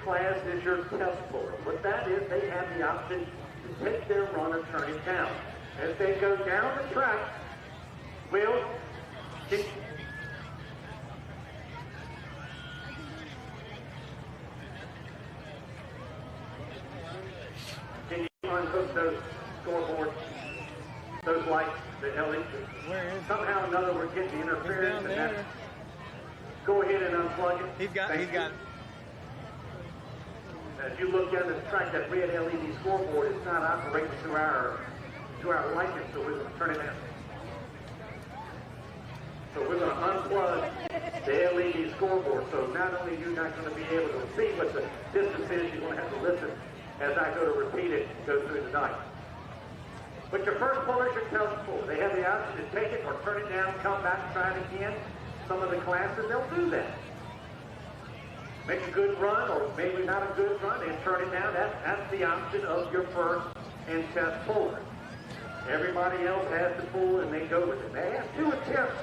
class is your test puller. What that is, they have the option to take their run or turn it down. As they go down the track, will continue to unhook those scoreboards, those lights, the LED. Somehow or another we're getting the interference and that. Go ahead and unplug it. He's got it. As you look down the track, that red LED scoreboard is not operating to our liking, so we're going to turn it down. So we're going to unplug the LED scoreboard. So not only are you not going to be able to see what the distance is, you're going to have to listen as I go to repeat it and go through the night. But your first puller is your test puller. They have the option to take it or turn it down, come back, try it again. Some of the classes, they'll do that. Make a good run, or maybe not a good run, and turn it down. That's the option of your first and test puller. Everybody else has to pull, and they go with it. They have 2 attempts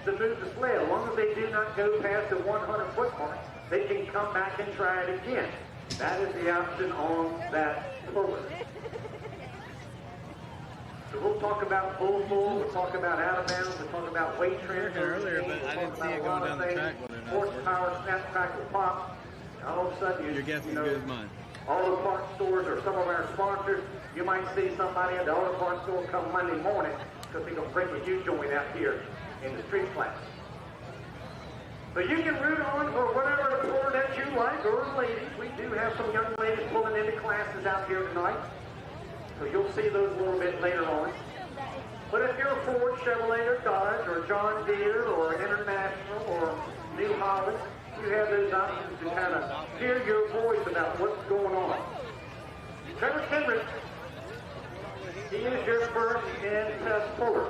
to move the sled. As long as they do not go past the 100-foot mark, they can come back and try it again. That is the option on that puller. So we'll talk about full, we'll talk about out of bounds, we'll talk about weight transfer. Earlier, but I didn't see it going down the track. Horsepower, snap, crackle, pop. All of a sudden, your guess is good as mine. All the parts stores or some of our sponsors, you might see somebody at the auto parts store come Monday morning because they're going to bring a U joint out here in the street class. So you can root on for whatever puller that you like, or ladies. We do have some young ladies pulling into classes out here tonight. So you'll see those a little bit later on. But if you're a Ford, Chevrolet, or Dodge, or John Deere, or International, or New Holland, you have those options to kind of hear your voice about what's going on. Trevor Kendrick, he is your first and test puller.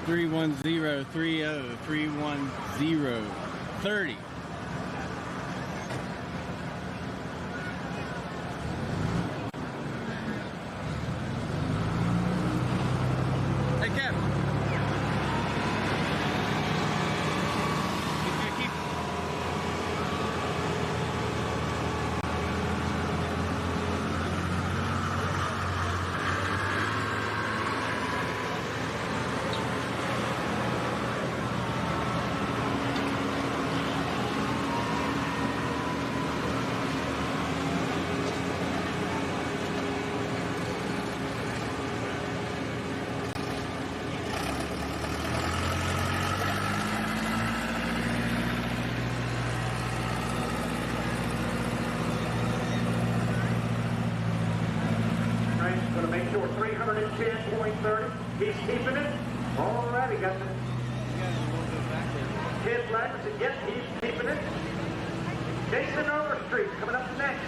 Three 310-30. Hey, Kev. Going to make sure 310.30. He's keeping it. All right, he got the kid Blackers again. He's keeping it. Jason Overstreet coming up next.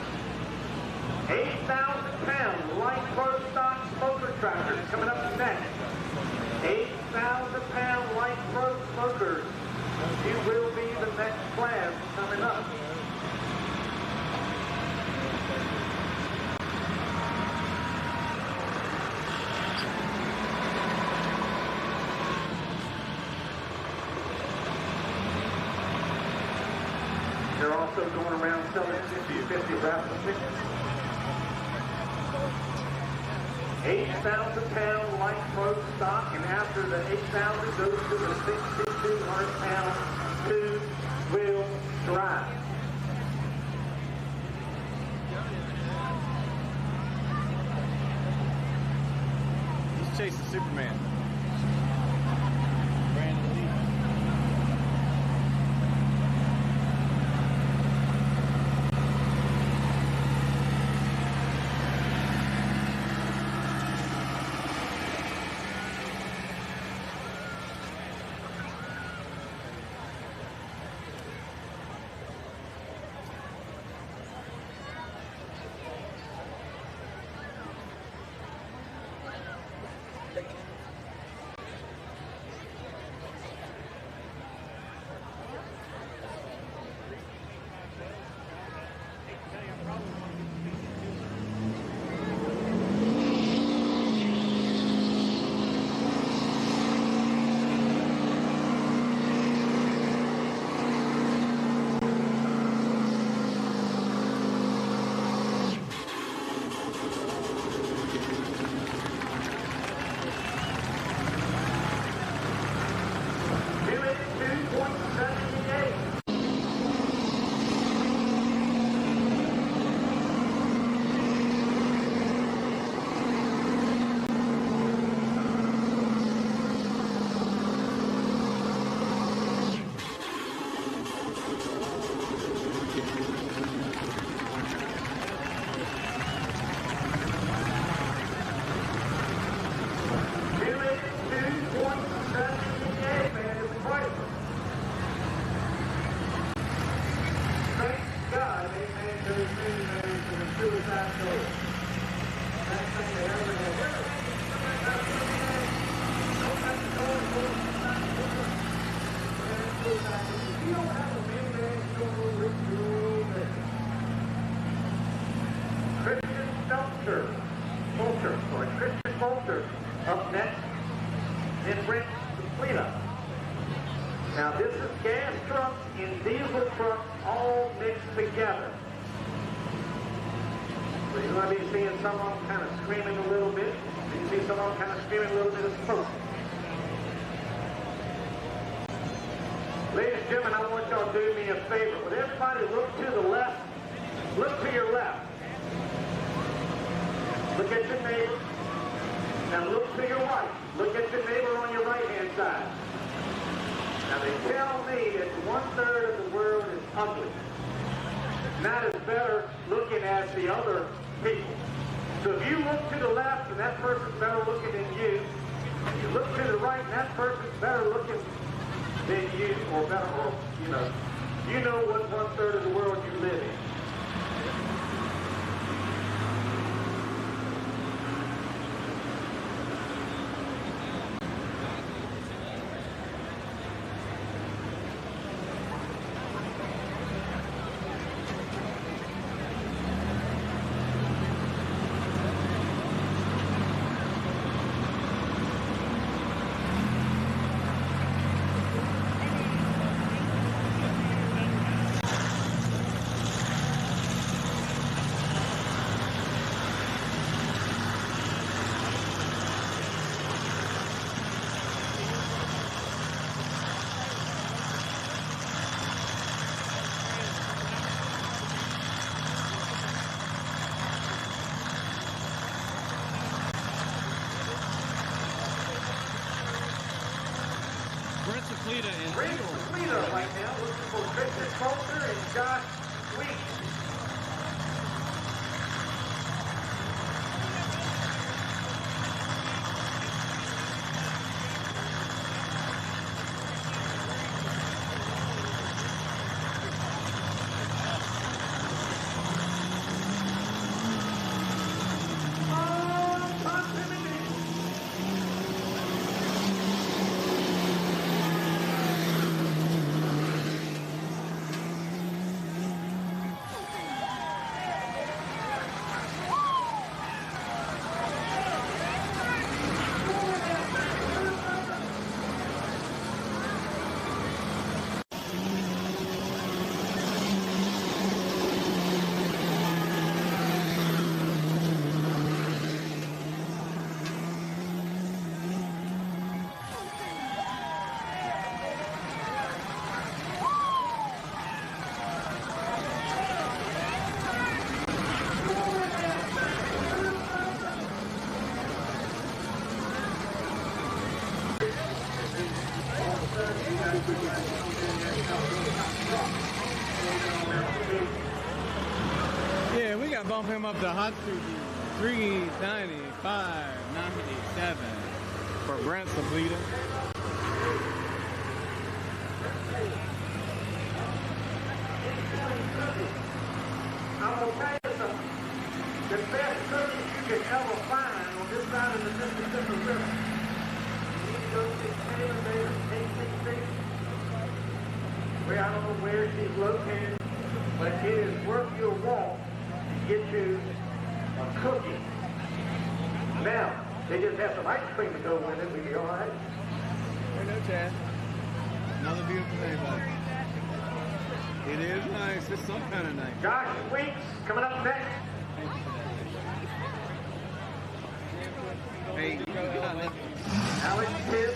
8,000-pound light pro stock smoker tractors coming up next. 8,000-pound light pro smokers. You will be the next class coming up. They're also going around selling 50/50 raffle tickets. 8,000-pound light pro stock, and after the 8,000 goes to the 6,000. 200-pound two-wheel drive. He's chasing Superman. Up next, then Brent Completa. Now this is gas trucks and diesel trucks all mixed together. So you're going to be seeing some of them kind of screaming a little bit. You see some of them kind of screaming a little bit of smoke. Ladies and gentlemen, I want y'all to do me a favor. Would everybody look to the left? Look to your left. Look at your neighbor. Now look to your right. Look at your neighbor on your right-hand side. Now they tell me that 1/3 of the world is ugly. Not as better looking as the other people. So if you look to the left and that person's better looking than you, and you look to the right and that person's better looking than you, or better, or you know what 1/3 of the world you live in. Brent Completa right now, looking for Christian Coulter and Josh Weeks. bump him up to hot seat 395.97 for Brent Sablita. I'm going to tell you something. The best cookies you can ever find on this side of the Mississippi River. You need to go to Taylor Davis Tasting Station. Where I don't know where she's located, but it is worth your walk to get you a cookie. Now, they just have some ice cream to go with it. We'll be all right. Hey, no, Chad. Another beautiful day, buddy. It is nice. It's some kind of nice. Josh Weeks coming up next. Hey, Alex Pitt.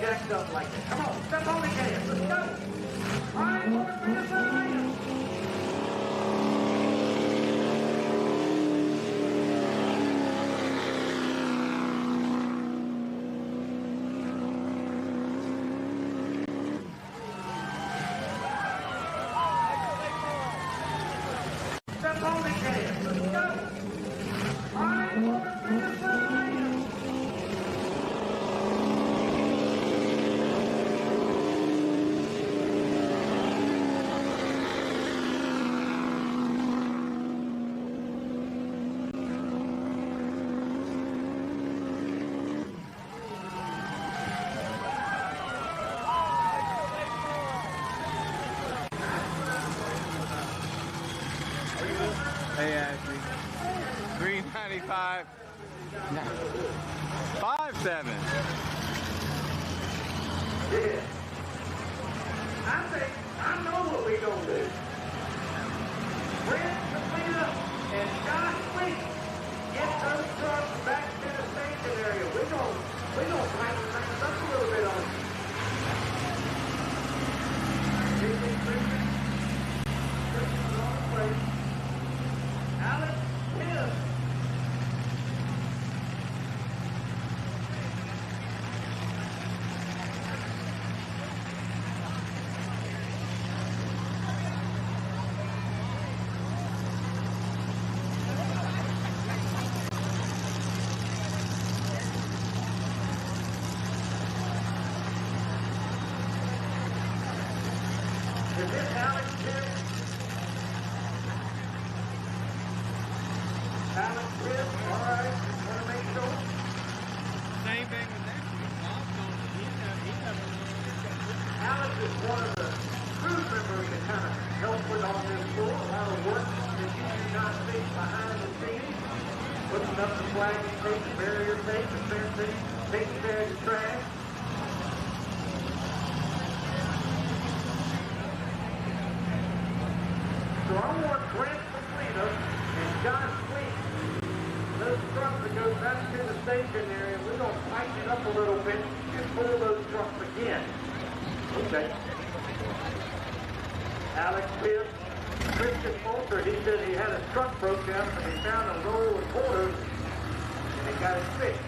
Jacked up like that. Come on, step on the gas. Let's go. All right, boys, bring us on. Step on the gas. Let's go. All right, boys, bring us on. Hey, Ashley. 395. 57. Yeah. I know what we're going to do. Brent Sablita and Josh Weeks get those trucks back to the staging area. We're going to tighten things up a little bit on them. Christian's on the way. Alex Pitt. Is this Alex Pitt? Alex Pitt, all right, want to make sure. Same thing with that. Alex is one of the crew members that kind of help with all this floor, a lot of work that you do not see behind the scenes, putting up the flagging tape, the barrier tape, the fencing, taking care of the trash. So I want Brent Sablita and Josh Weeks, those trucks that go back to the station area, we're going to tighten it up a little bit and pull those trucks again. Okay. Alex Pitt, Christian Moulter, he said he had a truck broke down and he found a roll of quarters they got it fixed.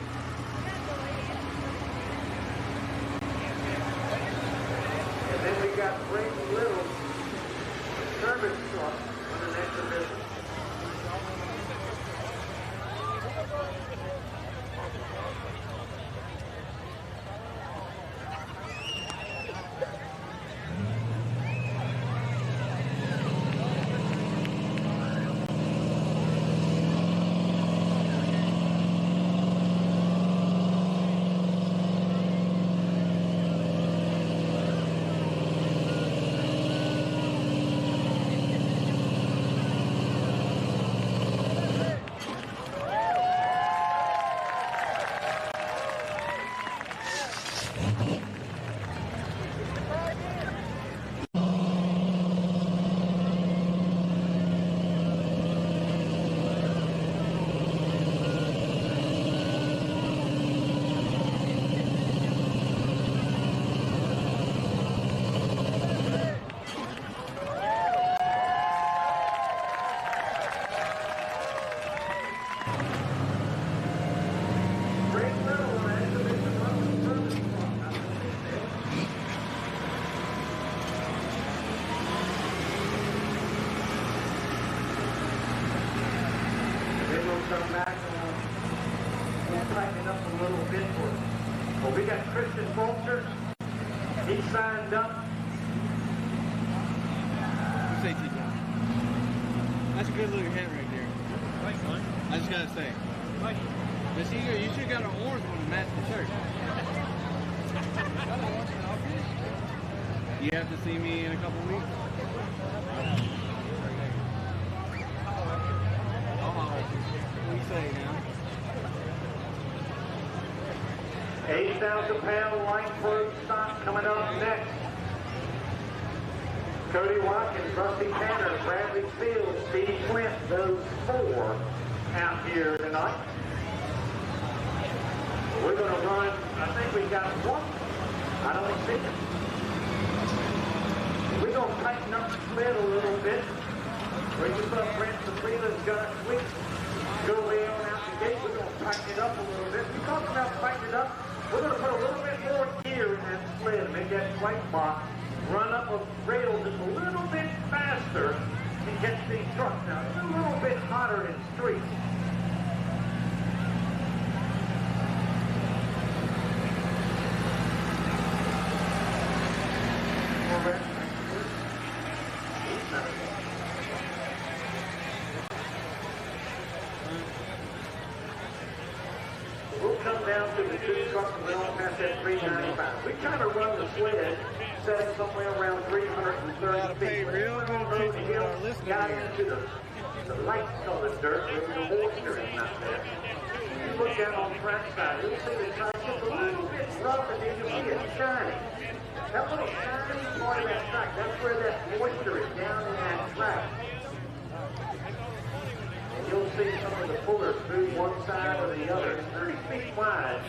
And then we got Brayton Little, service truck on the next division. He signed up. That's a good looking hat right there. I just gotta say. This year, you should have got an orange one to match the shirt. You have to see me in a couple weeks. What do you say now? 8,000-pound light road stock coming up next. Cody Watkins, Rusty Tanner, Bradley Fields, Steve Flint, those four out here tonight. We're going to run, I think we've got one. I don't see it. We're going to tighten up the sled a little bit. Bring this up, Brent Freeland's got a sweep. Go way on out the gate. We're going to tighten it up a little bit. We talked about tightening it up. We're going to put a little bit more gear in that sled, make that white box run up a rail just a little bit faster and catch these trucks. Now, it's a little bit hotter than street. We'll come down to the two trucks and we'll pass that 395. We try to run the sled set somewhere around 330 feet. Real good attention to our listeners. Got into the light colored dirt where the moisture is not there. If you look down on the track side, you'll see the track just a little bit rough and then you'll see it shiny. That little shiny part of that track, that's where that moisture is down in that track. And you'll see some of the pullers move one side or the other. It's 30 feet wide.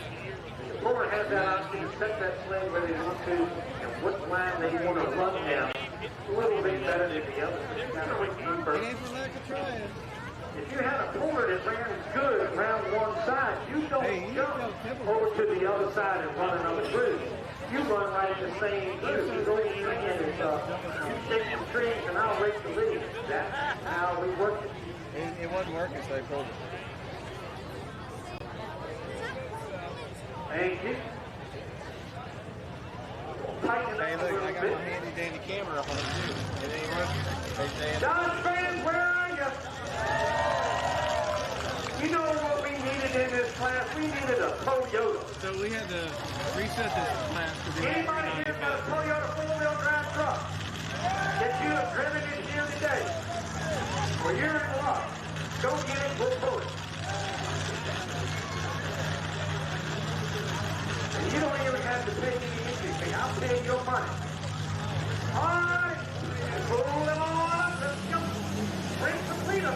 The puller has that option to set that sled where they want to and what line they want to run down. A little bit better than the other. But you got to remember, if you had a puller that ran good around one side, you don't jump over to the other side and run another groove. You run right in the same groove. You go in and you take some trees and I'll rake the leaves. That's how we work it. It wasn't working, so I pulled it. Thank you. Hey, look, I got my handy dandy camera up on it too. It ain't working. Dodge fans, where are you? You know what we needed in this class? We needed a Toyota. So we had to reset this class to be Anybody here got a Toyota four-wheel drive truck that you have driven in here today? Well, you're in luck. Go get it, we'll pull it. And you don't even have to pay anything. I'll pay your money. All right. Pull them on up. Let's go. Bring some freedom.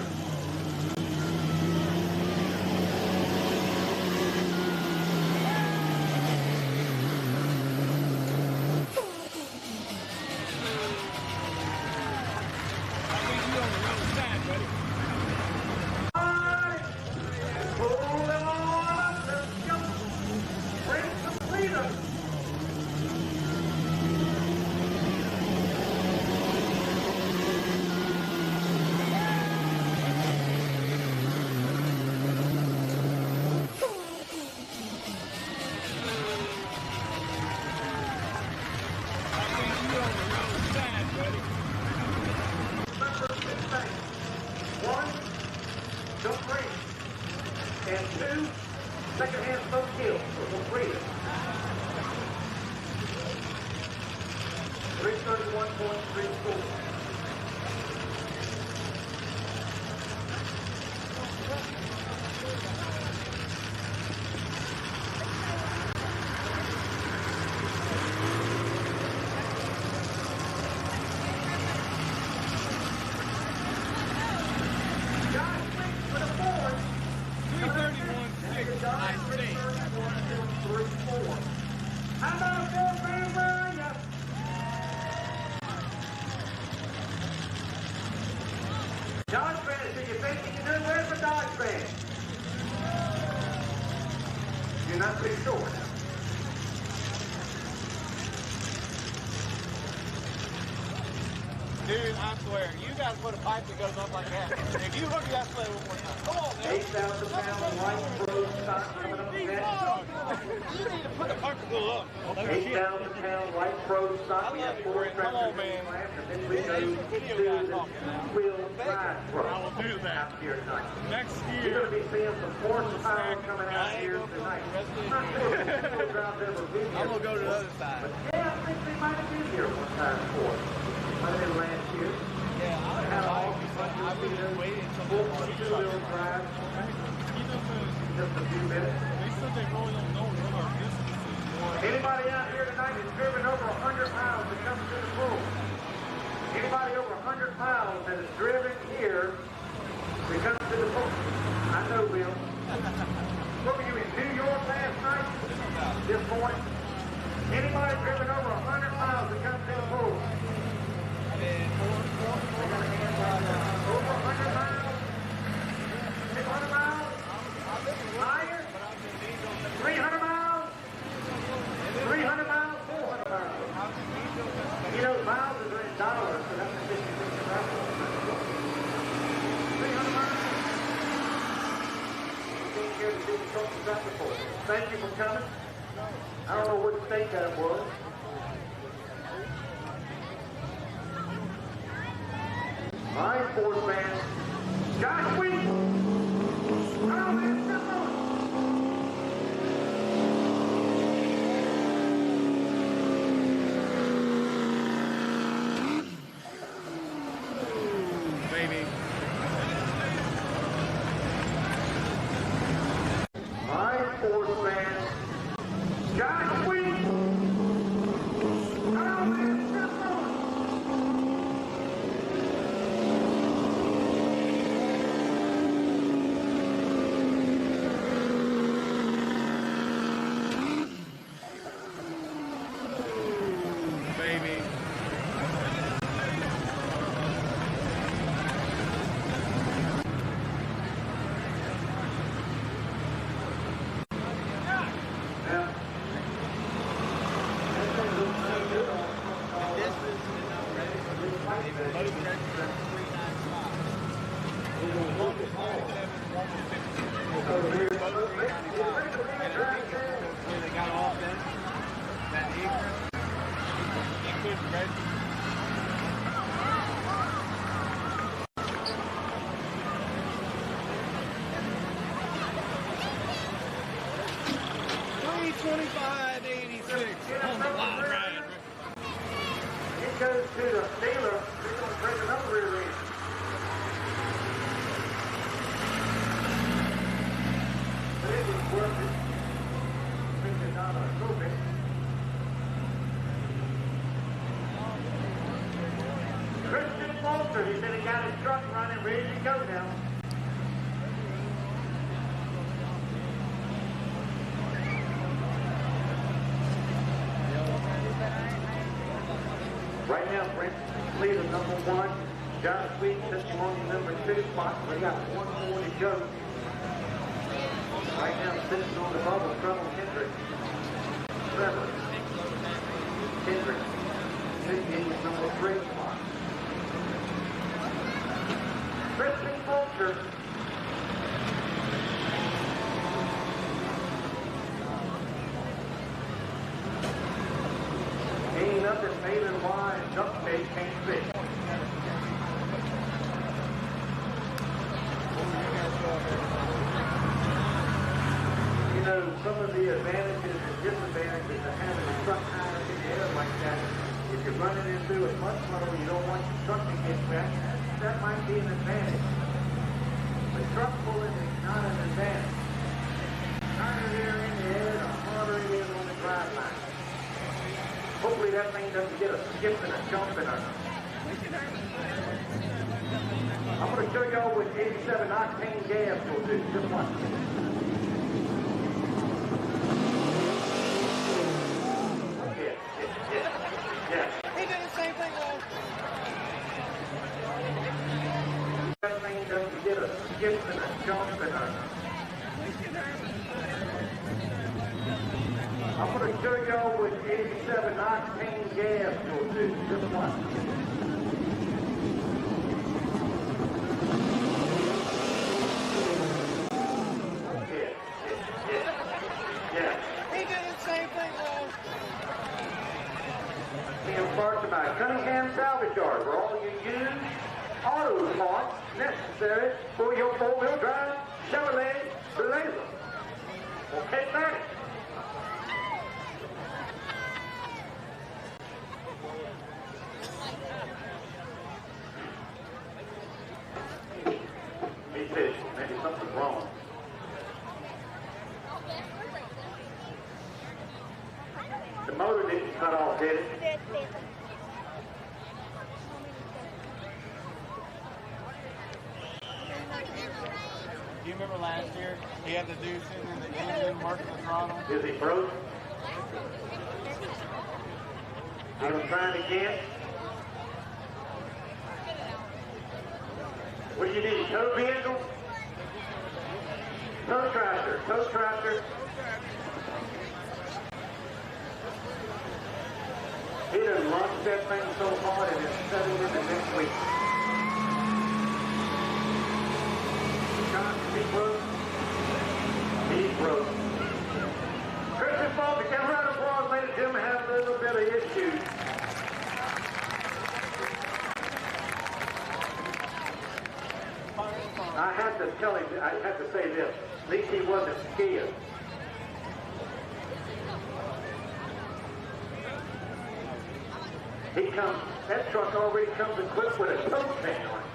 Pull them on 2, second-hand smoke kill. So we'll free it. 331.34. Dodge fans, do you think you can do it? Where's the Dodge fans? You're not pretty sure now. Dude, I swear, you gotta put a pipe that goes up like that. If you look at that play one more time. Come on, man. 8,000-pound white pro stock coming up next. You need to put the pipe to go up. 8,000-pound white pro stock. We have 4 Come on, man. and then we go to the two-wheel drive truck. I will do that. Out here tonight. Next You're year. going to be seeing some horsepower coming out here tonight. I'm not sure if the two-wheel drive's ever been here. I'm gonna go to the other side. But yeah, I think they might have been here one time before. Might have been last year. Yeah, I Had don't all know. these I was just waiting until full two-wheel drive. Just a few minutes. They said they really don't know what our distance is. Anybody out here tonight that's driven over 100 miles that comes to the pool? Anybody over 100 miles that has driven here that comes to the pool? I know, Bill. What were you in New York last night? This morning? Anybody driven over 100 miles that comes to the pool? Over 100 miles? 600 miles? Higher? 300 miles? 300 miles? 400 miles? You know, miles is in dollars, so that's the 50 miles. 300 miles? Being here to do the Sportsman FWD. Thank you for coming. I don't know what state that was. All right, Sportsman. Josh Wheat! Come on, man, step on it. Baby. All right, Sportsman. Josh Wheat! Come on, man, step on it. Baby. Now, They got off then. That apron. Including red. $325.86 on the line, Ryan. it goes to the dealer. He's going to bring another rear end. But it was worth it. $50 trophy. Christian Walter, he said he got his truck running, ready to go now. Right now, Brent leader number 1. John Sweet, testimony number 2 spot. We got one more to go. Right now, sitting on the bubble, Trevor Kendrick. Trevor Kendrick, sitting in number 3 spot. Christian Vulture. Ain't nothing made in wine, duck bait can't fit. some of the advantages and disadvantages of having a truck high up in the air like that. If you're running into it much slower, you don't want your truck to get back. That might be an advantage. But truck pulling is not an advantage. Higher there in the air, the harder it is on the drive line. Hopefully that thing doesn't get a skip and a jump and a... I'm going to show y'all what 87 octane gas will do. Just watch. Yeah. He did the same thing last time. That thing doesn't get a skip and a jump and a... I'm going to show y'all what 87 octane gas will do. Just watch. Yeah. He did the same thing last time. Being sponsored by Cunningham Salvage Yard, where all you use auto parts necessary for your four-wheel drive Chevrolet Blazer. Okay, man. He said maybe something's wrong. The motor didn't cut off, did it? Do you remember last year? He had the deuce in and the engine working the throttle. Is he broke? He was trying again. What do you need? Tow vehicle? Tow tractor. Tow tractor. He done launched that thing so hard and it's settled in the next week. John, he broke. He broke. Christian Bobby, give a round of applause, ladies and gentlemen, have a little bit of issues. I had to tell him, I had to say this, at least he wasn't scared. He comes, that truck already comes equipped with a tow pan on it.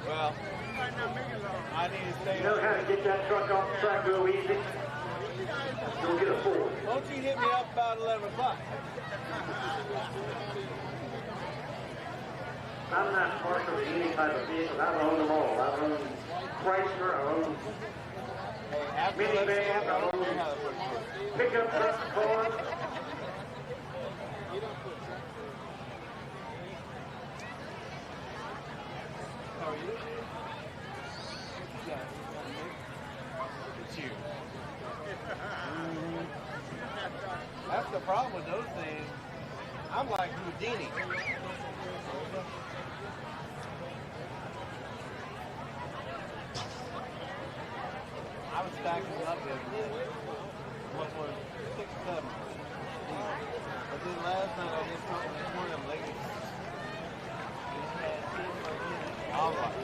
Well, I need to stay. You know how to get that truck off the track real easy? You'll get a Ford. Won't you hit me up about 11 o'clock? I'm not partial to any type of vehicle. I own them all. I own Chrysler, I own minivans, I own pickup truck cars. How are you? It's you. That's the problem with those things. I'm like Houdini. I was stacking them up the other day. What was 6 or 7? But then last night I just took one of them ladies. All right.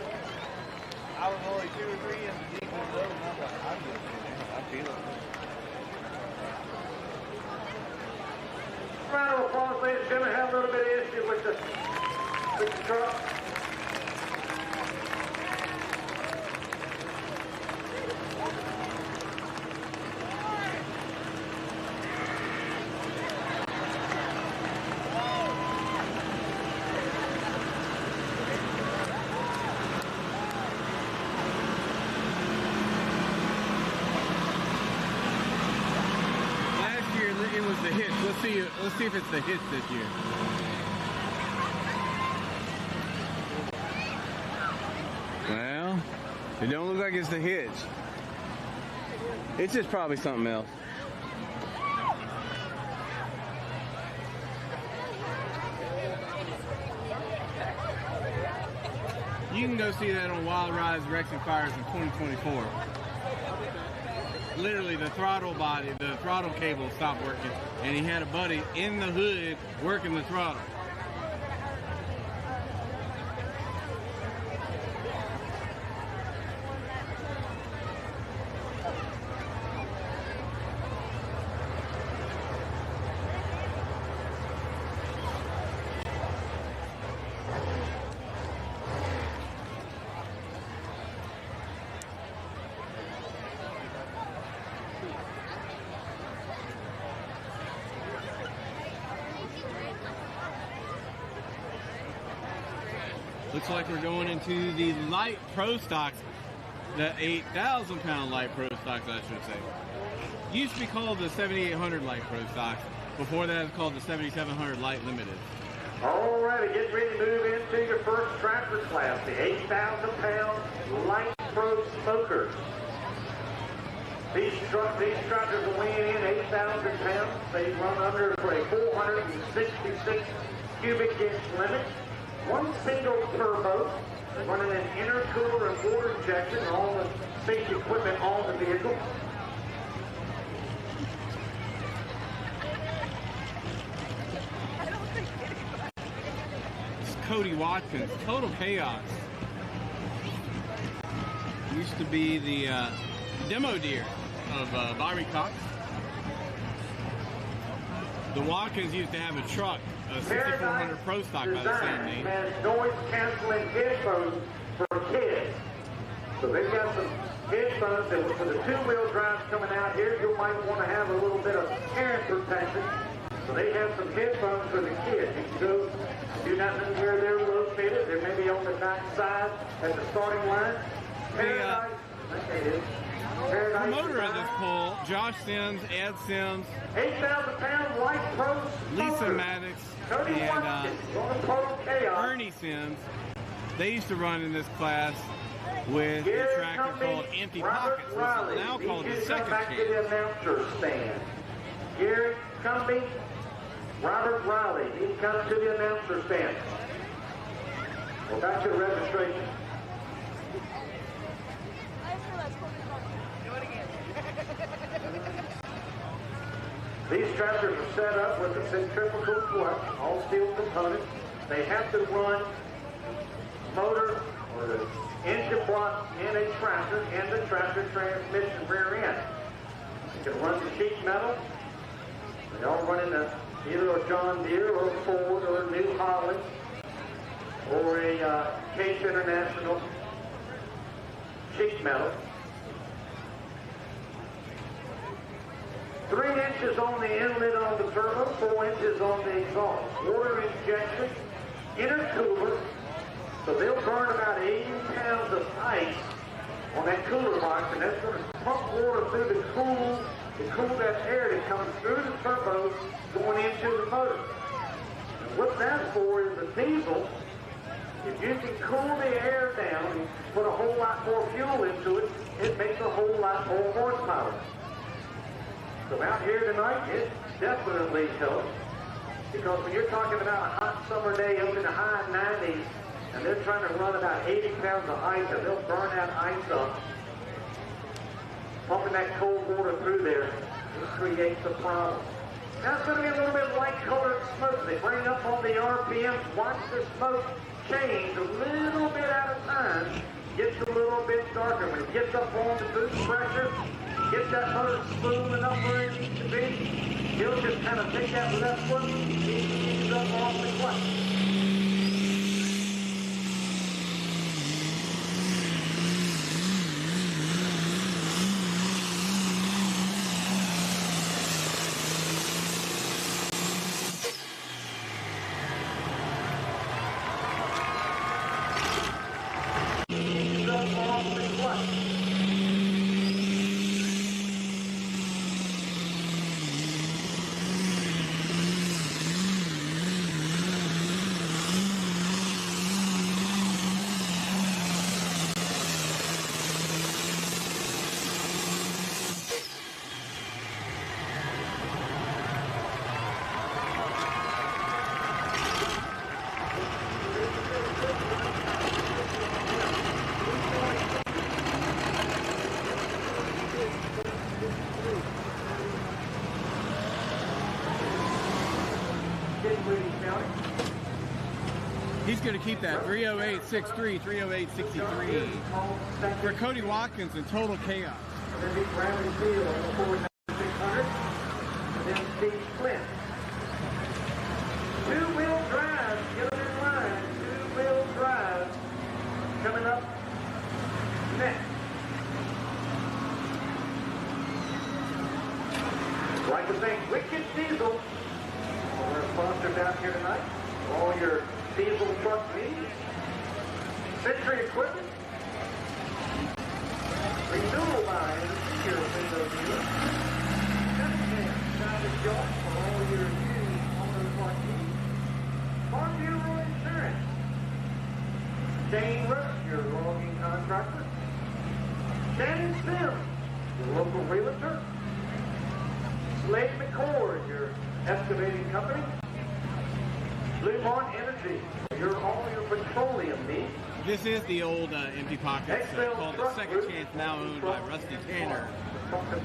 I was only 2 or 3 in the deep in the road, and I was like, I'm good. I feel it. Round of applause, ladies and gentlemen. Have a little bit of issue with the truck. It was the hits. Let's see if it's the hits this year. Well, it don't look like it's the hits. It's just probably something else. You can go see that on Wild Rides Wrecks and Fires in 2024. Literally, the throttle cable stopped working, and he had a buddy in the hood working the throttle. Looks like we're going into the light pro stocks, the 8,000-pound light pro stocks, I should say. Used to be called the 7,800 light pro stocks. Before that, it's called the 7,700 light limited. All right, get ready to move into your first tractor class, the 8,000-pound light pro smokers. These tractors are weighing in 8,000 pounds. They run under for a 466 cubic inch limit. One single turbo, running an intercooler and water injection, and all the safety equipment on the vehicle. It's Cody Watkins, Total Chaos. Used to be the demo deer of Bobby Cox. The Watkins used to have a truck, a 6400 Pro Stock by the same name. Has noise-canceling headphones for kids. So they've got some headphones that for the two-wheel drives coming out here, you might want to have a little bit of hearing protection. So they have some headphones for the kids. You can go, do not know where they're located. They may be on the back side at the starting line. Promoter of this poll, Josh Sims, Ed Sims, 8,000-pound light pro Lisa Maddox, and Ernie Sims. They used to run in this class with a tractor called Empty Pockets, which is now called the Second Chance. The announcer stand. Gary Cumbie, Robert Riley, he comes to the announcer stand. Well, back to the registration. These tractors are set up with a centrifugal clutch, all steel components. They have to run motor or the engine block in a tractor and the tractor transmission rear end. You can run the sheet metal. They all run in either a John Deere or a Ford or a New Holland or a Case International sheet metal. 3 inches on the inlet on the turbo, 4 inches on the exhaust. Water injection, intercooler, so they'll burn about 80 pounds of ice on that cooler box, and that's going to pump water through to cool that air that comes through the turbo going into the motor. And what that's for is the diesel. If you can cool the air down and put a whole lot more fuel into it, it makes a whole lot more horsepower. So out here tonight, it definitely helps, because when you're talking about a hot summer day up in the high 90s, and they're trying to run about 80 pounds of ice, and they'll burn that ice up, pumping that cold water through there, it creates a problem. Now it's going to be a little bit light-colored smoke. They bring up on the RPMs, watch the smoke change a little bit at a time, gets a little bit darker. When it gets up on the boost pressure, get that motor smooth enough where it needs to be, he'll just kind of take that left foot, ease up off the clutch. Ease up off the clutch. He's going to keep that 30863, 30863 for Cody Watkins and Total Chaos. Then be Bradley Field on the 4,600. And then Steve Flint. Two-wheel drive, get them in line. Two-wheel drive coming up next. I'd like to thank Wicked Diesel. We're sponsored down here tonight. All your diesel truck needs. Century Equipment. Renewal line is here in those units. Salvage Yard for all your used auto needs. Farm Bureau Insurance. Dane Rush, your logging contractor. Shannon Sims, your local realtor. Slade McCord, your excavating company. Bluemont Energy, all your petroleum needs. This is the old Empty Pockets called the Second Chance, now owned by Rusty Tanner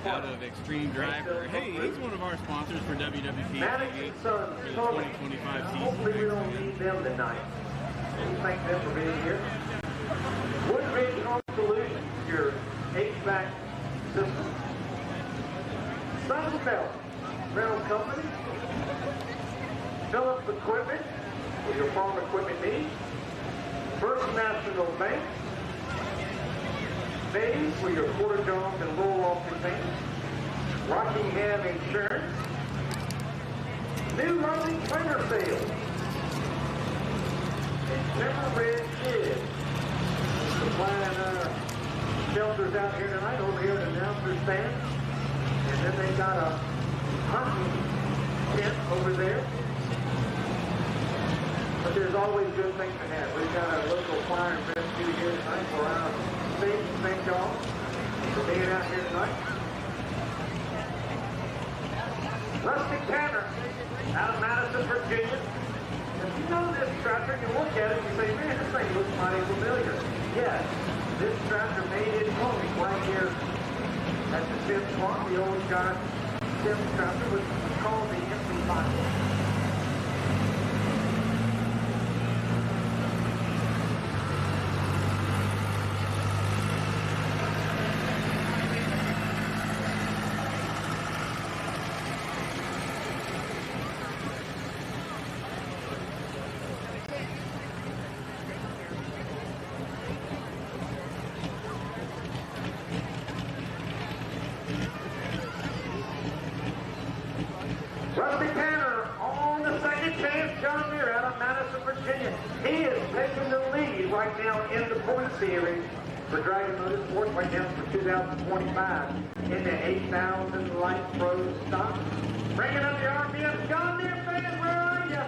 out of Extreme Driver. Hey, he's one of our sponsors for WWPTV for the 2025 season. Hopefully we don't need them tonight. We thank them for being here. Woodridge Home Solutions, your HVAC system. Sunbelt Rental Company. Phillips Equipment for your farm equipment needs. First National Bank. Mays for your quarter johns and roll-off containers. Rockingham Insurance. New Rolling Trailer Sales. And Timber Ridge Kids. Supplying shelters out here tonight over here at the announcer's stand. And then they got a hunting tent over there. But there's always good things to have. We've got our local fire and rescue here tonight for our state. Thank y'all for being out here tonight. Rusty Tanner out of Madison, Virginia. If you know this tractor, you look at it and you say, man, this thing looks mighty familiar. Yes, this tractor made its home right here at the Sims Farm. The old guy Sims tractor was called the Empty Pocket. Rusty Tanner on the Second Chance John Deere out of Madison, Virginia. He is taking the lead right now in the point series for Dragon Motorsports right now for 2025 in the 8,000 light pro stock. Bringing up the RPM. John Deere fans, where are you?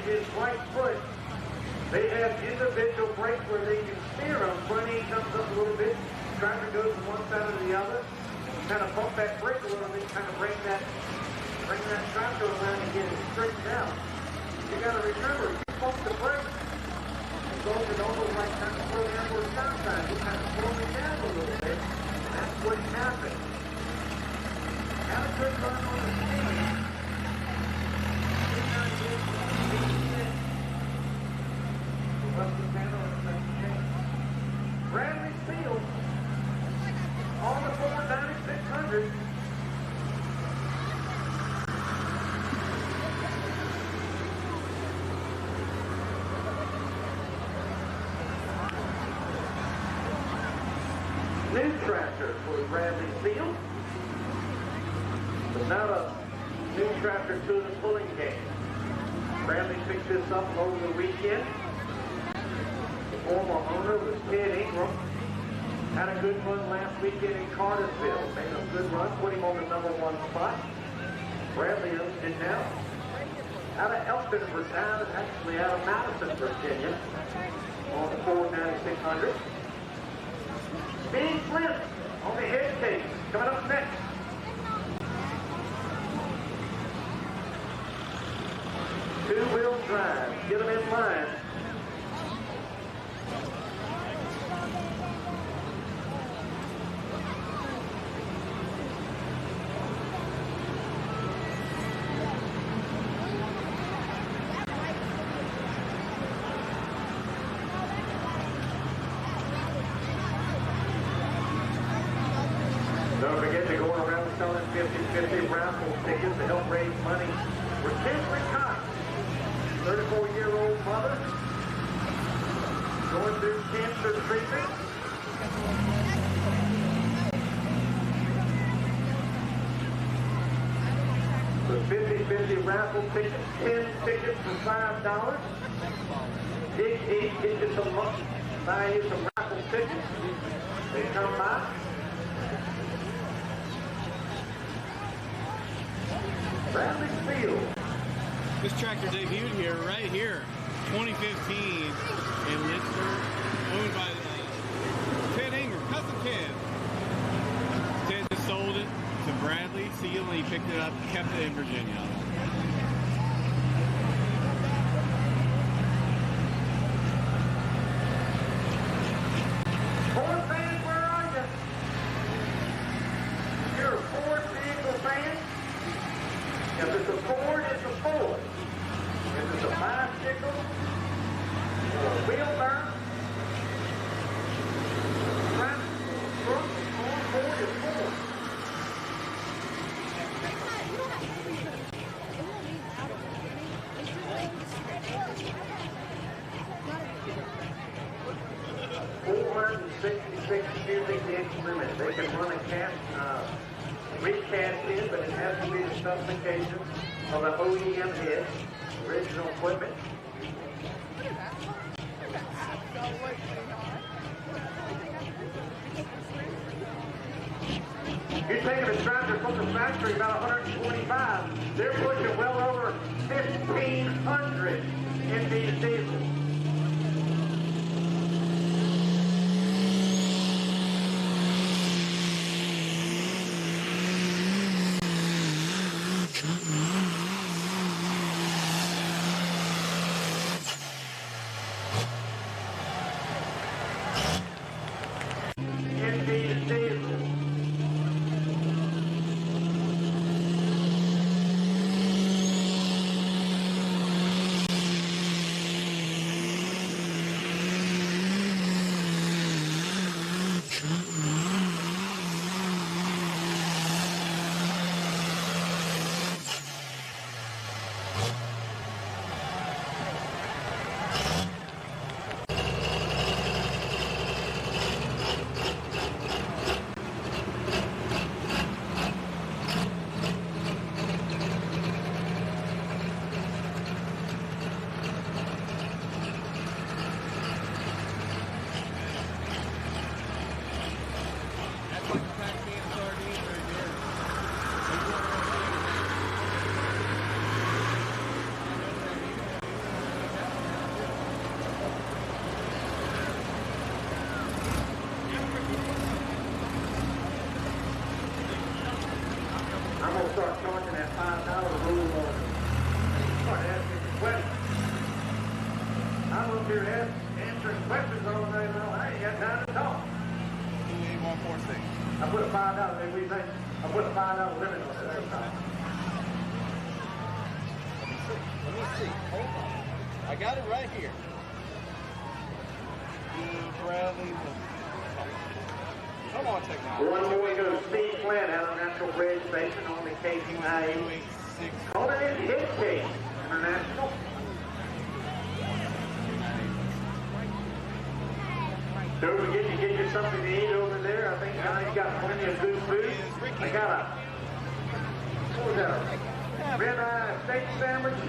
His right foot. They have individual brakes where they can steer them. Front end comes up a little bit, tractor goes from one side to the other. Kind of bump that brake a little bit, kind of bring that tractor around and get it straightened out. You got to remember, you bump the brake, it goes and almost like kind of slow down for a stop sign. You kind of slow it down a little bit, and that's what happened. Have a good run on the speed. Bradley Field on the Ford 9600. New tractor for Bradley Field. But now a new tractor to the pulling game. Bradley picked this up over the weekend. The former owner was Ted Ingram. Had a good run last weekend in Cartersville. Made a good run, put him on the #1 spot. Bradley owns it now. Out of Elkton, Virginia, actually out of Madison, Virginia, on the Ford 9600. Steve Flint on the head case. Coming up next. Two-wheel drive. Get them in line. Don't forget to go around selling 50-50 raffle tickets to help raise money for Kimberly Cox, 34-year-old mother, going through cancer treatment. The 50-50 raffle tickets, 10 tickets for $5. Dig deep, get you some money, buy you some raffle tickets. They come by. Bradley Field. This tractor debuted here, right here, 2015 in Lynchburg, owned by Ted Ingram, cousin Ted. Ted just sold it to Bradley Field and he picked it up, kept it in Virginia. Ford fans, where are you? You're a Ford vehicle fan? If it's a Ford, it's a Ford. If it's a bicycle or a wheelbarrow, truck on Ford is Ford. $466 cubic inch limit. They can run a recast in, but it has to be the specifications of an OEM head, original equipment. You're taking a tractor from the factory about 125. They're pushing well over 1,500 in these diesels. Start charging that $5 rule on start asking some questions. I'm up here answering questions all day long. I ain't got time to talk. 146. I put a $5 maybe we think I put a $5 limit on it every time. Let me see. Hold on. I got it right here. Bradley. Come on, technology. One more goes Steve Flint out of Natural Bridge Station on the KT9. Calling in hit case International. Don't forget to get you something to eat over there. I think Johnny's got plenty of good food. I got a, what was that, a red-eye steak sandwich?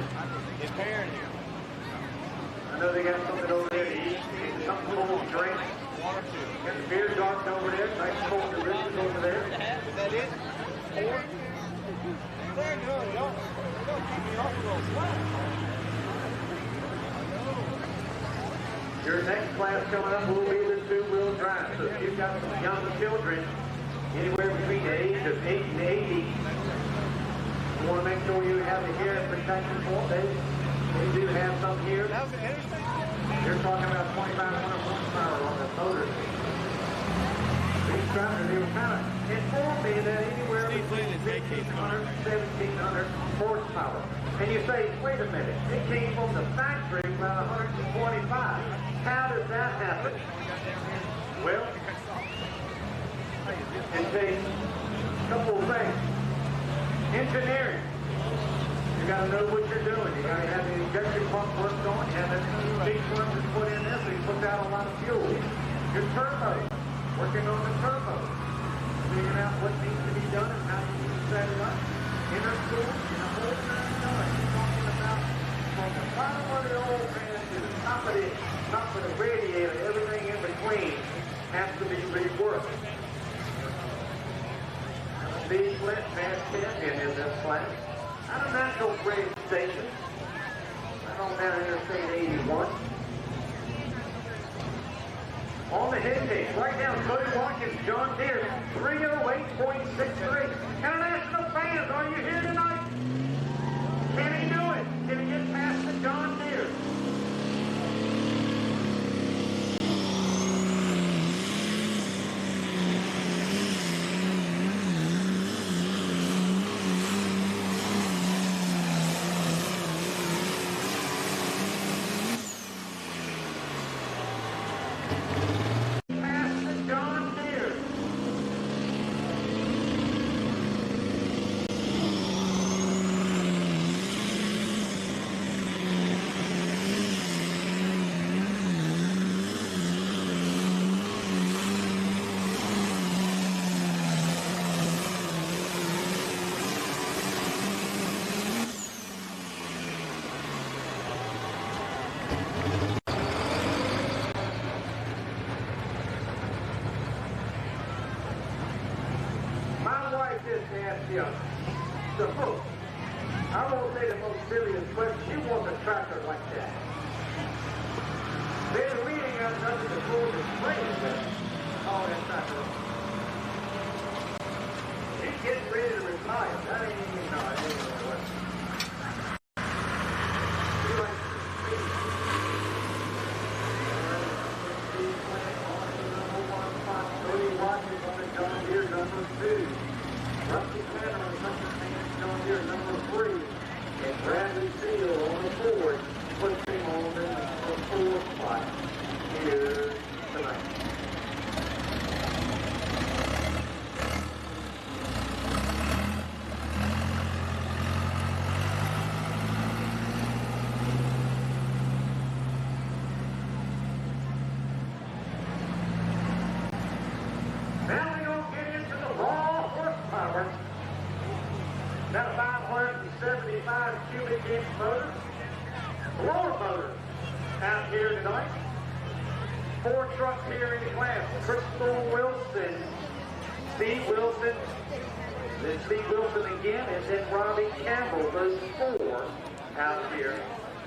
It's pairing here. I know they got something over there to eat. Something cold to drink. One or two. Got the beer garden over there. Nice cold delicious over there. Is that it? Four? There you go. Don't keep me off of those flat. Your next class coming up will be the two-wheel drive. So if you've got some young children, anywhere between the age of 8 and 80, you want to make sure you have the hearing protection for them. They do have some here. That was the interstate? You're talking about 2,500 horsepower on the motor. These tractors, they were kind of informed me that anywhere between 1,500 and 1,700 horsepower. And you say, wait a minute, it came from the factory about 125. How does that happen? Well, it takes a couple of things. Engineering. You got to know what you're doing. You got to have the injection pump worked on. You have that big one that's put in this, so you put out a lot of fuel. Your turbo. Working on the turbo. Figuring out what needs to be done and how you need to set it up. Intercool, and the whole thing. You're talking about from the bottom of the oil pan to the top of the radiator, everything in between has to be reworked. Big Flint Fast champion in this class. Out of National Grade Station. Right on down Interstate 81. On the head case, right down Cody Watkins, John Deere, 308.63. International fans, are you here tonight? Can he do it? Can he get past the John Deere? The most, I won't say the most serious question, you want a tractor like that. They're reading out nothing to pull the training with. Oh, that tractor. He's getting ready to retire. That ain't even, no, that ain't even what. He likes to see. Cody Watkins on the John Deere number 2. Rusty Tanner on the John Deere number 3, and Bradley Steele on the 4, puts him on the 4th spot here tonight. Now we don't get into the raw horsepower. Got a 575 cubic inch motor, blower motor out here tonight. 4 trucks here in the class. Crystal Wilson, Steve Wilson, then Steve Wilson again, and then Robbie Campbell. Those 4 out here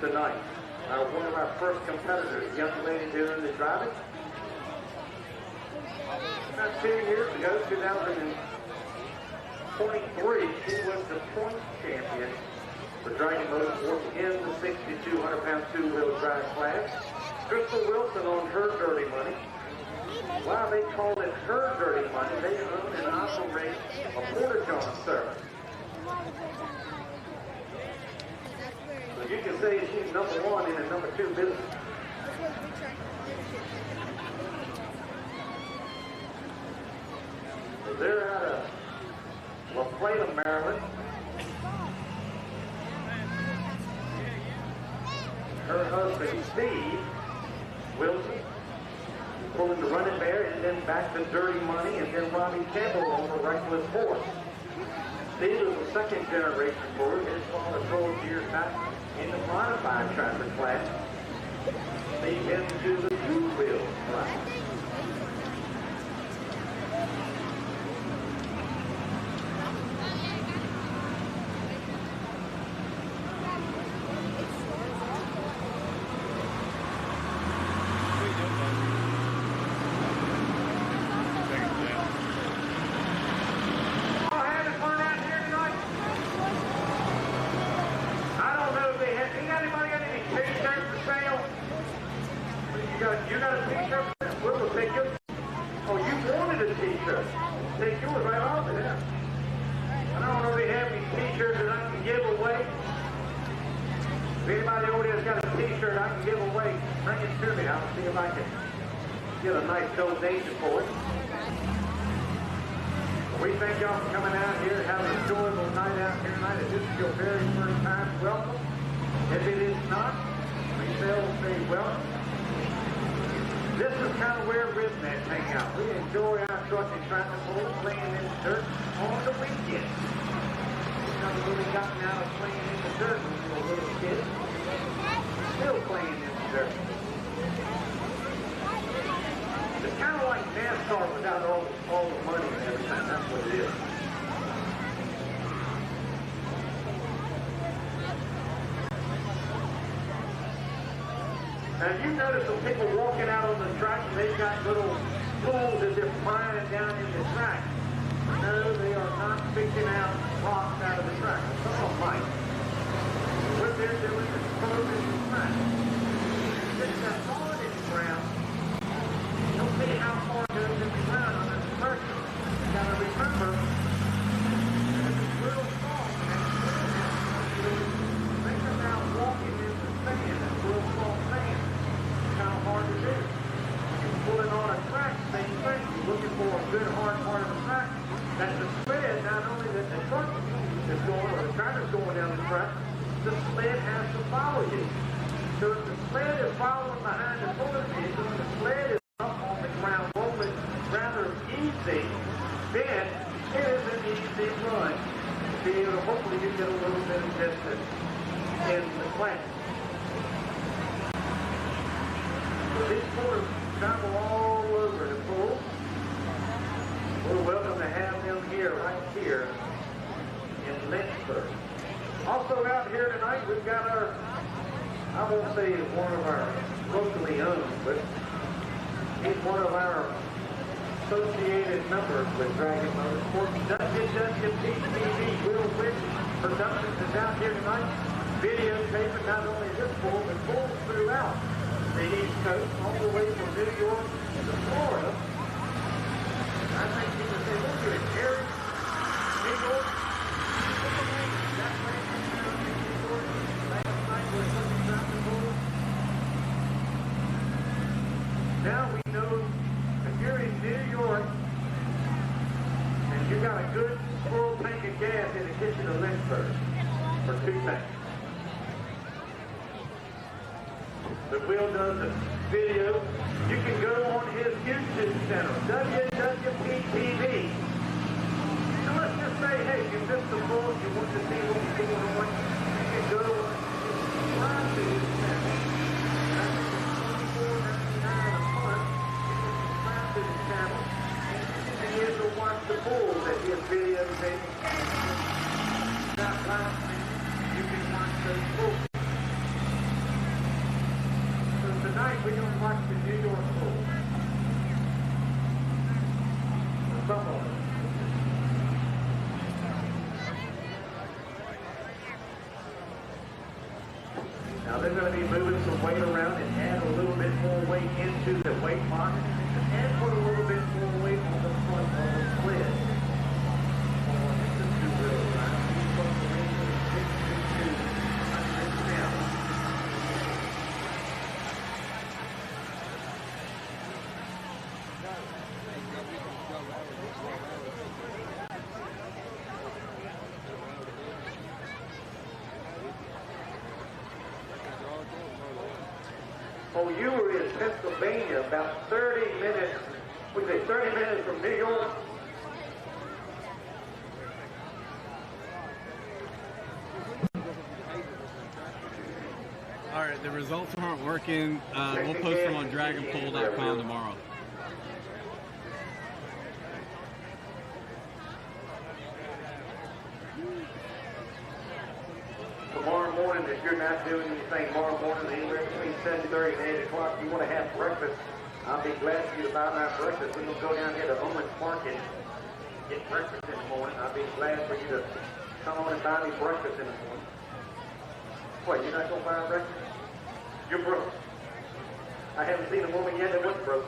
tonight. One of our first competitors, young lady doing the driving. About 2 years ago, 2023, she was the point champion for Dragon Motorsports in the 6,200-pound two-wheel drive class. Crystal Wilson on her dirty money. Why they call it her dirty money, they own and operate a porta-john service. So you can say she's number 1 in a number 2 business. So they're out of La Plata, Maryland. Her husband, Steve Wilson, pulling the running bear, and then back to Dirty Money, and then Robbie Campbell on the Reckless Horse. Steve is a second-generation buller. His father 12 years back in the modified tractor class. Steve heads to the two-wheel class. You got a t-shirt? We'll take yours. Oh, you wanted a t-shirt. Take yours right off of there. I don't really have any t-shirts that I can give away. If anybody over there's got a t-shirt I can give away, bring it to me. I'll see if I can get a nice donation for it. We thank y'all for coming out here and having an enjoyable night out here tonight. If this is your very first time, welcome. If it is not, we still say welcome. This is kind of where rednecks hang out. We enjoy our truck and tractor pull, playing in the dirt on the weekend. We've never really gotten out of playing in the dirt when we were little kids. Still playing in the dirt. It's kind of like NASCAR without all the money and everything. That's what it is. Now you notice some people walking out on the track and they've got little pools as they're flying down in the track. No, they are not picking out rocks out of the track. Some of them might. What they're doing is probing the track. It's that hard in the ground. Don't see how far it goes in the ground on this pressure. You gotta remember, it's real soft and it's real. Think about walking in the sand, it's real soft sand. Kind of hard to do. You're pulling on a track, same thing. You're looking for a good hard part of the track. That's the sled, not only that the truck is going or the tractor's going down the track, the sled has to follow you. So if the sled is following behind the pulling vehicle, and the sled is up on the ground rolling rather easy, then it is an easy run. To be able to hopefully you get a little bit of distance in the class. These pullers travel all over the pool. We're welcome to have them here, right here in Lynchburg. Also out here tonight, we've got our, I won't say he's one of our locally owned, but he's one of our associated members with Dragon Motorsports. WWPTV, Will Wick Productions is out here tonight, videotaping not only this pool, but pools throughout the East Coast, all the way from New York to Florida. I think you can say, look at it, Harry, New York, that way from New York, last night was looking down the pool. Now we know if you're in New York and you got a good full tank of gas in the kitchen of Lynchburg for 2 tanks. But Will does a video. You can go on his YouTube channel, WWPTV. And let's just say, hey, you missed the pool, you want to see what's going on, you can go and subscribe to his channel. That's $24.99 a month. You can subscribe to his channel. And you can watch the pools that his videotaping. Not live streaming. You can watch those pools. Tonight we're going to watch the New York pool. Some of them. Now they're going to be moving some weight around and add a little bit more weight into the weight box and put a little bit more weight on the front of the sled. It's a 2-wheel drive. He's supposed to range of 6 to 2 pounds. Oh, you were in Pennsylvania about 30 minutes, we say 30 minutes from New York. All right, the results aren't working. We'll post them on dragonpool.com tomorrow. Tomorrow morning, if you're not doing anything tomorrow morning, anywhere between 7:30 and 8 o'clock, you want to have breakfast, I'll be glad for you to buy my breakfast. We're going to go down here to Owens Market and get breakfast in the morning. I'll be glad for you to come on and buy me breakfast in the morning. What, you're not going to buy breakfast? You're broke. I haven't seen a woman yet that wasn't broke.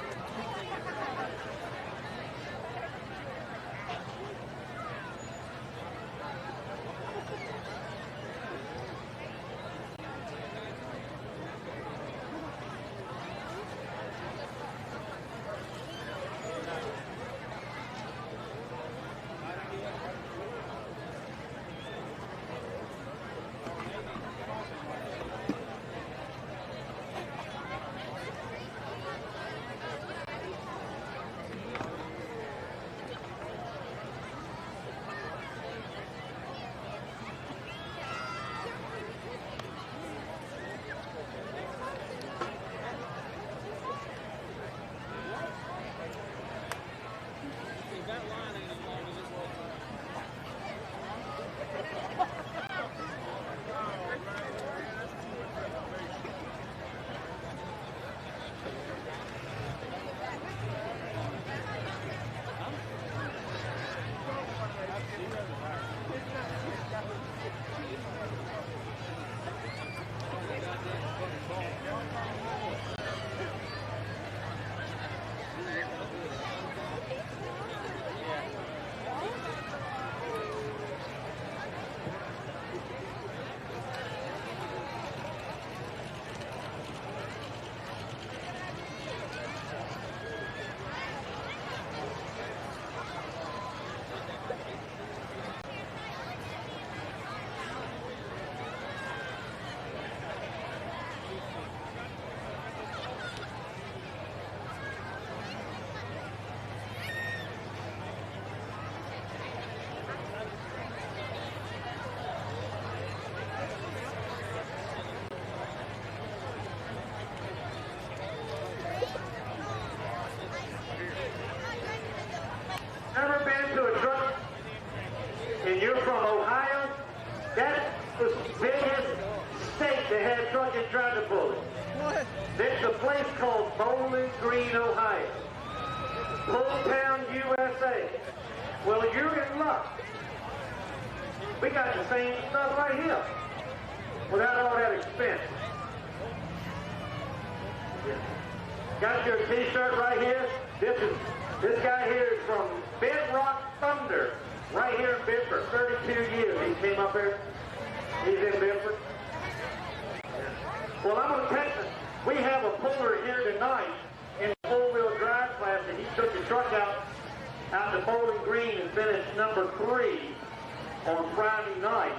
Never been to a truck, and you're from Ohio? That's the biggest state that had trucking tractor pullers. What? It's a place called Bowling Green, Ohio. Town, USA. Well, you're in luck. We got the same stuff right here, without all that expense. Got your t-shirt right here. This guy here is from Bedrock Thunder, right here in Bedford. 32 years he came up here. He's in Bedford. Well, I'm going to tell you, we have a puller here tonight in the four-wheel drive class, and he took the truck out to Bowling Green and finished number 3 on Friday night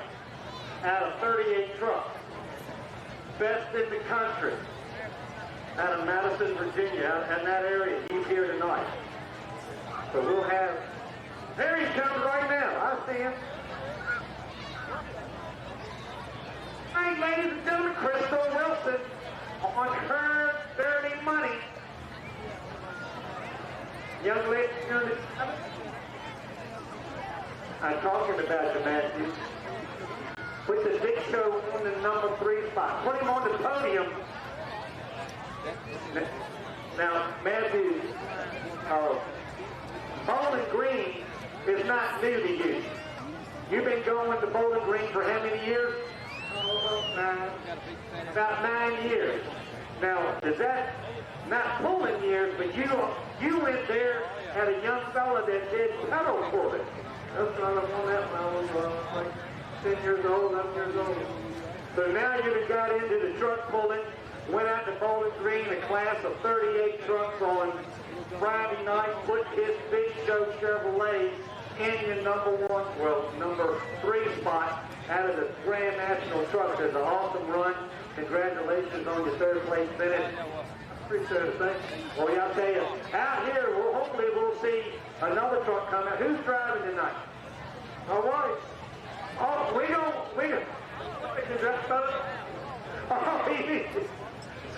out of 38 trucks. Best in the country. Out of Madison, Virginia, out in that area. He's here tonight. So we'll have... There he comes right now. I see him. Hey, ladies and gentlemen, Crystal Wilson on her dirty money. Young lady, I'm talking about you, Matthew. Put the big show on the number 3 spot. Put him on the podium. Now, Matthew, Bowling Green is not new to you. You've been going to Bowling Green for how many years? About 9 years. Now, is that not pulling years, but you went there at a young fella that did pedal pulling. That's not on that when I was like 10 years old, 11 years old. So now you've got into the truck pulling. Went out to Bowling Green, a class of 38 trucks on Friday night, put his Big Show Chevrolet in your number 3 spot out of the Grand National Truck. It's an awesome run. Congratulations on your third place finish. Appreciate it, thanks. Well, I'll tell you, out here, hopefully we'll see another truck come out. Who's driving tonight? All right. Oh, we don't.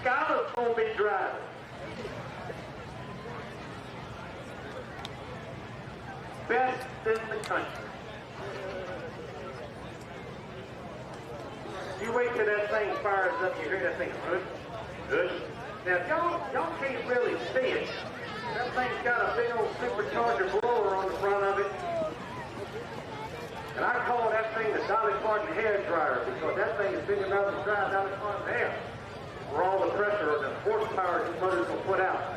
Skyler's going to be driving. Best in the country. You wait till that thing fires up, you hear that thing, good. Now, y'all can't really see it. That thing's got a big old supercharger blower on the front of it. And I call that thing the Dolly Parton hair dryer because that thing is big enough to dry Dolly Parton's hair for all the pressure of the horse horsepower his motor's going to put out.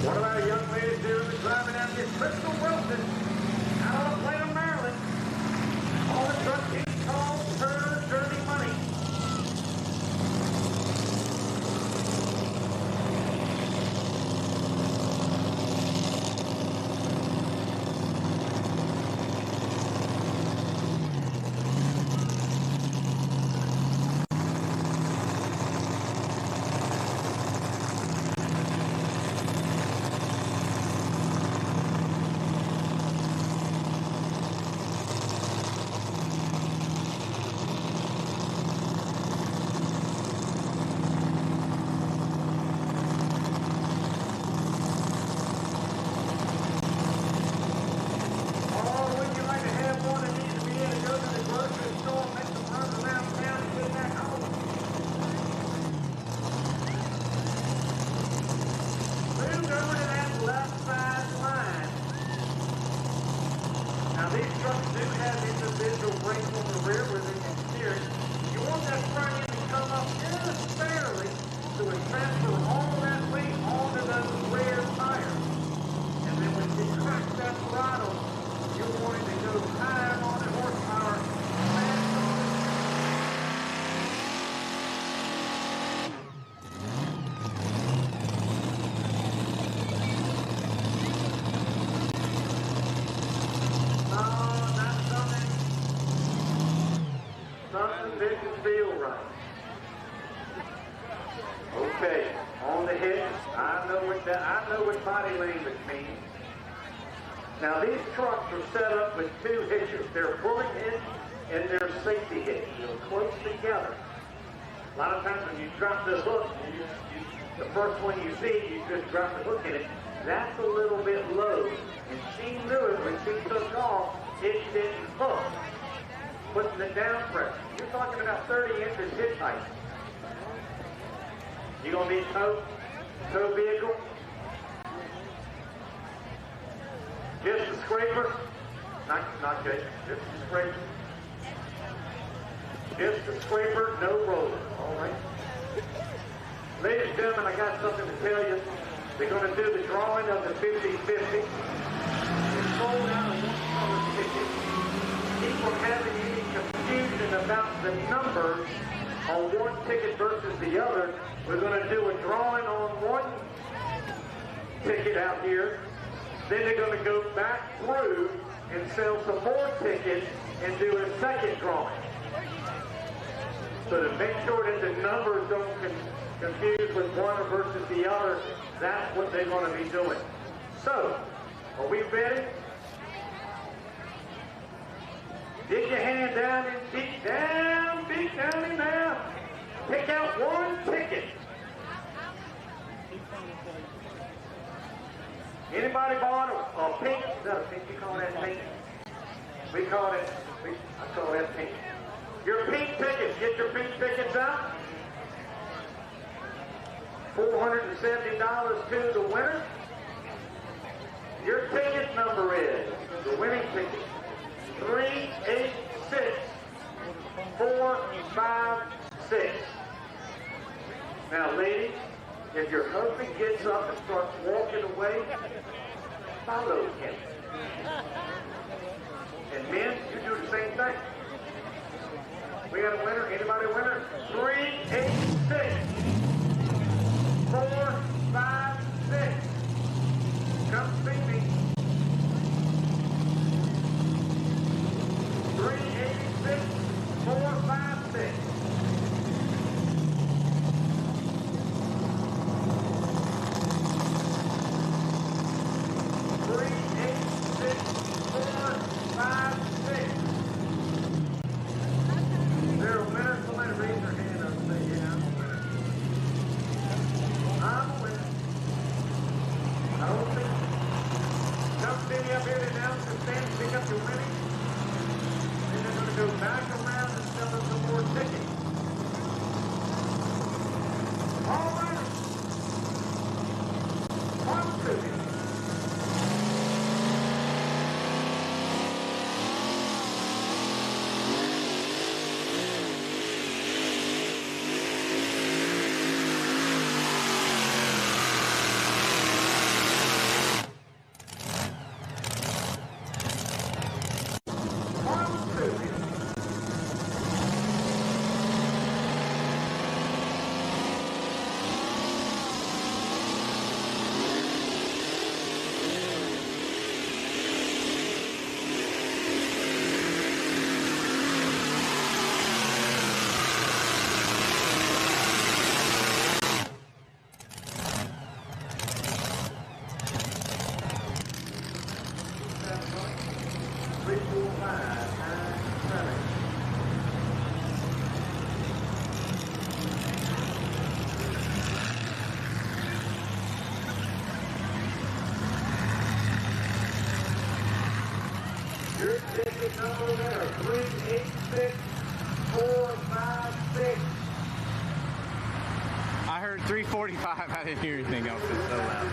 One of our young ladies here is driving out here, Crystal Wilson, out of Plano, Maryland. All the truck team calls her Dirty Money. Okay, on the hit, I know what body language means. Now these trucks are set up with two hitches. They're bullet hitch and they're safety hitch. They're close together. A lot of times when you drop the hook, the first one you see, you just drop the hook in it. That's a little bit low. And she knew it when she took off, it didn't hook. Putting the down pressure. You're talking about 30 inches hitch height. You gonna need tow vehicle? Just a scraper? Not good. Just a scraper. Just a scraper, no roller. All right. Ladies and gentlemen, I got something to tell you. They're going to do the drawing of the 50-50. It's sold out of $1 ticket. Keep from having any confusion about the numbers on one ticket versus the other. We're going to do a drawing on one ticket out here. Then they're going to go back through and sell some more tickets and do a second drawing. So to make sure that the numbers don't confuse with one versus the other, that's what they're going to be doing. So, are we ready? Dig your hand down and beat down in there. Pick out one ticket. Anybody bought a pink? Is that a pink? You call that pink? I call that pink. Your pink tickets, get your pink tickets out. $470 to the winner. Your ticket number is, the winning ticket, 386456. Now ladies, if your husband gets up and starts walking away, follow him. And men, you do the same thing. We got a winner. Anybody a winner? 386456. Come see me. 386456. Is there a winner? Somebody read back around and sell us some more tickets. All right. One, two. Your ticket number there, 386456. I heard 345. I didn't hear anything else. It's so loud.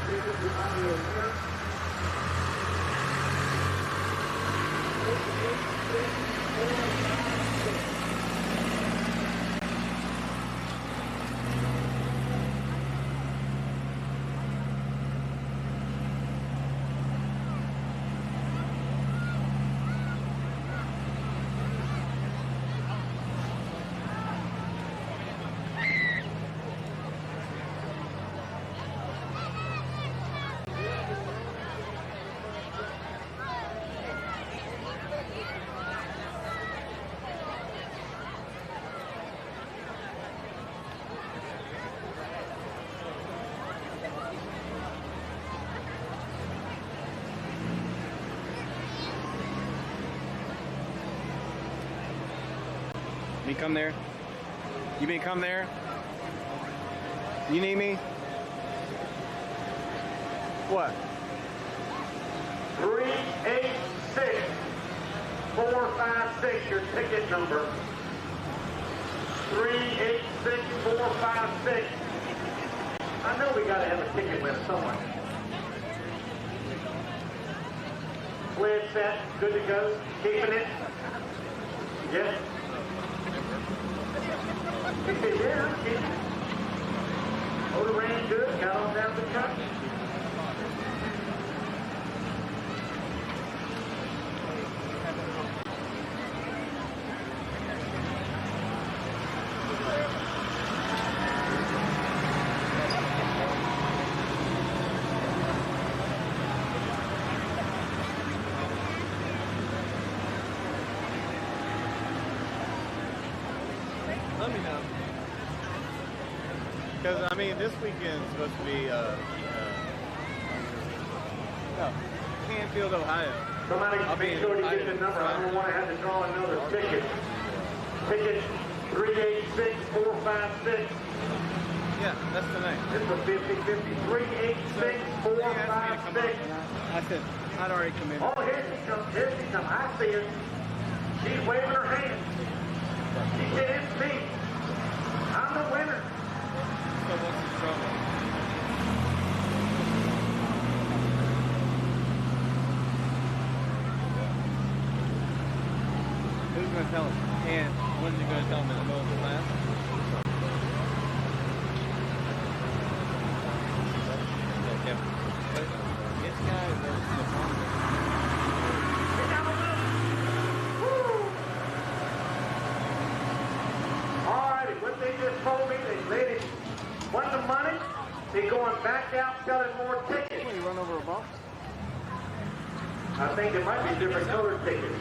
Me come there? You mean come there? You need me? What? 386456, your ticket number. 386456. I know we gotta have a ticket winner somewhere. Cleared, set, good to go, keeping it. Yes. He said, yeah, I'm keeping it. Motor ran good, got on down the cut. Let me know. Because, I mean, this weekend is supposed to be, Canfield, Ohio. Somebody make sure to get the number. I don't want to have to draw another ticket. Ticket 386456. Yeah, that's tonight. It's a 50-50. 386456. I said, I'd already committed. Oh, here she comes. Here she comes. I see her. She's waving her hand. She said, it's me. I'm the winner. So what's the trouble? Who's going to tell him? And when's he going to tell him in the middle of the class? This guy is the Alrighty, what they just told me, they ladies won the money. They're going back out selling more tickets. You run over a bump? I think it might be different colored tickets.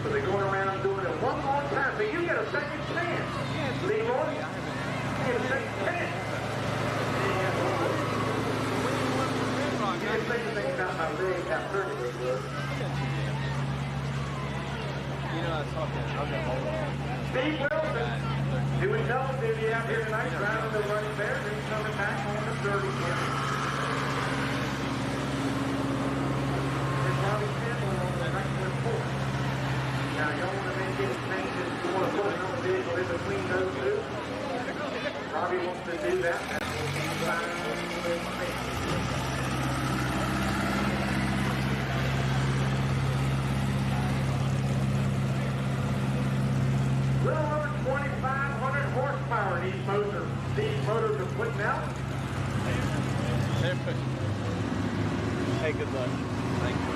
So they're going around doing it one more time. So you get a second chance. Leroy, you get a second chance. You can think about my leg got surgery, Wood. You know, I was talking. Steve Wilson, doing double duty out here tonight, driving the running bears, and he's coming back on the 30 here. Now, y'all want to make it between those two. Robbie wants to do that. That will be fine with me. Little over 2,500 horsepower these motors are putting out. They're pushing. Hey, good luck. Thank you.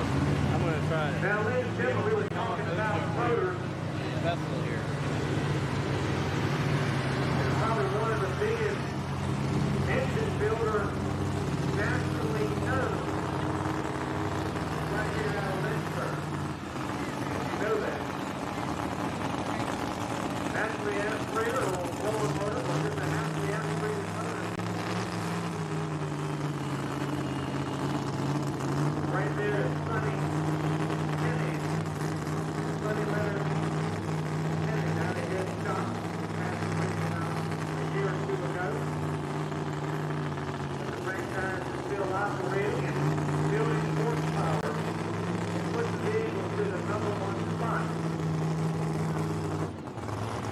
I'm going to try it. Now, ladies and gentlemen, we were talking about motors. Vessel here. It's probably one of the biggest engine builders nationally known right here out of Lynchburg. You know that. Naturally aspirated or blower motor, or just a naturally aspirated motor. Right there is Sunny Kenny. Sunny Leonard Kenny, now they get shot. A year or two ago. The franchise is still operating and building horsepower and put the vehicle to the #1 spot.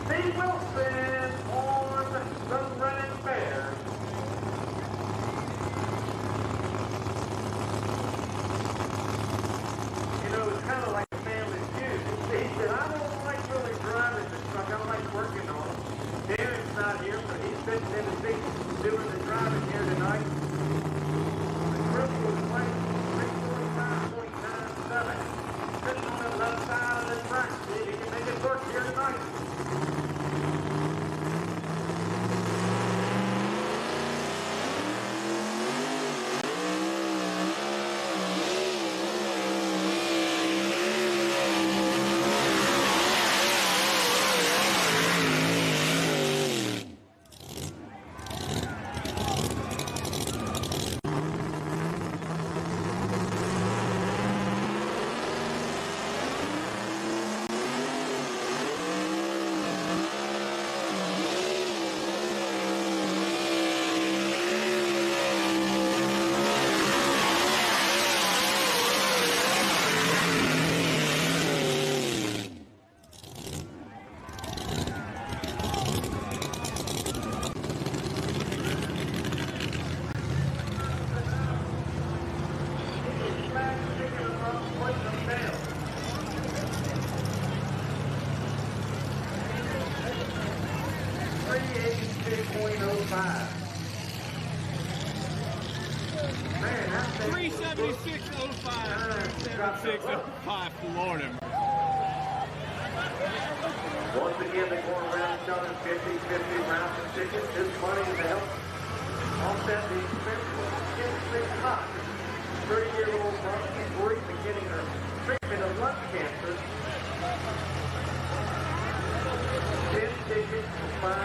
Steve Wilson on the running bear. You know, it's kind of like a family feud. He said, I don't like really driving the truck. I like working on it. Darren's not here, but he's sitting in the seat doing the driving here tonight. The crew was playing 345.97. Sitting on the left side of the track. See if he can make it work here tonight. Florida. Once again, they're going around selling 50 rounds of tickets. This money is to help offset the expense of getting sick hot. 30-year-old mother is worried beginning her treatment of lung cancer. 10 tickets for $5.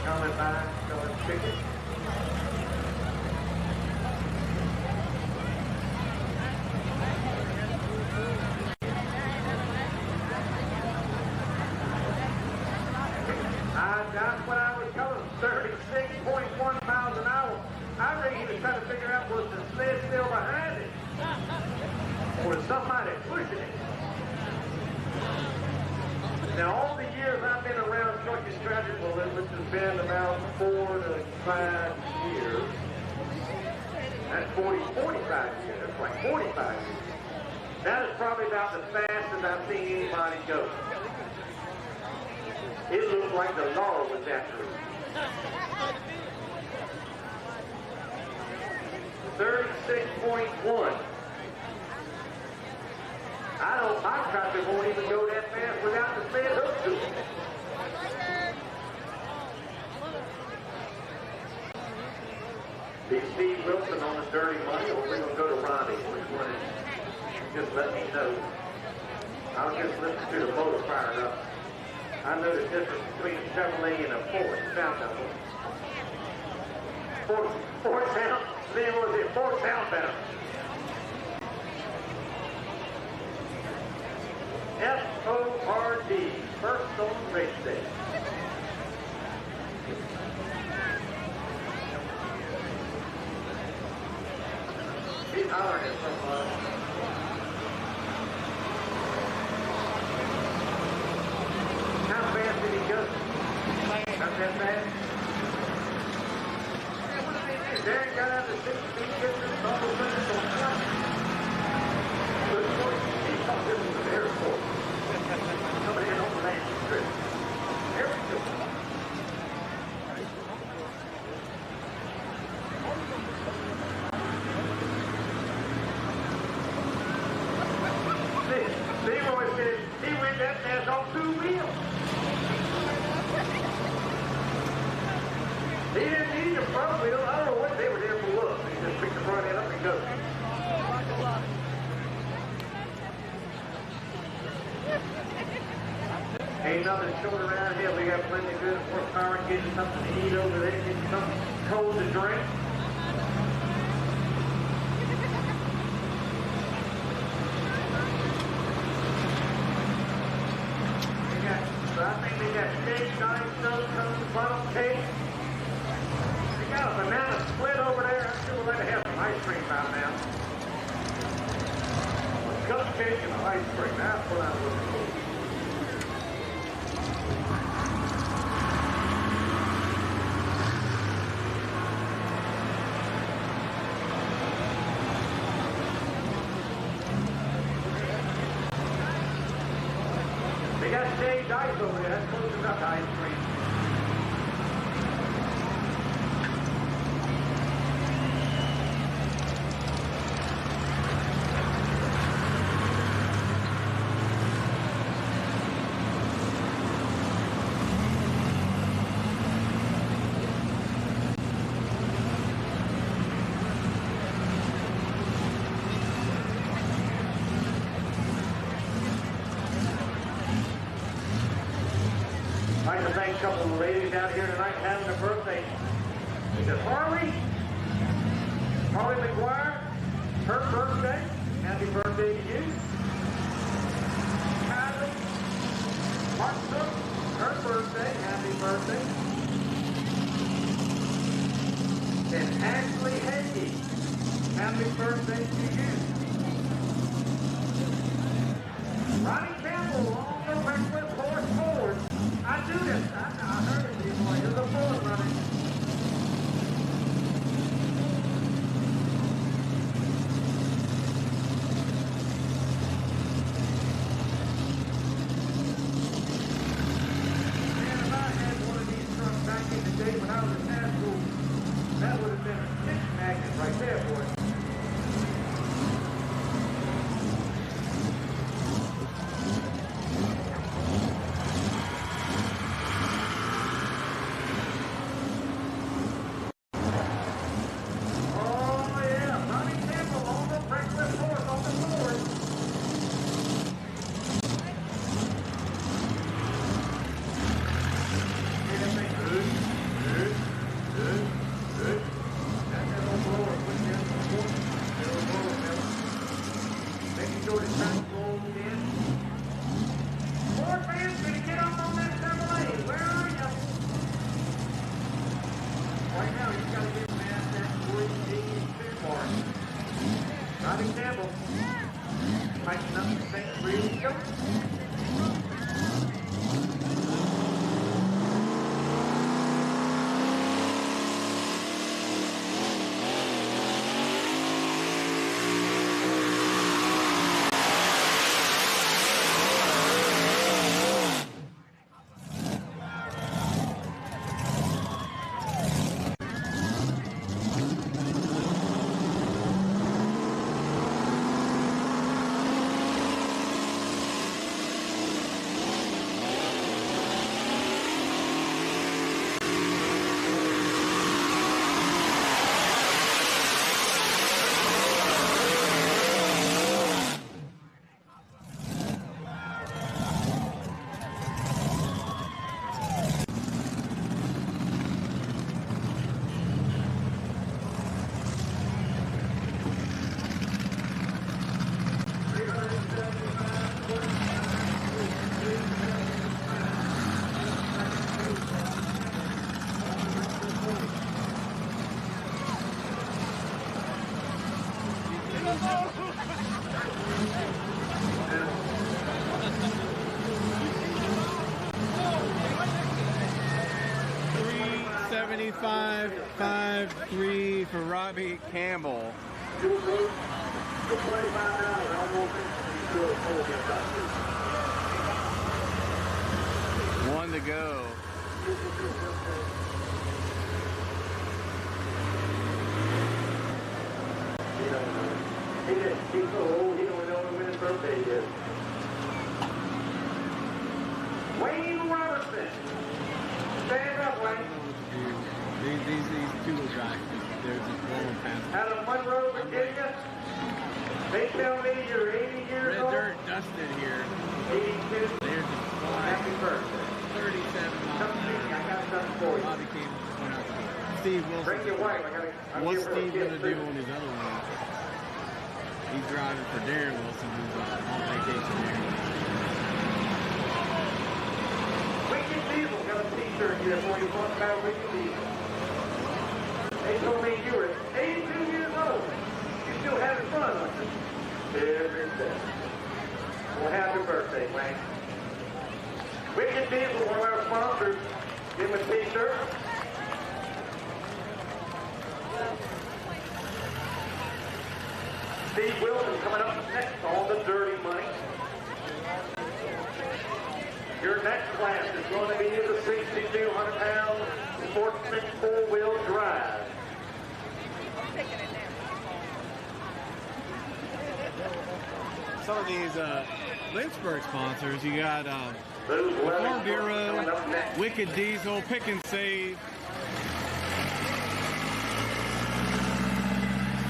Coming by, selling tickets. That's what I was telling him, 36.1 miles an hour. I think he was trying to figure out was the sled still behind it? Or was somebody pushing it? Now, all the years I've been around Truckee Strategy, which has been about 4 to 5 years. That's 45 years. That's like 45 years. That is probably about the fastest I've seen anybody go. It looked like the law was after him. 36.1. My tractor won't even go that fast without the sled hooked to it. Big Steve Wilson on the dirty money, or we're going to go to Ronnie. Which one is? Just let me know. I'll just listen to the motor fired up. I know the difference between a Chevrolet and a Ford. Sound that one. Ford sound? Then what was it? Ford sound better. F-O-R-D. First on race day. He's hollering at someone. Not that bad? Yeah, what did they do? Darren got out of the 16, gets this all the way to the front. He thought this was an airport. Somebody had on the land strip. There we go. Leroy said he went that fast on 2 wheels. He didn't need the front wheel. I don't know what they were there for. Look, he just picked the front end up and go. Ain't nothing short around here. We got plenty of good horsepower. Get you something to eat over there. Get you something cold to drink. I think they got cake, nine snow cones, funnel cake. They got a banana split over there. I'm sure we'll let it have some ice cream out now. A cupcake and ice cream. That's what I'm looking for. They got shaved ice over there. That's close enough to ice cream. I'd like to thank a couple of ladies out here tonight having a birthday. It's Harley McGuire, her birthday. Happy birthday to you. Kylie Martin, her birthday. Happy birthday. And Ashley Hagee, happy birthday to you. Ronnie Campbell on the Reckless Horse Forward. I do this. I heard it before. There's a bullet running. Man, if I had one of these trucks back in the day when I was in high school, that would have been a 6 magnet right there, boy. $25.53 for Robbie Campbell. One to go. He's so old, he don't know when his birthday is. Wayne Robertson. Stand up, Wayne. These two-wheel drive. There's a one pass. Out of Monroe, Virginia. They tell me you're 80 years Red old. dirt dusted here. 82. They're just flying. Happy birthday. 37 miles Come an see me. I hour. got something for you. Bobby Campbell went out the door. Steve Wilson. Bring your wife. I'll What's give her a Steve kiss, gonna too. do on his other one? He's driving for Darren Wilson, who's on vacation there. Wicked Diesel got a t-shirt here for you. Talk about Wicked Diesel. They told me you were 82 years old. You still having fun, aren't you? Every day. Well, happy birthday, Wayne. Wicked Diesel, one of our sponsors. Give him a t-shirt. Steve Wilson coming up next on the Dirty Money. Your next class is going to be the 6,200-pound Sportsman four-wheel drive. Some of these Lynchburg sponsors, you got Those Farm 11 Bureau, coming up next. Wicked Diesel, Pick and Save,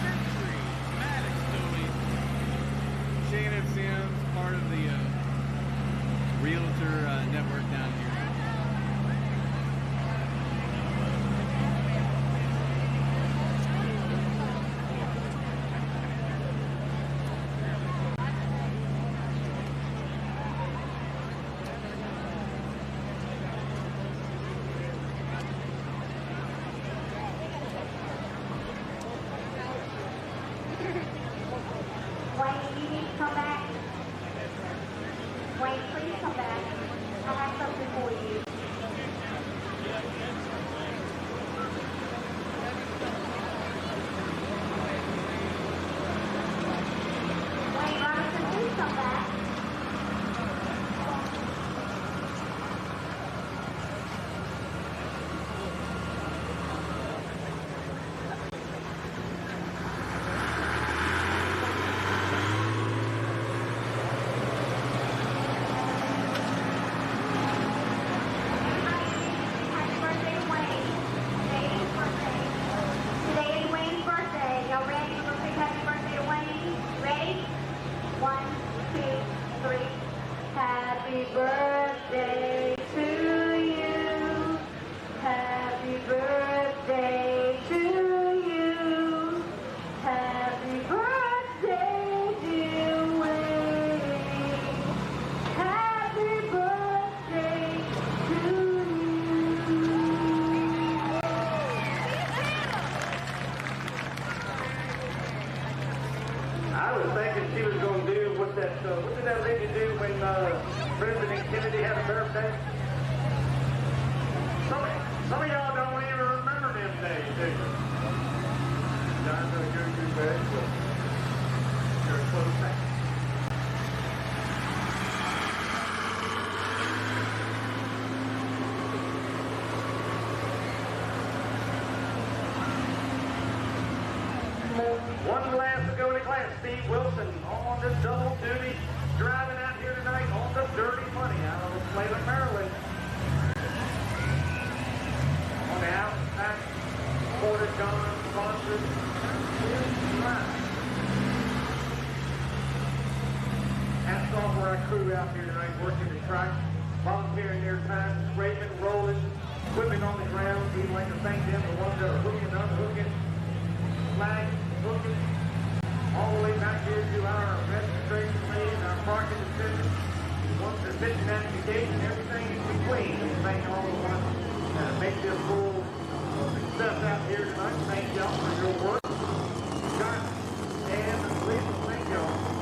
Century, Maddox Towing, Shannon Sims, part of the Realtor network down here. Wayne, you need to come back. Wayne, please come back. I have something for you. Wayne Robinson, please come back. Happy birthday, Wayne. Today is his birthday. Today is Wayne's birthday. Y'all ready? We're going to sing happy birthday to Wayne. Ready? 1, 2, 3. Happy birthday to you. Happy birthday to you. Happy birthday, dear Wayne. Happy birthday to you. I was thinking she was going to do what did that lady do when President Kennedy had a birthday? Some of y'all don't even remember them days, do you? John, really good, you bet. You're a close second. One last to go to class. Steve Wilson on the double duty, driving out here tonight on the Dirty Money out of Cleveland, Maryland. On the outside, Porter John sponsored. Hats off for our crew out here tonight working the track, volunteering their time, scraping, rolling, whipping on the ground. We'd like to thank them, the ones that are hooking, unhooking, flagging, hooking, all the way back here to our registration lane, our parking attendants, the ones that are sitting at the gate and everything in between. We thank all the ones that make this full success out here tonight. Thank y'all for your work. John and Lisa, thank y'all.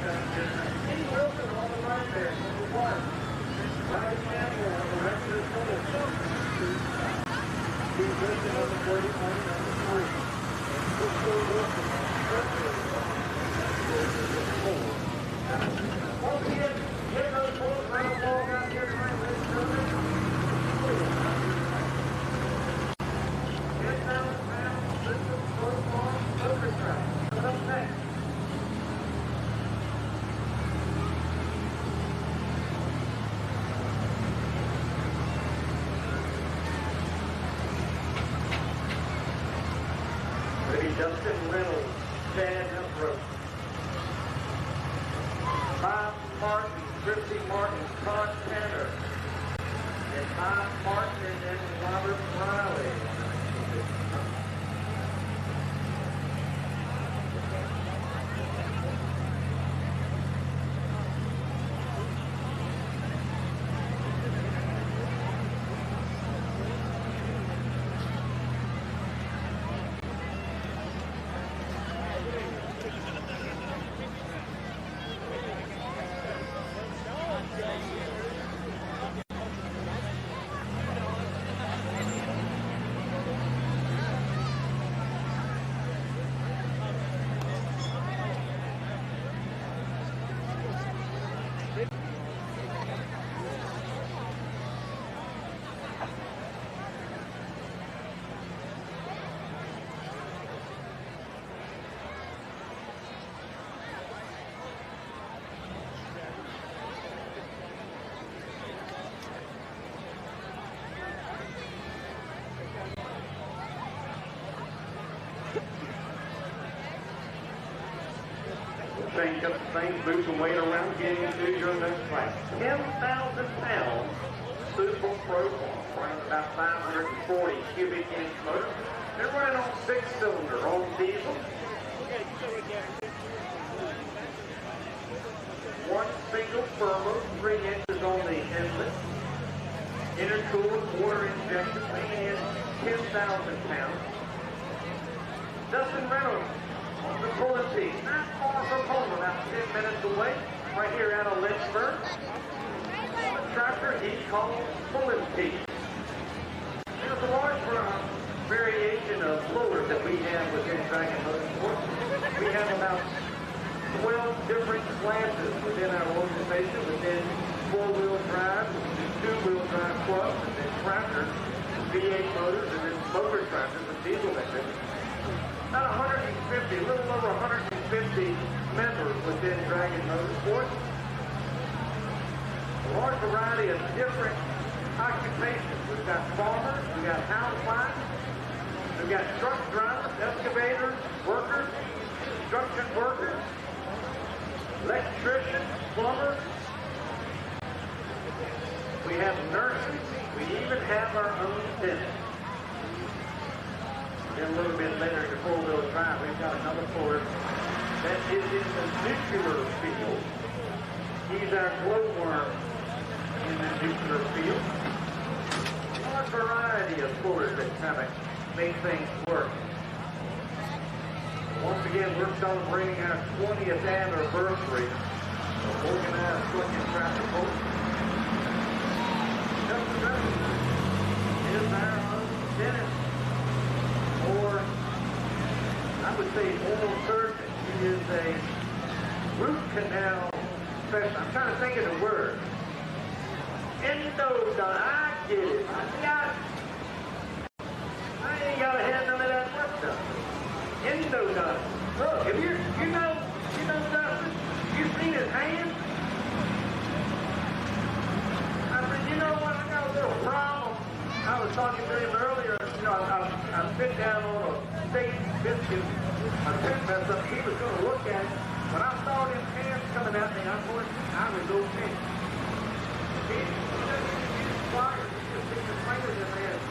Kenny Wilson on the right there, number 1. Ryan Campbell on the rest of the total. Steve Wilson on the 31, number 3. And Cisco Wilson on the 4. Once again, get those boys around the ball out here tonight, ladies and gentlemen. 10,000 pounds, Lynchburg Pro Farm Poker Track. Coming up next. Justin Reynolds, Chad Hempbrook, Bob Martin, Christy Martin, Todd Tanner, and Bob Martin and Robert Riley. Change up the things, move some weight around, getting into your next class. 10,000 pounds, Super Pro Farm, running about 540 cubic inch motor. They're running on 6-cylinder on diesel. One single firmer, 3 inches on the inlet. Intercooled water injection, weighing in 10,000 pounds. Justin Reynolds on the pulling team, not far from home, about 10 minutes away, right here out of Lynchburg. On the tractor, he's called pulling team. There's a large variation of blowers that we have within Dragon Motorsports. We have about 12 different classes within our organization, within 4-wheel drive, 2-wheel drive clubs, and then tractors, V8 motors, and then motor tractors and diesel engines. About 150, a little over 150 members within Dragon Motorsports. A large variety of different occupations. We've got farmers, we've got housewives, we've got truck drivers, excavators, workers, construction workers, electricians, plumbers. We have nurses. We even have our own dentists. Then a little bit later in the 4-wheel drive, we've got another Ford that is in the nuclear field. He's our glowworm in the nuclear field. A variety of Fords that kind of make things work. Once again, we're celebrating our 20th anniversary of organized trucking traffic pull. Justin Reynolds is our own dentist. Or, I would say, oral surgeon. He is a root canal specialist. I'm trying to think of the word. Endodont. I get it. I ain't got to have none of that work done. Endodont. Look, if you know Dustin, you seen his hand? I said, you know what? I got a little problem. I was talking to him earlier. You know, I sit down on a steak biscuit, a tip mess up. He was going to look at it. When I saw them hands coming at me, I thought I was okay. He was quiet. He just put his fingers in there.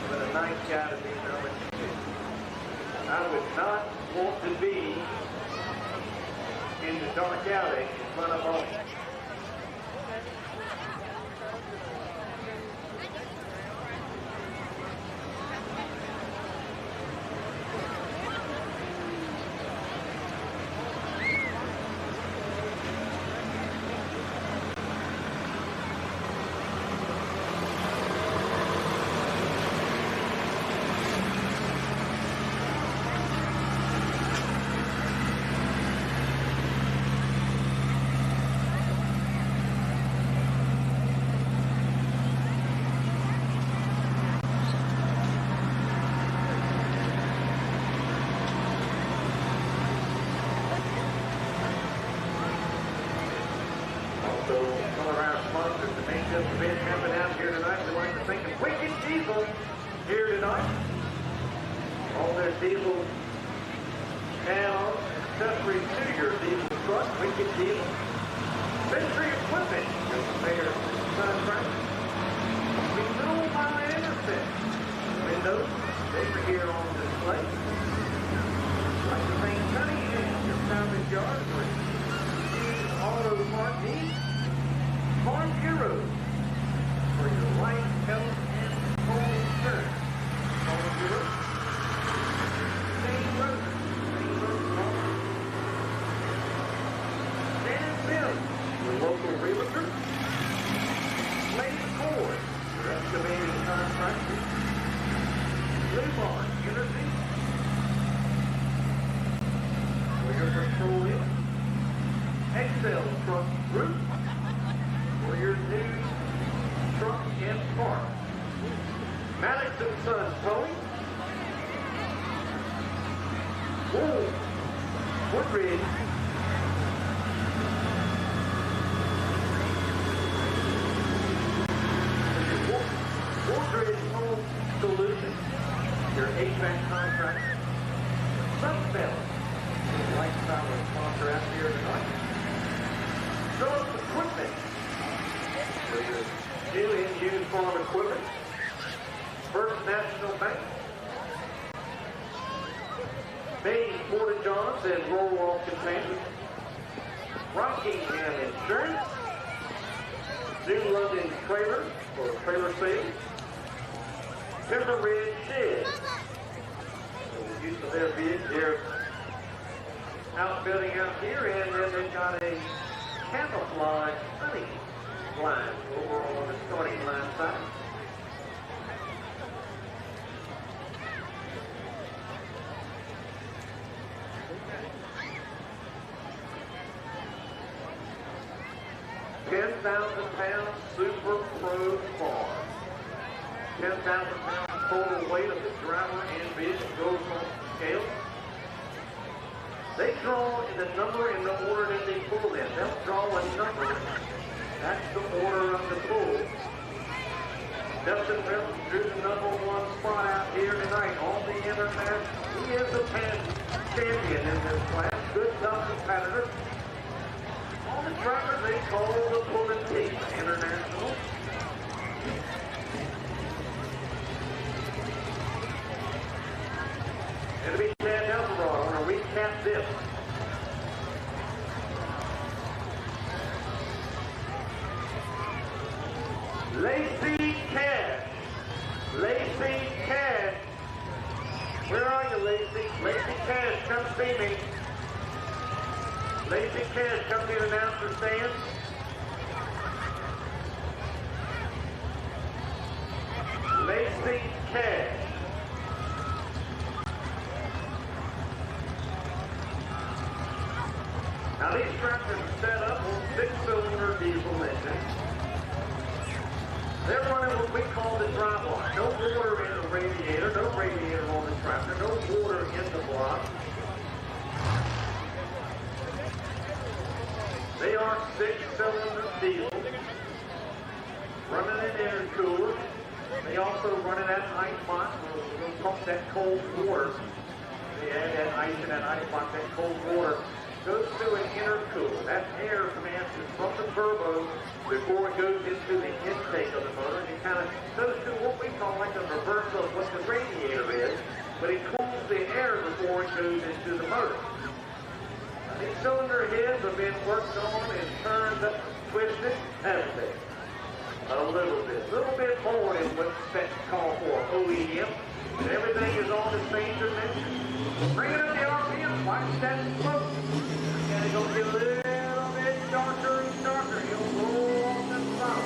But a nice guy to be knowing. I would not want to be in the dark alley in front of home. this event happen out here tonight. We'd like to thank the Wicked Diesel here tonight. All their diesel add-ons, accessories to your diesel truck, Wicked Diesel. Century Equipment, your mayor's contract. We know by Anderson. Windows, they are here on display. Like the main Cunningham, your salvage yard, for used auto part needs. Farm Bureau, for your life, health, and home insurance. Farm Bureau. Main Road, Farm. Dan Bill, your local realtor. Lane Ford, your excavating contractor. Blue Barn Energy, for your petroleum. Excel Truck Group, for your new truck and park. Maddox and Sons Towing. Woodridge. Woodridge Home Solutions, your HVAC contractor. Sunbelt, your lifestyle sponsor out here tonight. Phillips Equipment, for your new and used farm equipment. First National Bank. Maine Porta-Johns and roll-off containers. Rockingham Insurance. New London Trailer for trailer sales. Timber Ridge Shed. So the use of their outbuilding out here, and then they've got a camouflage hunting line over on the starting line side. £10,000 Super Pro Farm. 10,000 pounds total weight of the driver and vehicle goes on the scale. They draw in the number in the order that they pull in. They'll draw a number. That's the order of the pull. Dustin Milton drew the #1 spot out here tonight on the international. He is the past champion in this class. Good, tough competitor. All the drivers they call the pulling team international. It'll be Chad Elrod. I want to recap this. Lacey Cash. Lacey Cash. Where are you, Lacey? Lacey Cash, come see me. Lacey Cash, come to the announcer stand. Lacey Cash. Now these tractors are set up on 6-cylinder diesel engines. They're running what we call the dry block. No water in the radiator, no radiator on the tractor, no water in the block. They are 6-cylinder diesel, running an intercooler. They also run in that ice box. We'll pump that cold water. They add that ice in that ice box, that cold water goes through an intercooler. That air passes from the turbo before it goes into the intake of the motor. And it kind of goes through what we call like the reverse of what the radiator is, but it cools the air before it goes into the motor. These cylinder heads have been worked on and turned up, twisted, haven't they? A little bit more than what's set to call for OEM. And everything is on the same dimension. Bring it up the RPM, watch that smoke. And it's going to get a little bit darker and darker. You'll roll off the top.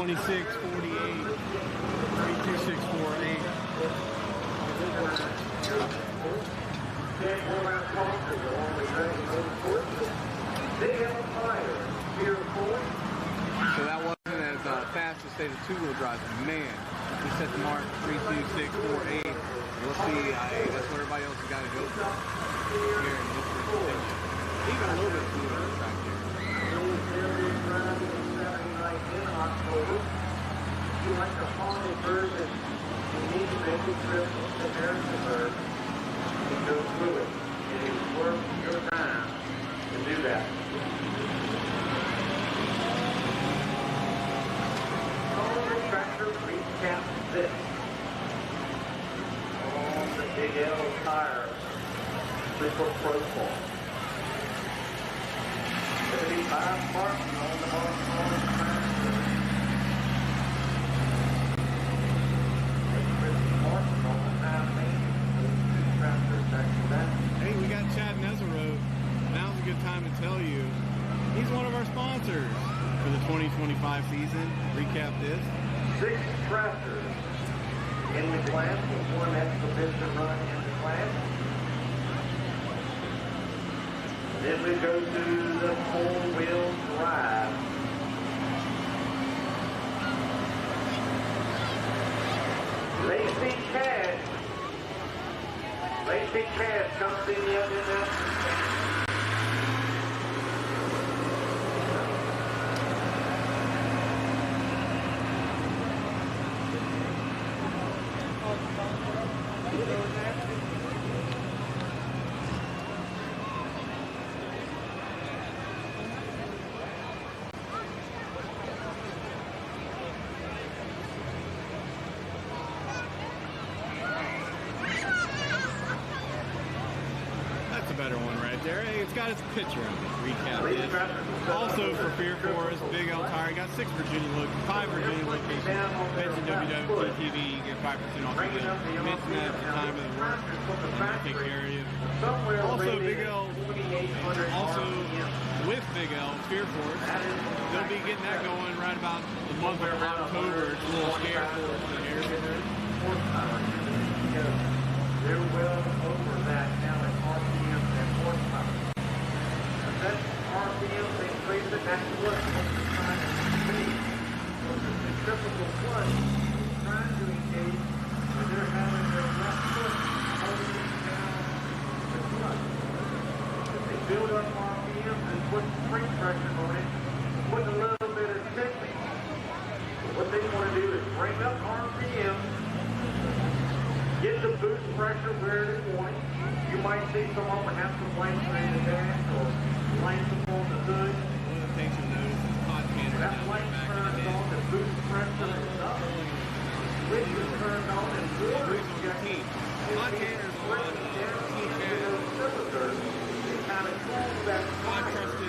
2648 32648. So that wasn't as fast as say the two-wheel drive. Man, we set the mark 32648. We'll see. Hey, that's where everybody else has got to go from here in Lynchburg, Virginia. Even a little bit cooler on the track here. If you like the haunted version, you need to make a trip to Harrisonburg and go through it. It is worth your time to do that. Haunted tractor recap this. On the Big L tire, Lynchburg profile. 75 Martin on the Martin. Hey, we got Chad Nezarode. Now's a good time to tell you he's one of our sponsors for the 2025 season. Recap this. 6 tractors in the class with 1 exhibition run in the class. Then we go to the 4-wheel drive. Lacey Cash comes in the other end. Better one right there. Hey, it's got its picture on it. Recap this. Also for Fear Forest, Big L Tire. Got 6 Virginia locations, 5 Virginia locations. Mention WWPTV, you get 5% off your bill. Mention that at the time of the work. And they'll take care of you. Also, Big L, also with Big L, Fear Forest, they'll be getting that going right about the month of October. It's a little scare for us in Harrisonburg. They're well over that now at RPM and horsepower. And that's RPM, they increase it, that's what they're trying to see. So the centrifugal clutch is trying to engage when they're having their left foot holding down the clutch. If they build up RPM and put spring pressure on it, put a little bit of technique. What they want to do is bring up RPM, get the boost pressure where they want it. You might see some of them have some blanks in the dash or blanks on the hood. One of the things you'll notice is pod canner That down blank there back in turns the day. on, the boost pressure is up. Switch is turned on and water is Routine. Pod canner's a lot of routine channel. It kind of cools that I trusted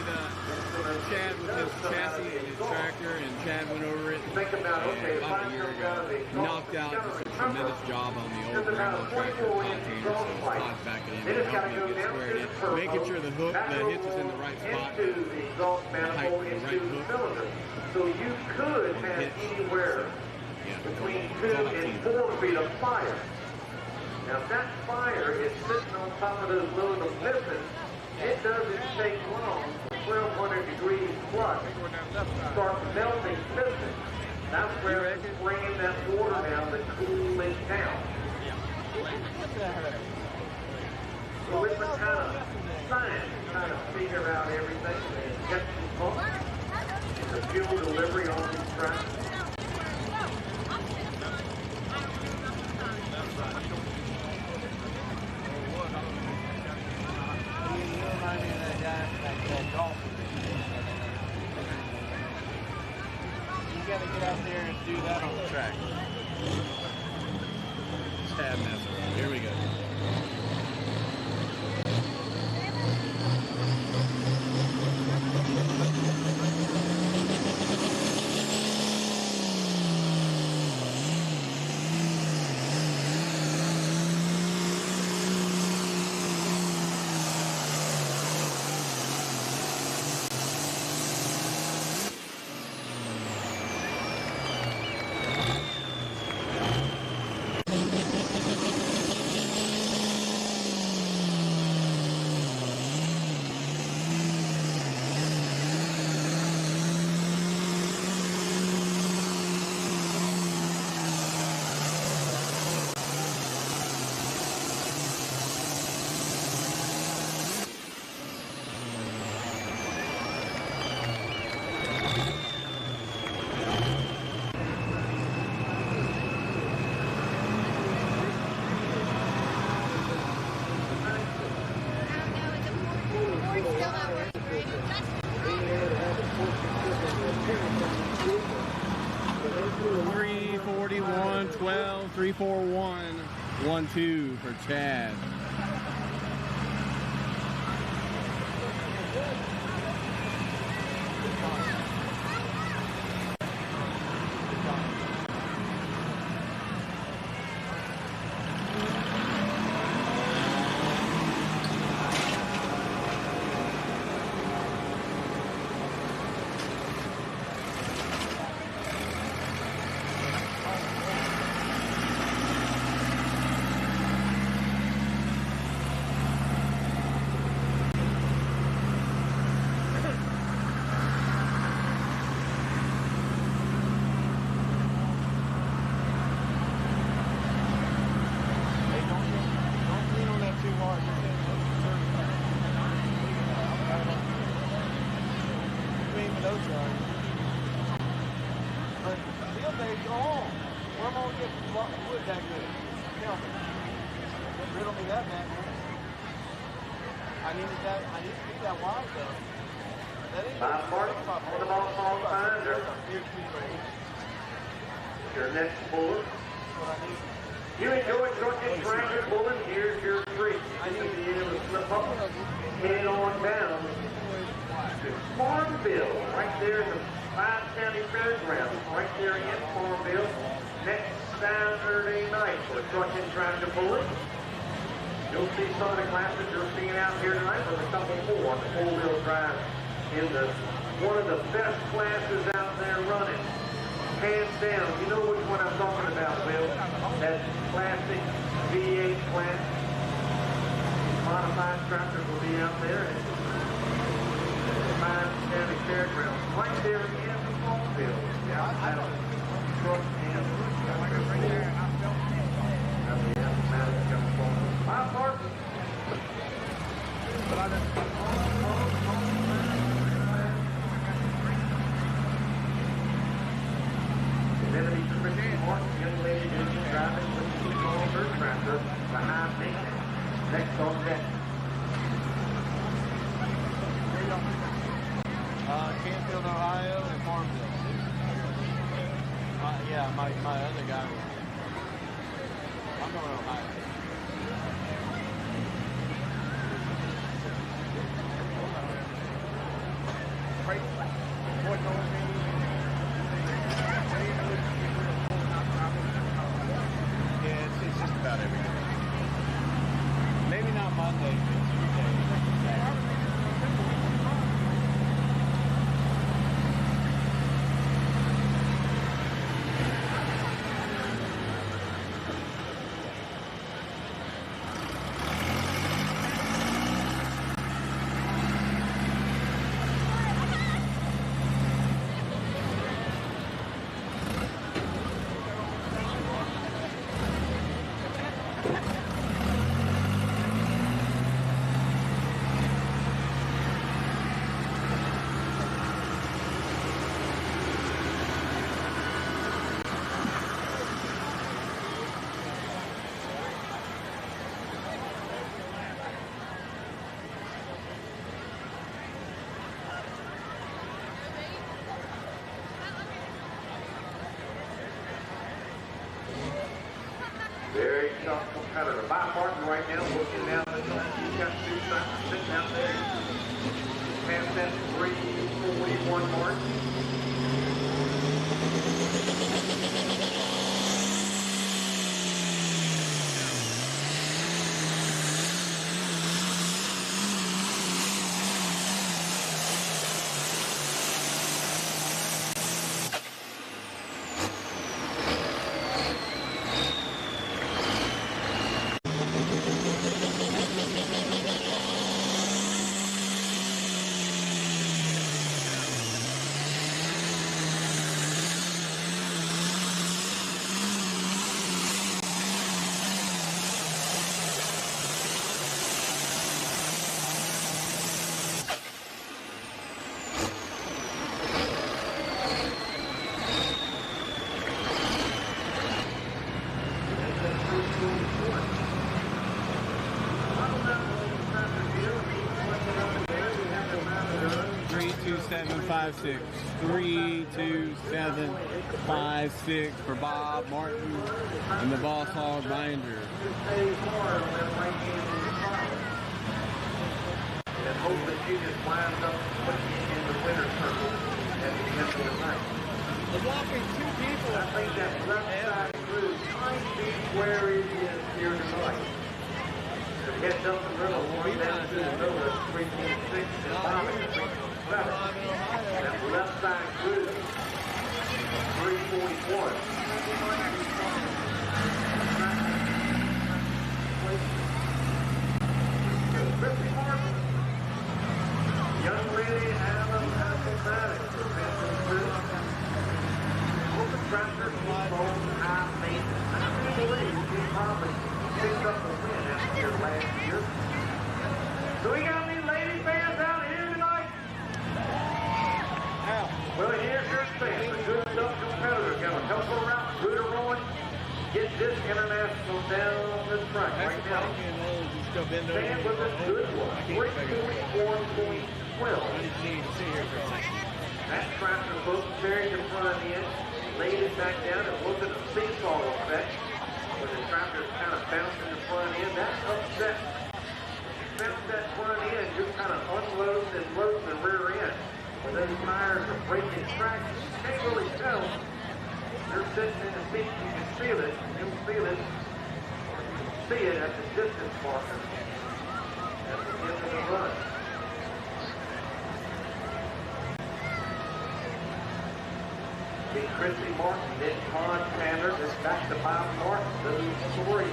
Chad with his chassis and his tractor, and Chad went over it. Think about, okay, About a year ago, knocked out just a tremendous job on the old grandma tractor pod canner, so it's pods back it in and helping it get squared in, making sure the hook, the hitch is in the right spot, into the exhaust manifold the into right the hook. cylinder. So you could have anywhere between 2 and 4 feet of fire. Now if that fire is sitting on top of those aluminum pistons, it doesn't take long for 1200 degrees plus start melting pistons. That's where it's bringing that water down to cool it down. So it's a kind of science trying to figure out everything and get some pumps, the fuel delivery on these tracks. You gotta get out there and do that on the track. Chad Nezarode. Here we go. 341, 12, 341, 12 for Chad. Your next bullet. You enjoyed short-distance Dragon bullet. Here's your treat. I need to be able to slip up, head on down to Farmville, right there in the 5 County Fairgrounds, right there in Farmville, next Saturday night for a short-distance Dragon bullet. You'll see some of the classes you're seeing out here tonight, but a couple more on the four-wheel drive in the one of the best classes out there running. Hands down, you know which one I'm talking about, Will? That classic V8 class. Modified tractors will be out there at the 5 County Fairgrounds, right there in Farmville. Yeah, I don't truck and my partner. Young lady is driving with the small dirt tractor behind me. Next on deck. Canfield, Ohio, and Farmville. Yeah, my other guy. I'm going to Ohio. It's just about every day. Maybe not Monday, but Tuesday. Very tough competitor. Bob Martin right now looking down the line. He's got 2 tractors sitting out there. Past that 341 mark. Three, 2, 7, 5, 6. 3, 2, 7, 5, 6 for Bob Martin and the Boss Hog binder. And hope that you just winds up in the winner's circle at the end of the night. A whopping 2 people. I think that left side group might be where it is here tonight. The head Dustin Riddle going down to the middle of 3.6 and Bob at 3.7. That left side group, 3.41. Christy Martin, young lady out of mathematics, open tractor, slow, high maintenance. I can't believe she probably picked up the win after here last year. So we got any lady fans out here tonight? Well, here's your chance. A good enough competitor going to help her out, root her on, get this international down on this track right now. Stand with this good one. 3.1.12. That tractor both carried the front end, laid it back down. It wasn't a seesaw effect, where the tractor kind of bounced in the front end. That upset. Bounce that front end, just kind of unloads and loads the rear end. When those tires are breaking traction, you can't really tell. You're sitting in the seat, you can feel it. You'll feel it. See it at the distance marker at the end of the run. Be Christy Martin, then Con Tanner, then back to Bob Martin, those 3.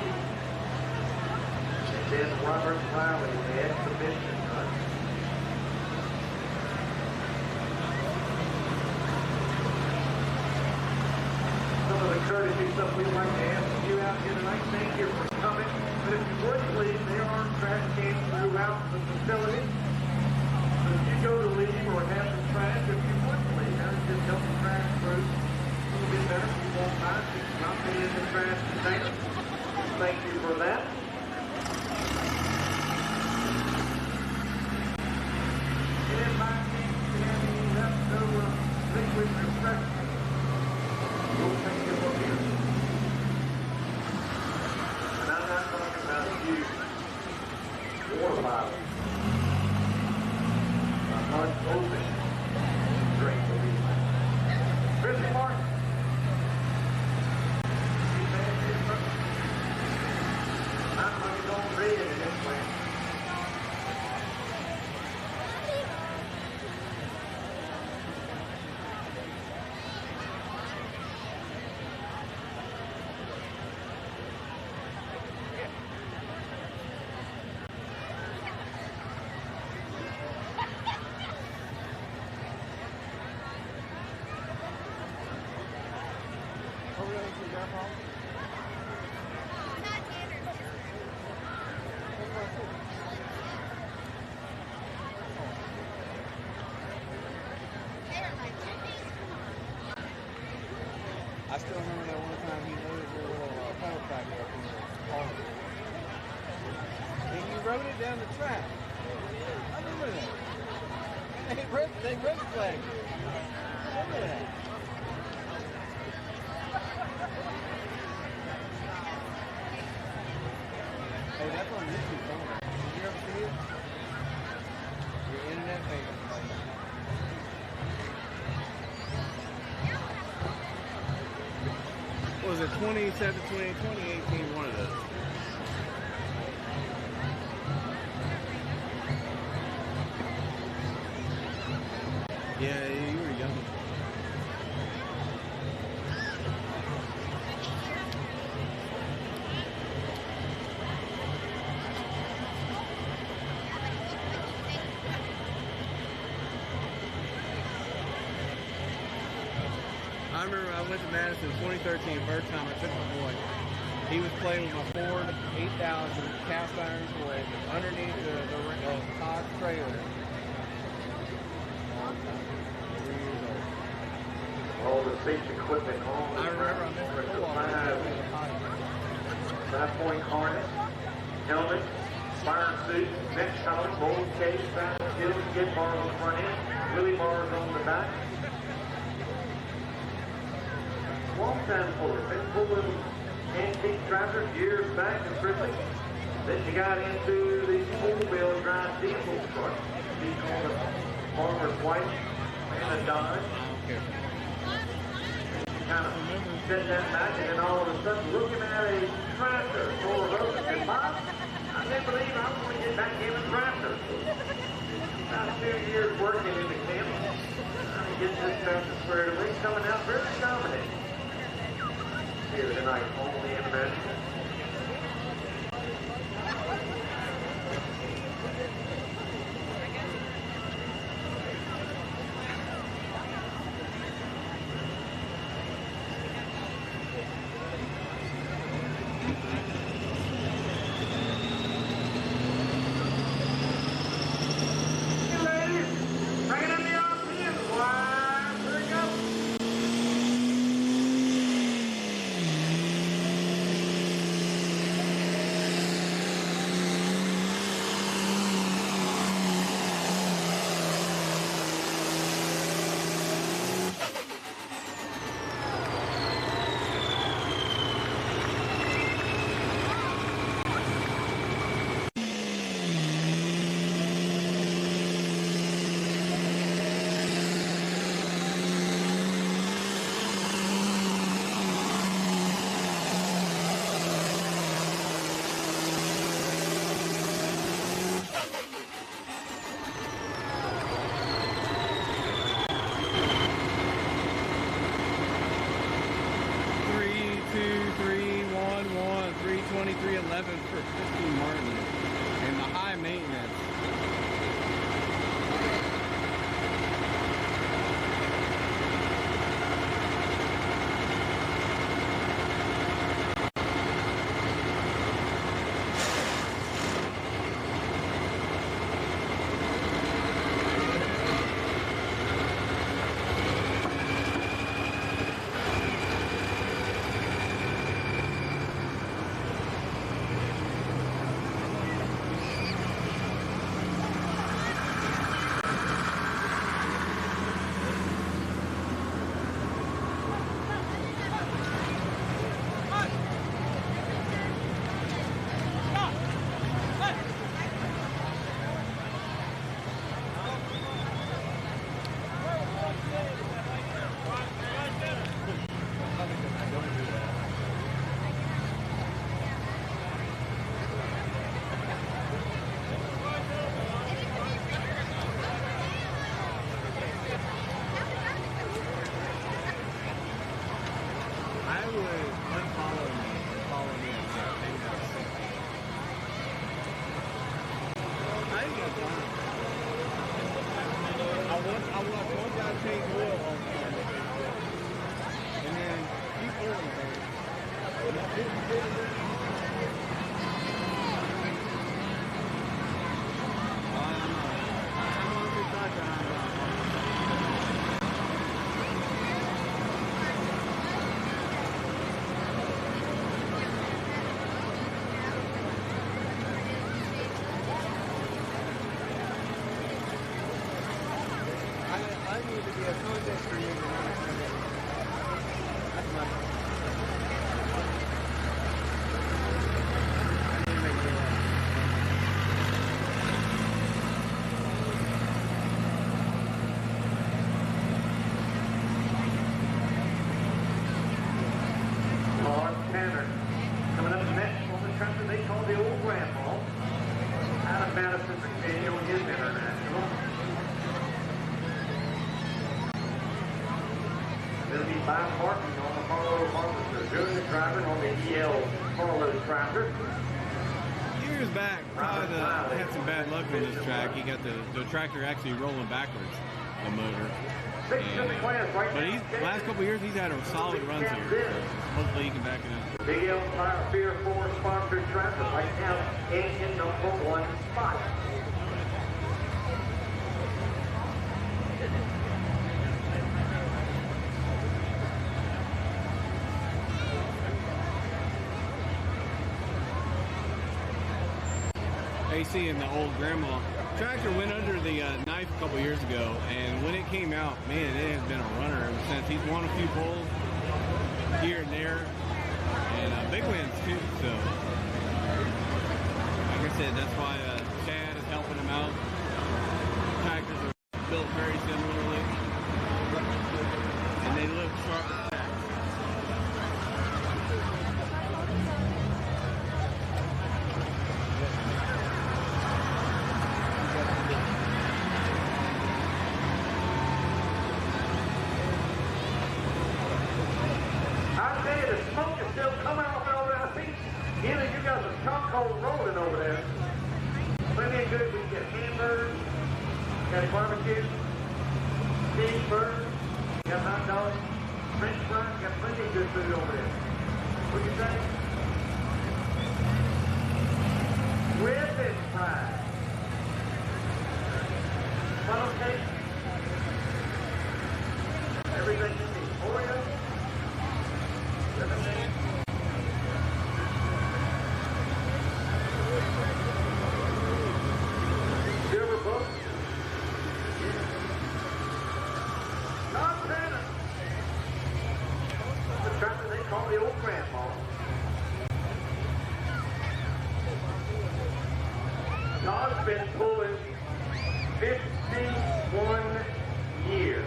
And then Robert Riley, the exhibition run. Some of the courtesy stuff we'd like to ask you out here tonight. Thank you for coming. But if you would please, there are trash cans throughout the facility. So if you go to leave or have some trash, if you would please, that would just help the trash crew a little bit better. If you won't mind, not be in the trash container. Thank you for that. And my team, if you have any leftover liquid refreshment, we'll take it up here. And I'm not talking about a huge water bottle. Unopened drink, believe me. Christy Martin. I'm going to read it in this way. I still remember that one time he moved your little pedal pack up in the car. And you rode it down the track. I remember that. They red flagged it. I remember that. Hey, that's on YouTube somewhere. Did you ever see it? Your internet famous. Was it 2017, 2018, one of those? Yeah, you were young. I remember I went to Madison 2013, first time I took my boy. He was playing with my Ford 8000 cast iron toy underneath the Todd's trailer. All the safety equipment, all the I remember I missed the football. 5-point harness, helmet, fire suit, neck collar, roll case, back, skid bar on the front end, wheelie bars on the back. long time puller. They pulled little antique tractors years back in Chrisley. Then she got into the full-wheel drive diesel truck. She called it Farmer's Wife and a Dodge. She kind of set that back, and then all of a sudden, looking at a tractor, tore her up and said, "Bob, I can't believe I'm going to get back in a tractor." About 2 years working in the camp, trying to get this tractor squared away, coming out very dominant. Here tonight, only in America. For Christy Martin and the high maintenance. Years back, Todd had some bad luck on this track. He got the tractor actually rolling backwards, the motor. And, but he's last couple of years he's had a solid runs here. So hopefully he can back it up. Big Empire Fear 4 sponsored tractor right now in number 1 spot. AC and the old grandma tractor went under the knife a couple years ago, and when it came out, man, it has been a runner ever since. He's won a few pulls. here and there, and big wins too. So, like I said, that's why Chad is helping him out. Tractors are built very similarly, and they look sharp as tacks. I tell you, the smoke is still coming off over there. I think either you got some charcoal rolling over there. Plenty of good. We can get hamburgers, got barbecue, cheeseburgers, got hot dogs, French fries, got plenty of good food over there. What do you think? With and fries. Funnel cake. Everything you need. Oreo. Lemonade. Silver book. Todd Tanner. The tractor they call the old grandma. Todd's been pulling 51 years.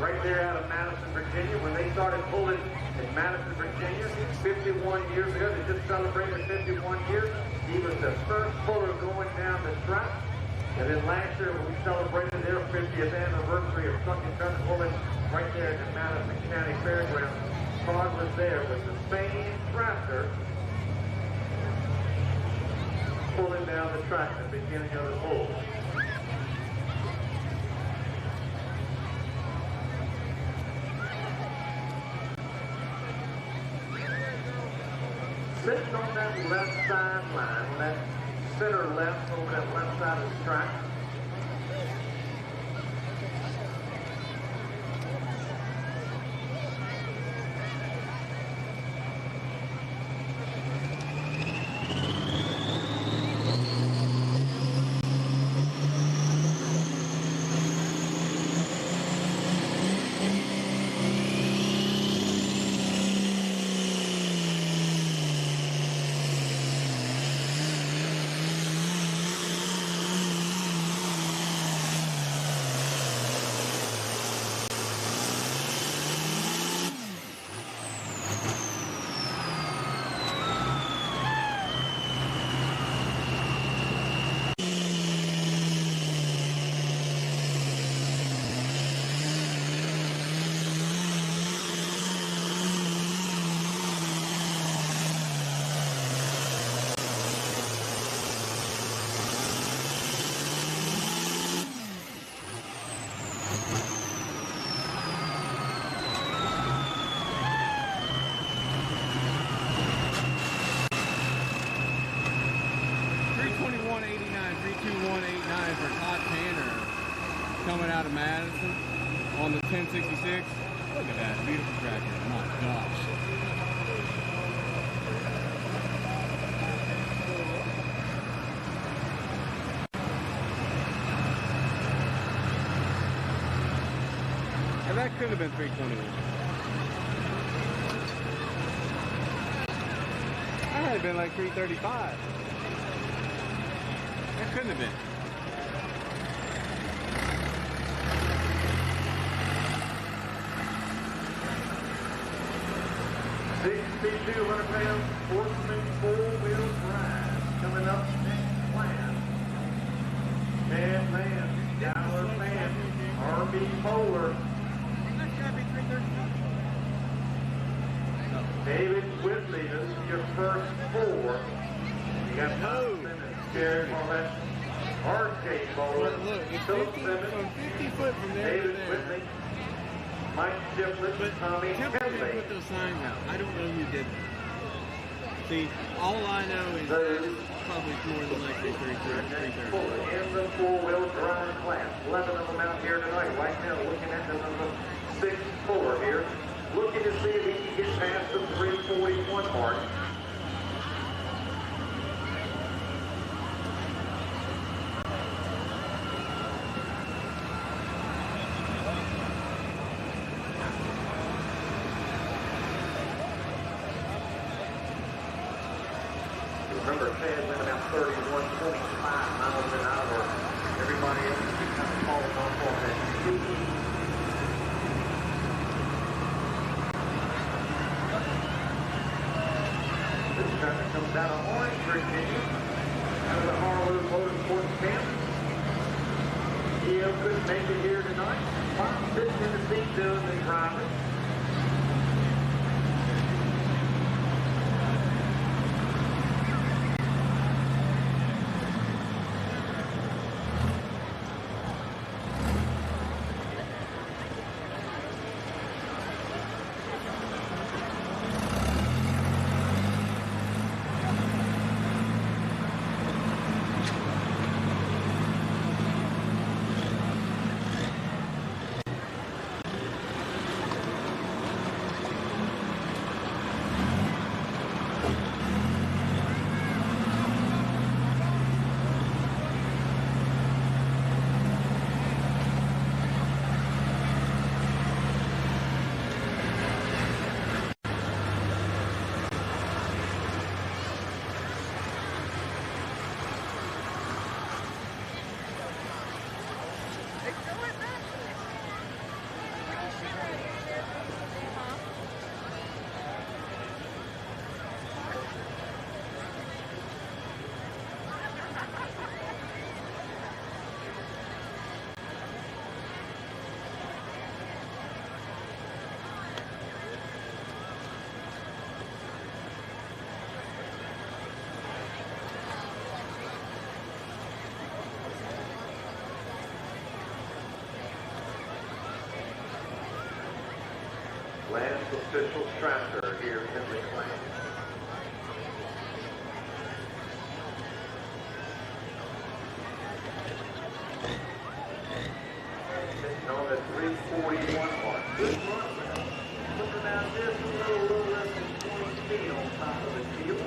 Right there out of Madison, Virginia. When they started pulling in Madison, Virginia, 51 years ago, they just celebrated 51 years. He was the first puller going down the track. And then last year, when we celebrated their 50th anniversary of trucking truck pulling right there at the Madison County Fairgrounds, Todd was there with the same tractor pulling down the track at the beginning of the pull. Sitting on that left sideline, on that center left, over that left side of the track. Coming out of Madison on the 1066. Look at that beautiful tractor. My gosh. And that could have been 321. That might have been like 335. That couldn't have been. 6,200 pound Sportsman four-wheel drive coming up next class. Chad Mann, Skylar Mann, RB Polar. David Whitley, this is your first four. You got Simmons, Jared Mollett, RJ Bowler, Look, it's Philip 50, Simmons, from 50 foot from there David to there. Whitley, Mike Shiflett, But Tommy Temple didn't Henley. put those signs out. I don't know who did that. See, all I know is that it's probably more than likely 330. In the four-wheel drive class. 11 of them out here tonight. Right now, looking at the number 6-4 here. Looking to see if he can get past the 341 mark. Remember, Chad went about 31.5 miles an hour. Everybody else is kind of falling off on that speed. This traffic comes out of Orange, Virginia, out of the Dragon Motorsports camp. Gio couldn't make it here tonight. Bob sitting in the seat doing the driving. Last official tracker here in the class. Sitting on the 341 mark. Good run. Looking out just a little less than 20 feet on top of the field.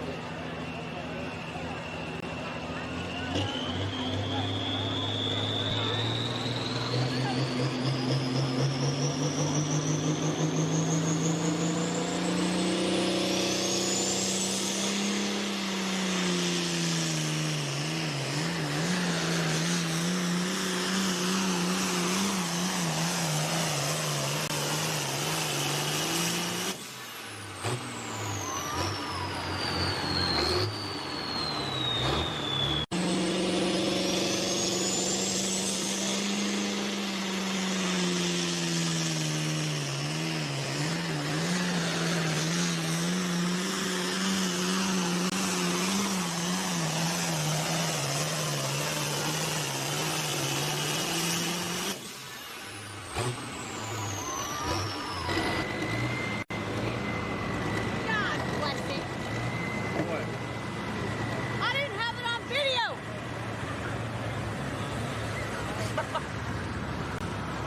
I didn't have it on video.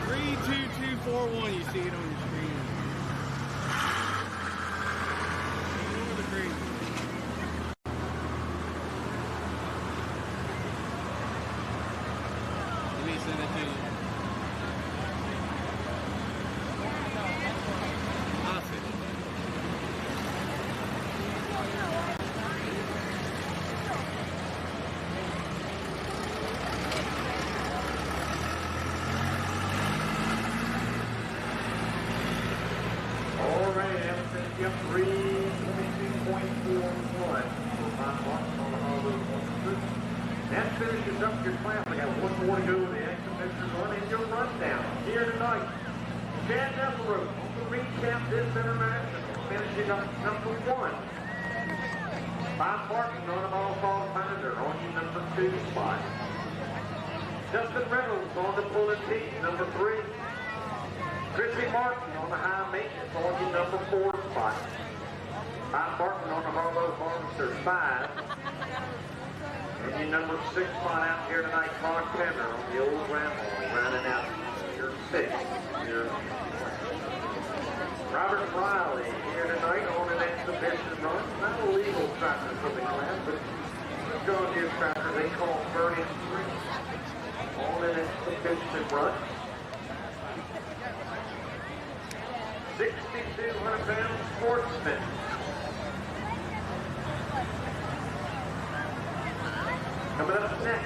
32241, you see it on your screen. Ignore the green. Let me send it to you. I'll see. All right, Emerson, yep, 322.41 for 5 marks on the Hollywood 100. That finishes up your class. We got one more to go with the exhibition run and your rundown here tonight. Chad Nesselroot on the recap this international, finishing up number 1. Bob Barton, none of all fall finder on your number 2 spot. Justin Reynolds on the pulling team, number 3. Chrissy Martin on the high maintenance on your number 4 spot. Bob Barton on the Harlow Harvester 5. And your number 6 spot out here tonight, Todd Penner on the old Ramble, rounding out your 6. Robert Riley here tonight on an exhibition run. Not a legal tracker for the class, but John Deere tracker they call 33 on an exhibition run. 6,200 pound Sportsman Coming up next.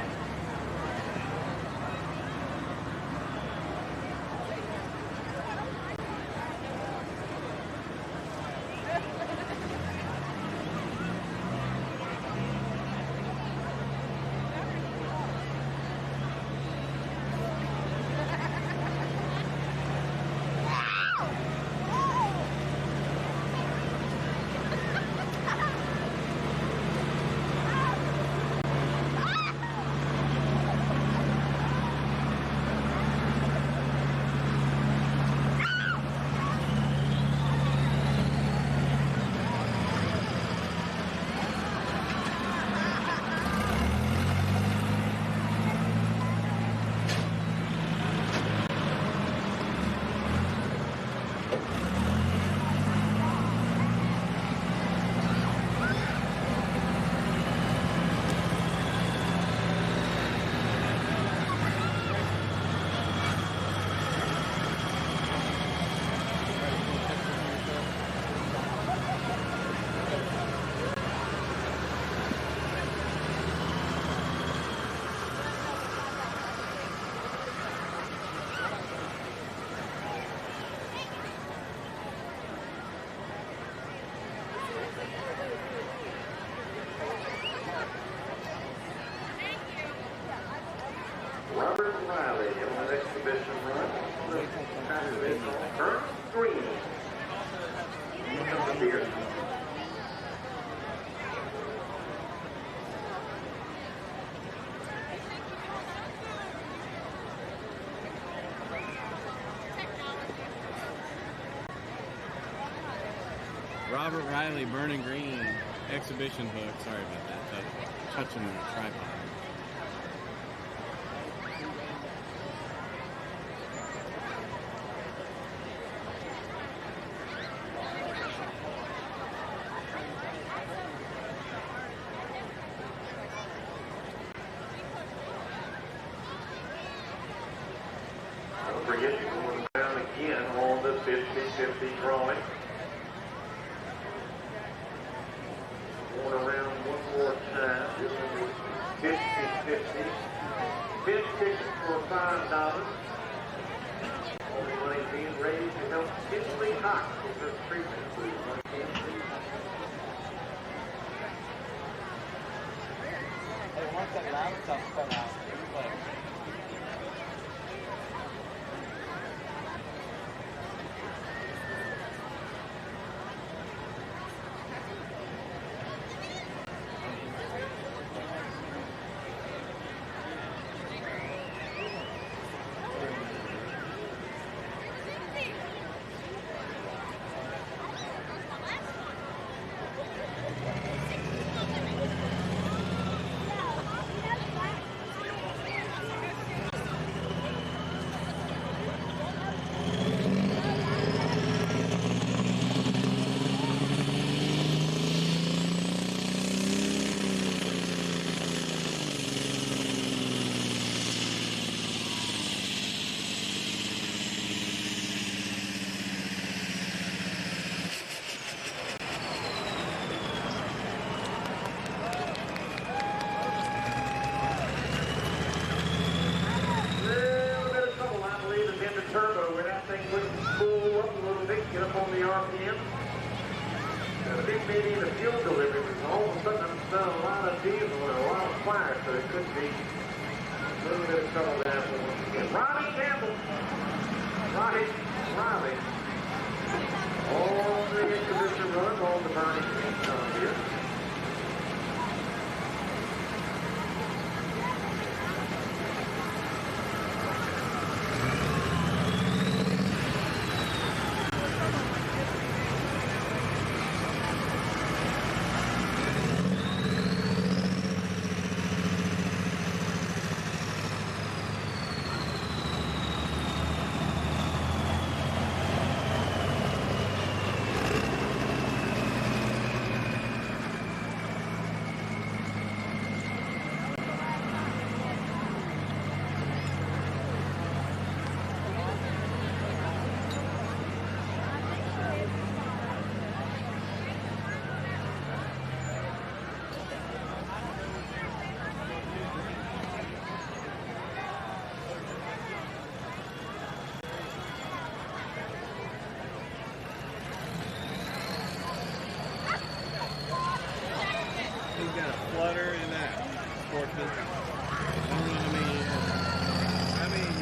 Robert Riley on the exhibition run. Ernst Green. Comes here. Robert Riley, Burning Green, exhibition hook. Sorry about that. Touching the tripod. Don't forget you're going down again on the 50-50 drawing. Going around one more time. This will be 50-50. 10 tickets for $5. Only money being raised to help Kinsley Hawk with her treatment food. Hey, once that loud stuff's cut out, it's like... Turbo where that thing wouldn't spool up a little bit, get up on the RPM. I think maybe the fuel delivery was all of a sudden I'm smelling a lot of diesel and a lot of fire, so it could be a little bit of trouble there for once again. Ronnie Campbell. Ronnie Riley. All the exhibition run, all the Burning Green come here. He's got a flutter in that Sportsman. I don't know how many he has. I mean,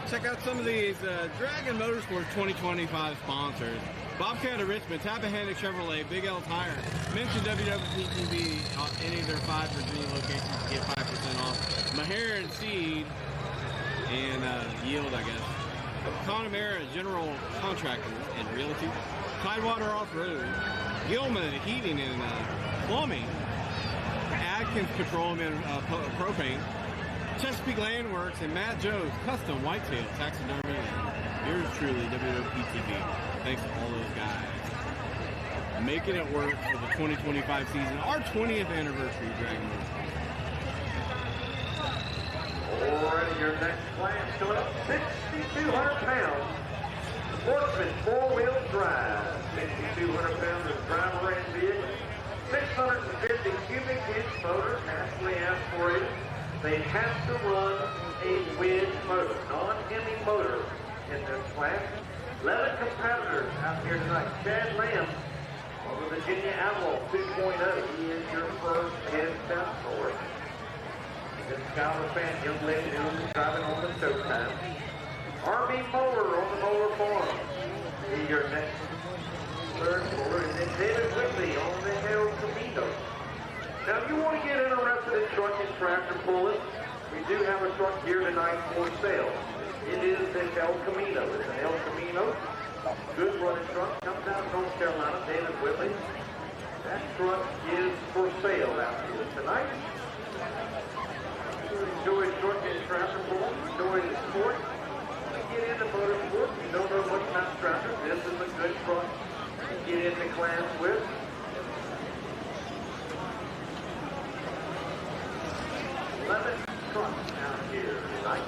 check out some of these Dragon Motorsports 2025 sponsors. Bobcat of Richmond, Tappahannock Chevrolet, Big L Tire. Mention WWPTV any of their 5 Virginia locations to get 5% off. Maher and Seed and Yield, I guess. Connemara General Contractors and Realty. Tidewater Off-Road. Gilman Heating and Plumbing. Atkins Petroleum and Propane. Chesapeake Landworks and Matt Joe's Custom Whitetail Taxidermy. And yours truly, WWPTV. Thanks to all those guys. Making it work for the 2025 season. Our 20th anniversary of Dragon Motorsports. Alrighty, your next class coming up, 6,200 pounds. Sportsman 4-wheel drive. 6,200 pounds of driver and vehicle. 650 cubic inch motor, naturally aspirated. They have to run a wedge motor, non-Hemi motor in this class. 11 competitors out here tonight. Chad Lamb on the Virginia Outlaw 2.0. He is your first head south north. This Skylar fan, young lady who's driving on the Showtime. RB Mower on the Mower Farm. Be your next third mower. And then David Whitley on the El Camino. Now, if you want to get interested in truck and tractor pulling, we do have a truck here tonight for sale. It is the El Camino. It's an El Camino. Good running truck. Comes out of North Carolina. David Whitley. That truck is for sale out here tonight. Enjoy truck and tractor pulling. Enjoy the sport. Get into motorsport. You don't know much about tractor. This is a good truck to get into class with. 11 trucks out here tonight.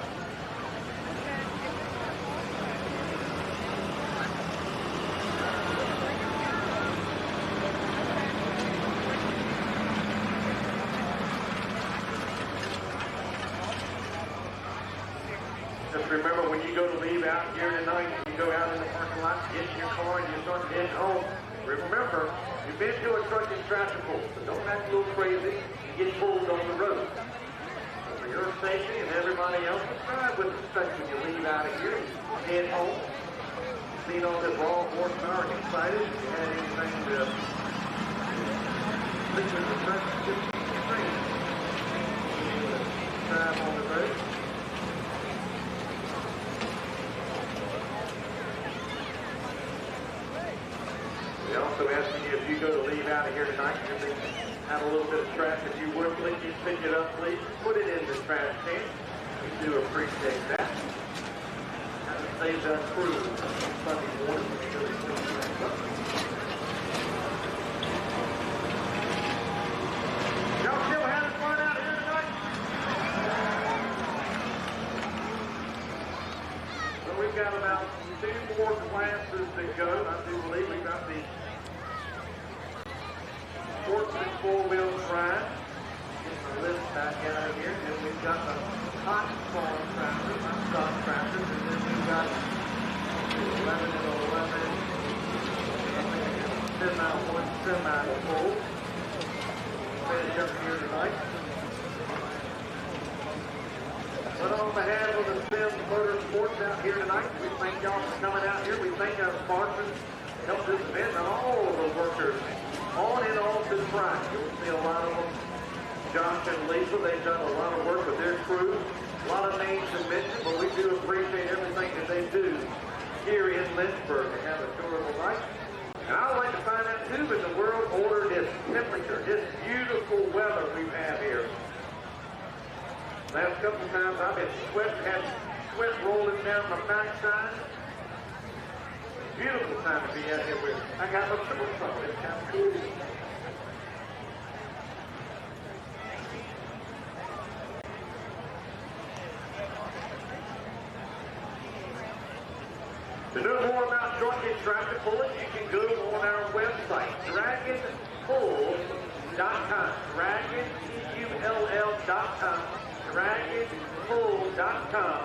Just remember, when you go to leave out here tonight, you go out in the parking lot, get in your car, and you start heading home. Remember, you've been to a truck and tractor pull, so don't act a little crazy and get pulled on the road. For your safety and everybody else's, drive with respect when you leave out of here and head home. Seen all this raw horsepower, excited. If you had anything to sleep with the press, just straight. Drive on the road. We also asking you, if you go to leave out of here tonight, you're going to have a little bit of trash. If you would, please pick it up, please. Put it in the trash can. We do appreciate that. Kind of saves us crew Sunday morning when you go to clean things up. Y'all still having fun out here tonight? So we've got about 2 more classes to go. I do believe we've got the Sportsman 4-wheel drive. Get the list back out of here. And then we've got the hot farm tractors, hot stock tractors. And then we've got 11 and 11. Semi-1, semi-full. Finish up here tonight. But on behalf of the Sims Motorsports out here tonight, we thank y'all for coming out here. We thank our sponsors to help this event and all of the workers on and off this ride. You'll see a lot of them. Josh and Lisa, they've done a lot of work with their crew. A lot of names to mention, but we do appreciate everything that they do here in Lynchburg to have a durable night. And I would like to find out, too, in the world order, this temperature, this beautiful weather we have here. Last couple of times I've been had sweat rolling down my backside. Beautiful time to be out here with. I got my shorts on. It's kind of cool. To know more about trucking tractor pullers, you can go on our website, dragonpull.com. DragonPull.com. Dragonpull.com.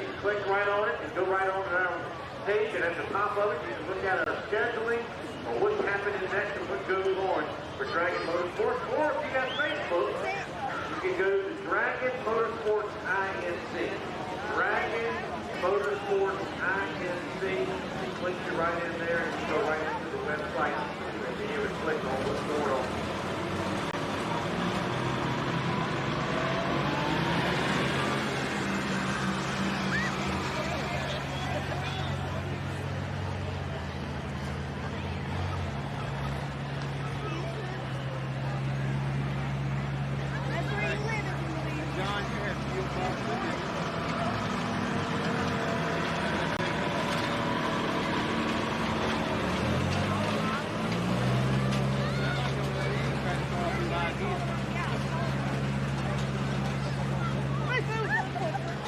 You can click right on it and go right on to our page, and at the top of it, you can look at our scheduling or what's happening next and what goes on for Dragon Motorsports. Or if you got Facebook, you can go to Dragon Motorsports INC. Dragon Motorsports INC. It clicks you right in there and you go right into the website and be able to click on what's going on.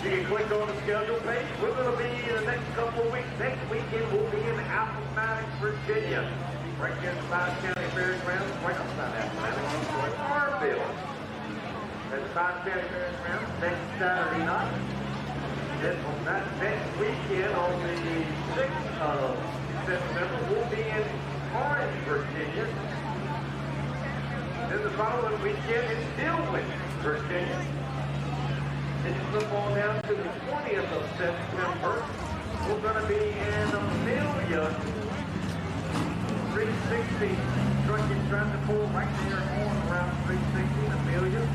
You can click on the schedule page. We're going to be in the next couple of weeks. Next weekend, we'll be in Appomattox, Virginia. Right here at the 5 County Fairgrounds. Right outside Appomattox. Farmville. At the 5 County Fairgrounds next Saturday night. Then on that next weekend, on the 6th of September, we'll be in Orange, Virginia. Then the following weekend in Dillwyn, Virginia. Then you flip on down to the 20th of September. We're going to be in Amelia, 360 trucking tractor pull right there on around 360 in Amelia.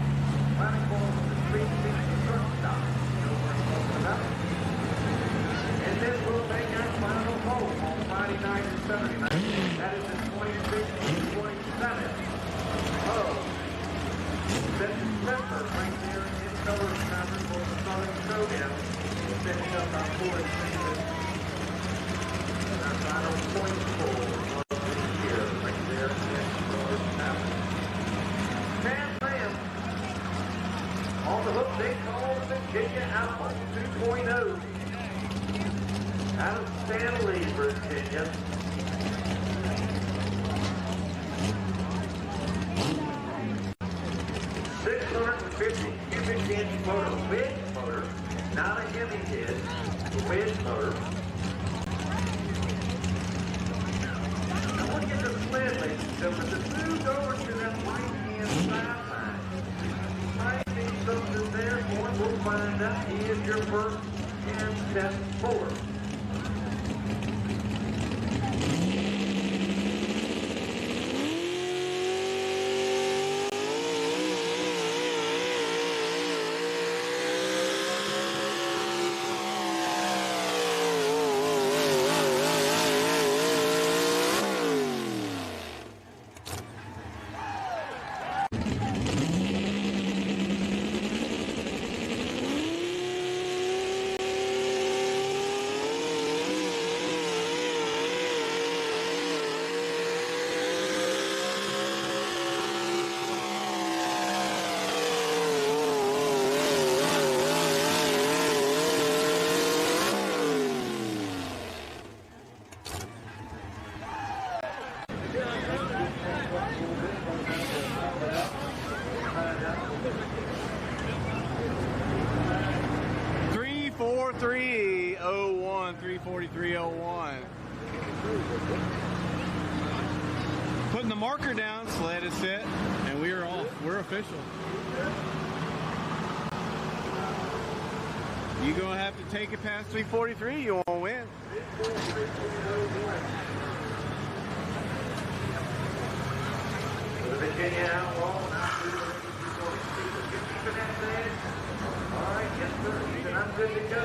Right across the 360 truck stop. You know what I'm talking about. And then we'll make our final pull on Friday night and Saturday night. That is the 26th and 27th of September, right there in Color Tavern for the Southern Showdown. We'll finish up our fourth season. Our final point pull of the year, right there in Color Tavern. Sam, on the hook, they call the Virginia Outlaw 2.0. Out of Stanley, Virginia. Cubic-inch motor, wedge motor, not a heavy head, a wedge motor. Now look at the sled, ladies and gentlemen. Just moved over to that right-hand sideline. Might be something there for him. We'll find out. He is your first and step forward. Putting the marker down, sled is set, and we are off. We're official. You're going to have to take it past 343, you won't win. The Virginia Outlaw, all right, yes sir, even I'm good to go.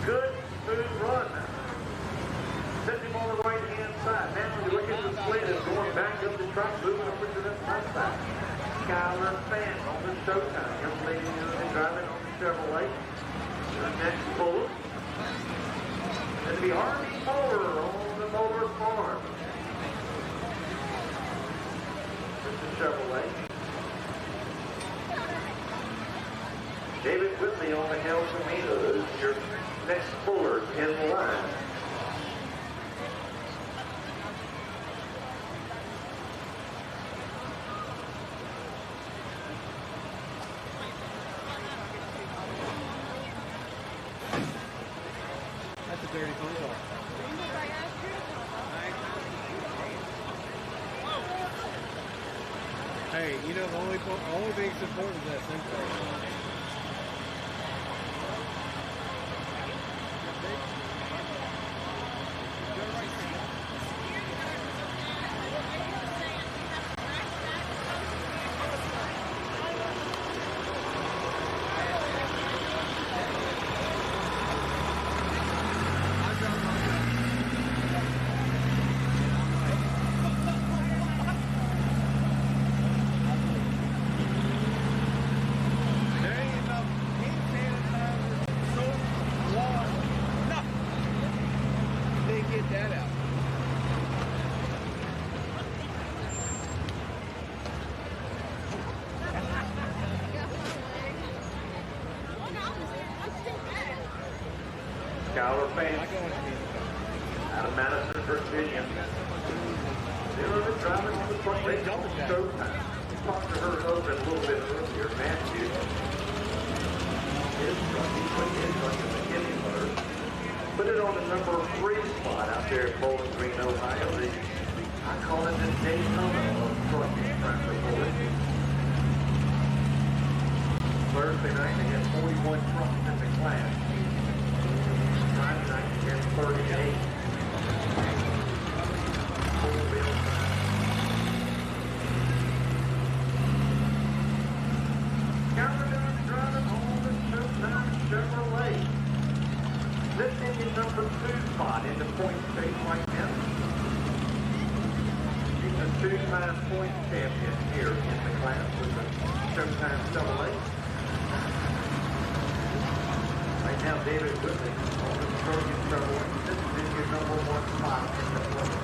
Good, smooth run. Set him on the right-hand side. Now you look at the sled is going back up the truck, moving over to the front side. Skylar Fan on the Showtime. Young lady driving on the Chevrolet. The next puller. It'll be Harvey Moore on the Motor Farm. This is Chevrolet. David Whitley on the Hell Caminos. Your next puller in a dirty phone call. Hey, you know, the only thing that's important is that simple. Skyler fans out of Madison, Virginia. They're driving on the front lane. Showtime. We talked to her husband a little bit earlier, Matthew. His truck, he's putting his truck in the Gimme motor. Put it on the number 3 spot out there at Bowling Green, Ohio. I call it the Daytona of trucking track report. Thursday night, they had 41 trucks in the class. Friday night, they had 38. Countdown driving on the Showtime Chevrolet. This is number 2 spot in the point state right now. He's a 2-time point champion here in the class with the Showtime Chevrolet. Right now, David Whitley on the Trojan Chevrolet. This is your number 1 spot in the point.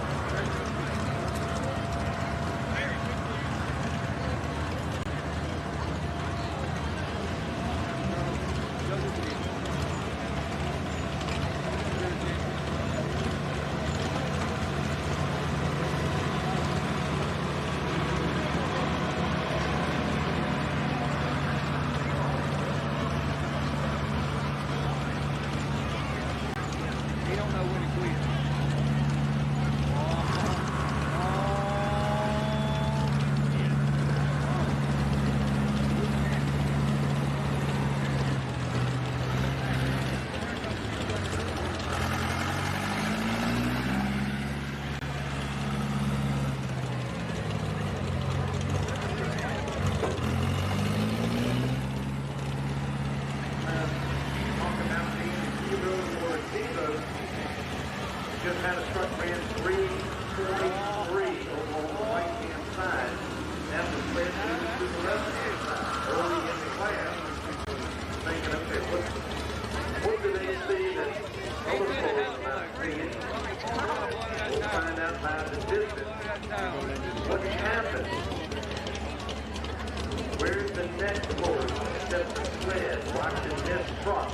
Just had a truck ran 343 over on the right-hand side. That was led to the left-hand side early in the class. Thinking, okay, what do they see that other folks are not seeing? We'll find out by the distance what happened. Where's the next board that the sled watching this truck?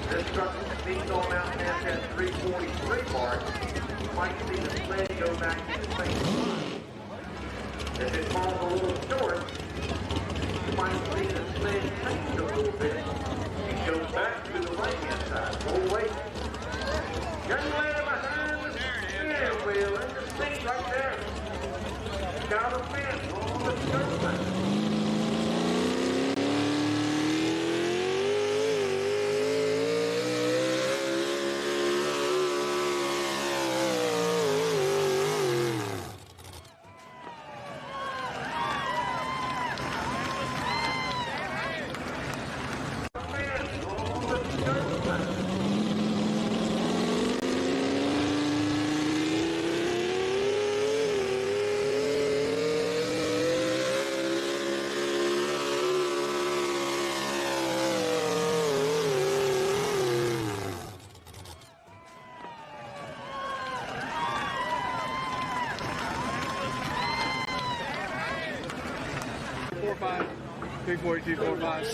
This truck is speeding on out past that 343 mark. You might see the sled go back to the same spot. If it falls a little short, you might see the sled change a little bit and go back to the right-hand side. Oh, wait. Young lady behind the steering wheel in the seat right there. Got a fence on the Showtime. .45, 342.45.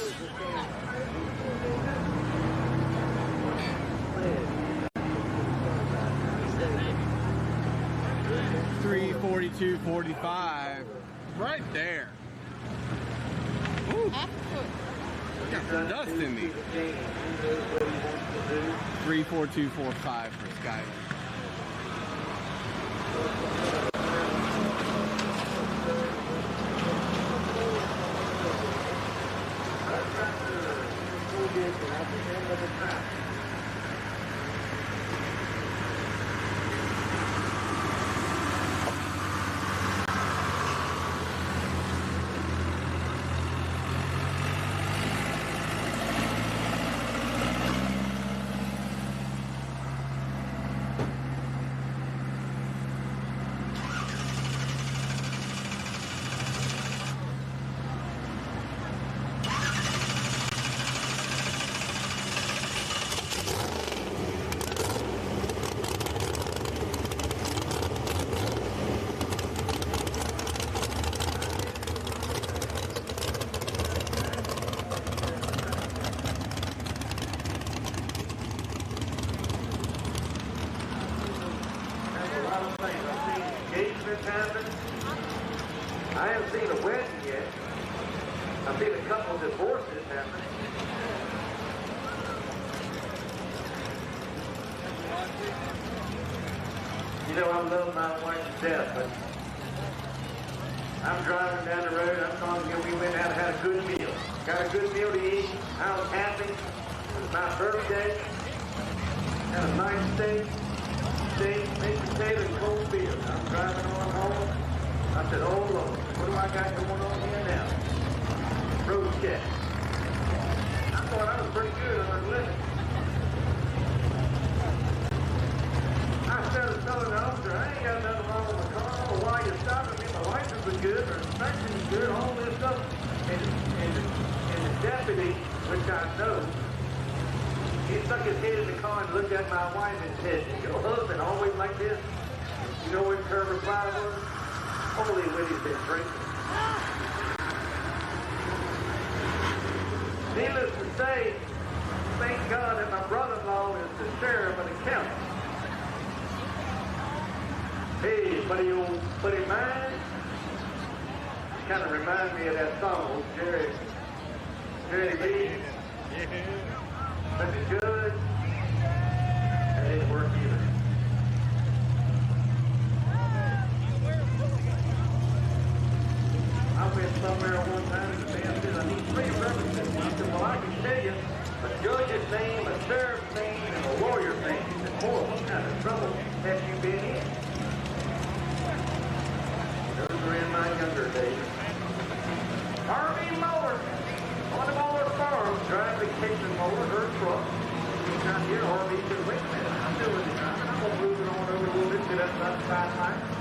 342.45, right there. Ooh. Got some dust in me. 34245 for Skyler. I haven't seen a wedding yet. I've seen a couple of divorces happen. You know, I love my wife to death, but I'm driving down the road. I'm talking to you. We went out and had a good meal. Got a good meal to eat. I was happy. It was my birthday. Had a nice steak, baked potato, and cold beer. I'm driving on home. I said, oh, Lord, what do I got going on here now? Road check. I thought I was pretty good on the limit. I started telling the officer, I ain't got nothing wrong with my car. I don't know why you're stopping me. My license was good, my inspection was good, all this stuff. And the deputy, which I know, he stuck his head in the car and looked at my wife and said, your husband always like this? You know what her reply was? Only when he's been drinking. Needless to say, thank God that my brother-in-law is the sheriff of the county. Hey, buddy, old buddy mine, kind of reminds me of that song, Jerry Lee. But the judge, that didn't work either. I went somewhere one time and the man said, I need 3 references. I said, well, I can tell you a judge's name, a sheriff's name, and a lawyer's name. He said, boy, what kind of trouble have you been in? Those were in my younger days. R.V. Mower, on the Mower farm, driving the kitchen mower, her truck. He's not here, R.V. said, wait a minute, I'm doing the driving. I'm going to move it on over a little bit to that sideline.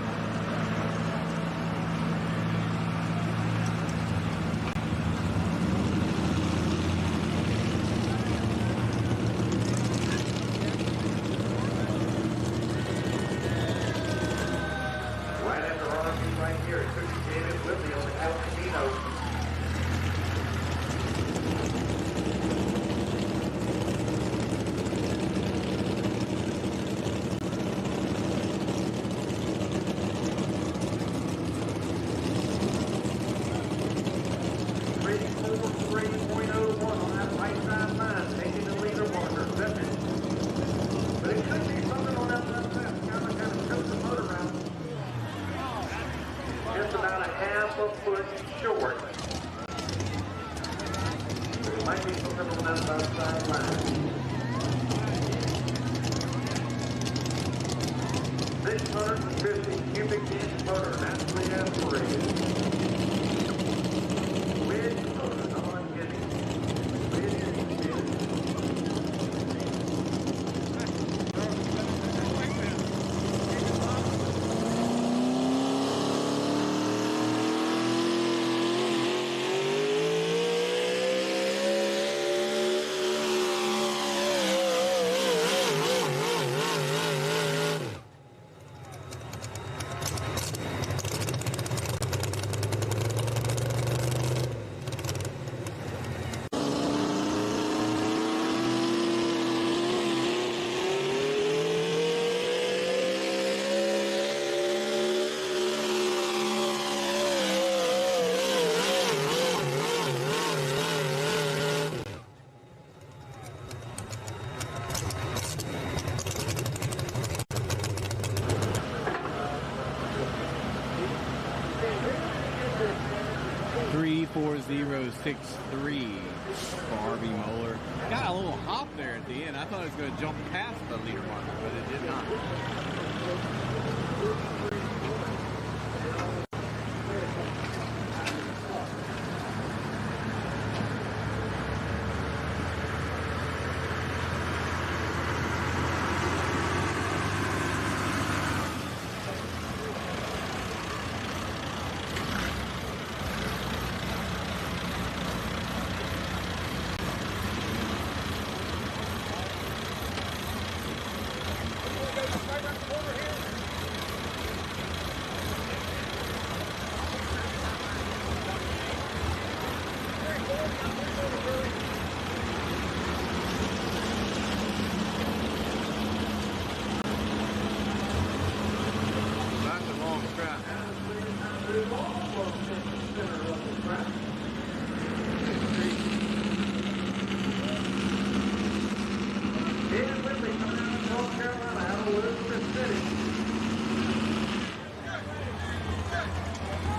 4063 for RB Moeller. Got a little hop there at the end. I thought it was going to jump past the leader marker, but it did not.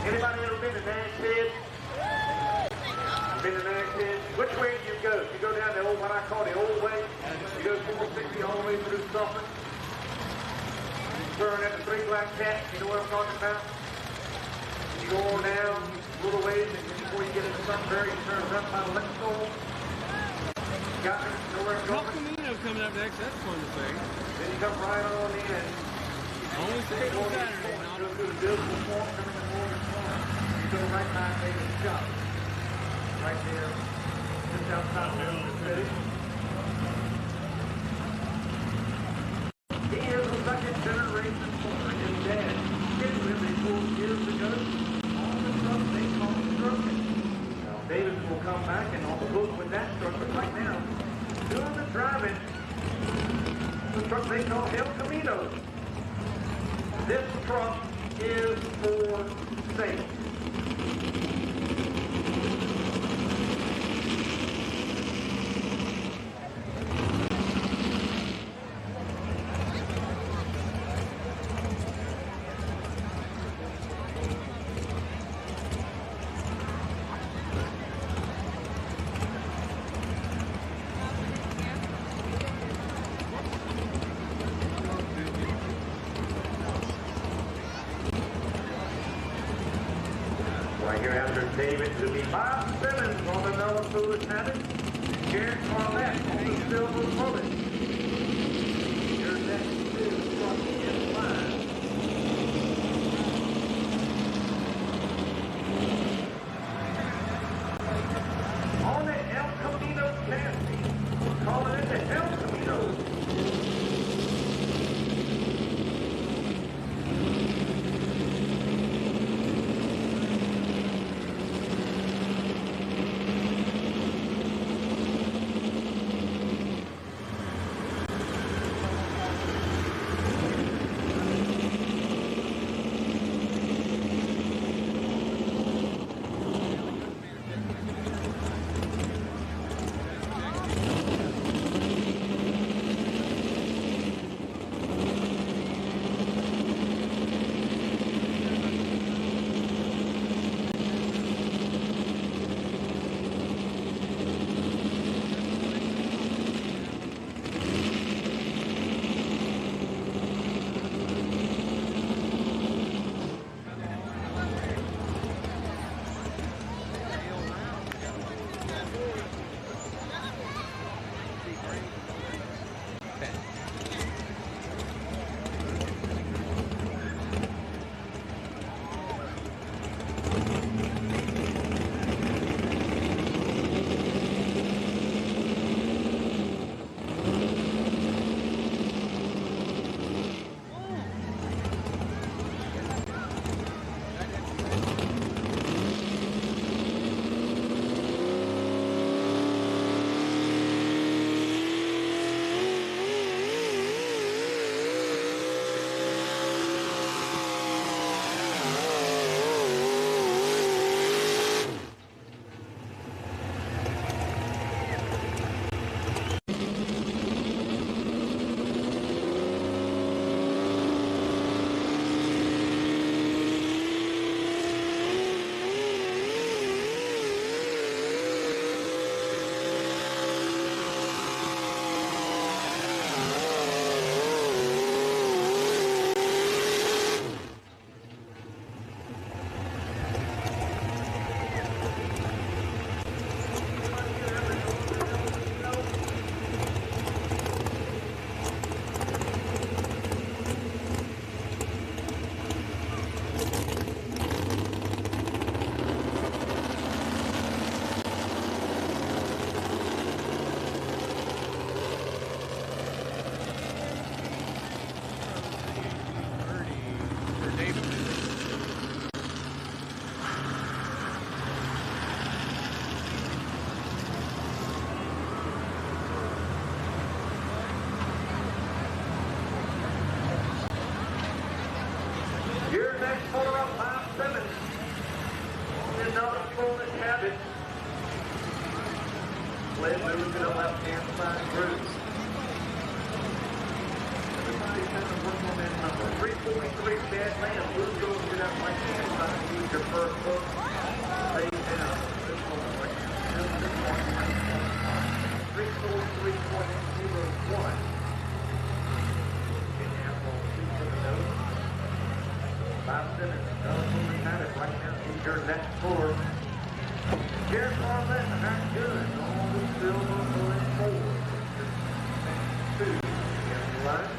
Anybody ever been to Nag's Head? Been to Nag's Head? Which way do you go? You go down the old, what I call the old way. You go 460 all the way through Suffolk. Turn at the Three Black Cats. You know what I'm talking about? You go on down a little ways, and before you get into Sunbury, you turn up by the Lynchburg. Got me? Know where I'm going? Camino coming up next. That's fun to say. Then you come right on in. Only say on Saturday, not Go through the Bisbee Swamp, come in the Morgan Swamp. You go right by David's shop. Right there, just outside of Lynchburg City. He is a second generation farmer. His dad did him before years ago. On the truck they call him Stroking. Now Davis will come back and on the book with that truck, but right now, doing the driving, the truck they call El Camino. This truck is for sale. Right here after David to be Bob Simmons on the Noah Foolish Habit. Garrett Carlette on the Silver Bullet. Here's that new truck in line. On the El Camino chassis. We're calling it the El Camino. corner up 5-7. Another fullness habit. Sled moving to the left-hand side group. Everybody's kind of working on that number. 343 bad man. Blue goes to that right-hand side. Use your first hook. Lay down. This one right now. This one right now. 343.01. Get down on 2 for the nose. 5-7. Another fullness habit right now. Use your next puller. Jared Marlette, not good. All the silver going forward. 2 down the line.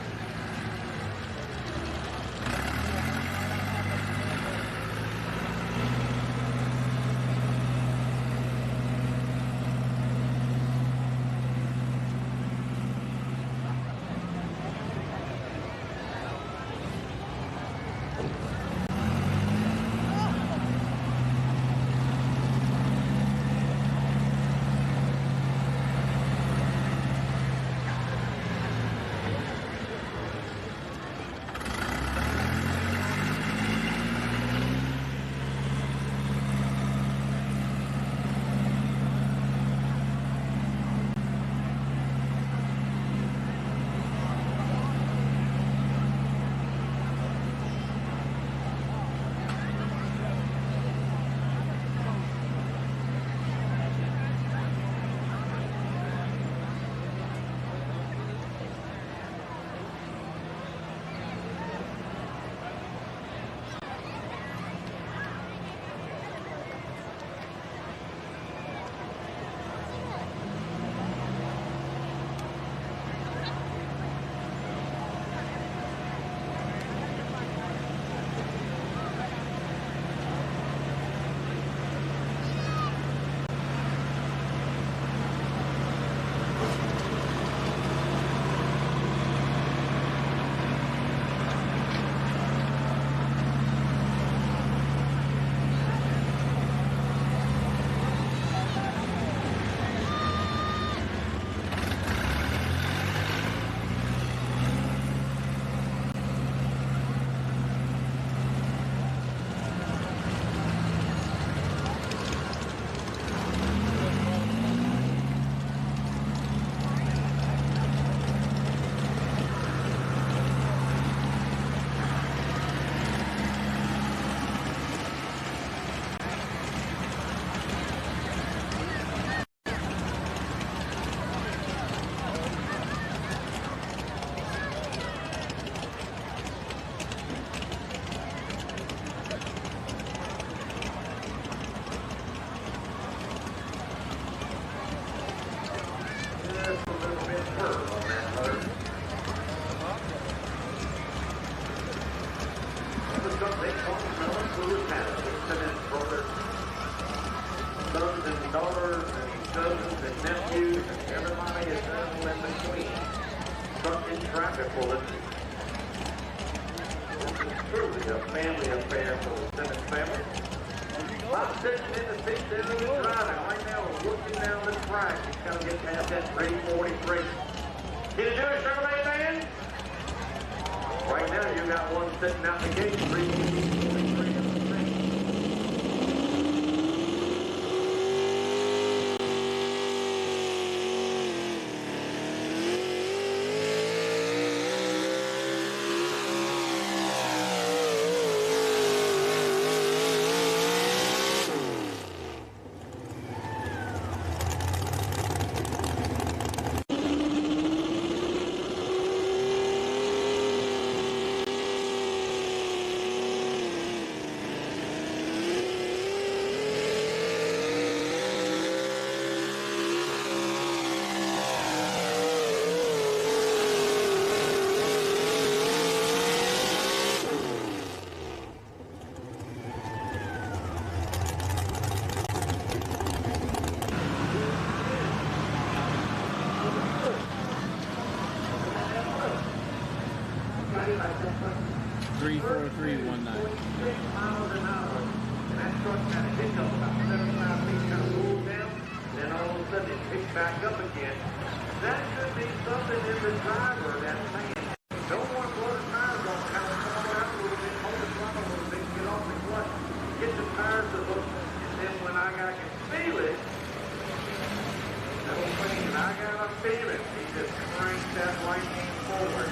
feeling. He just cranks that right hand forward.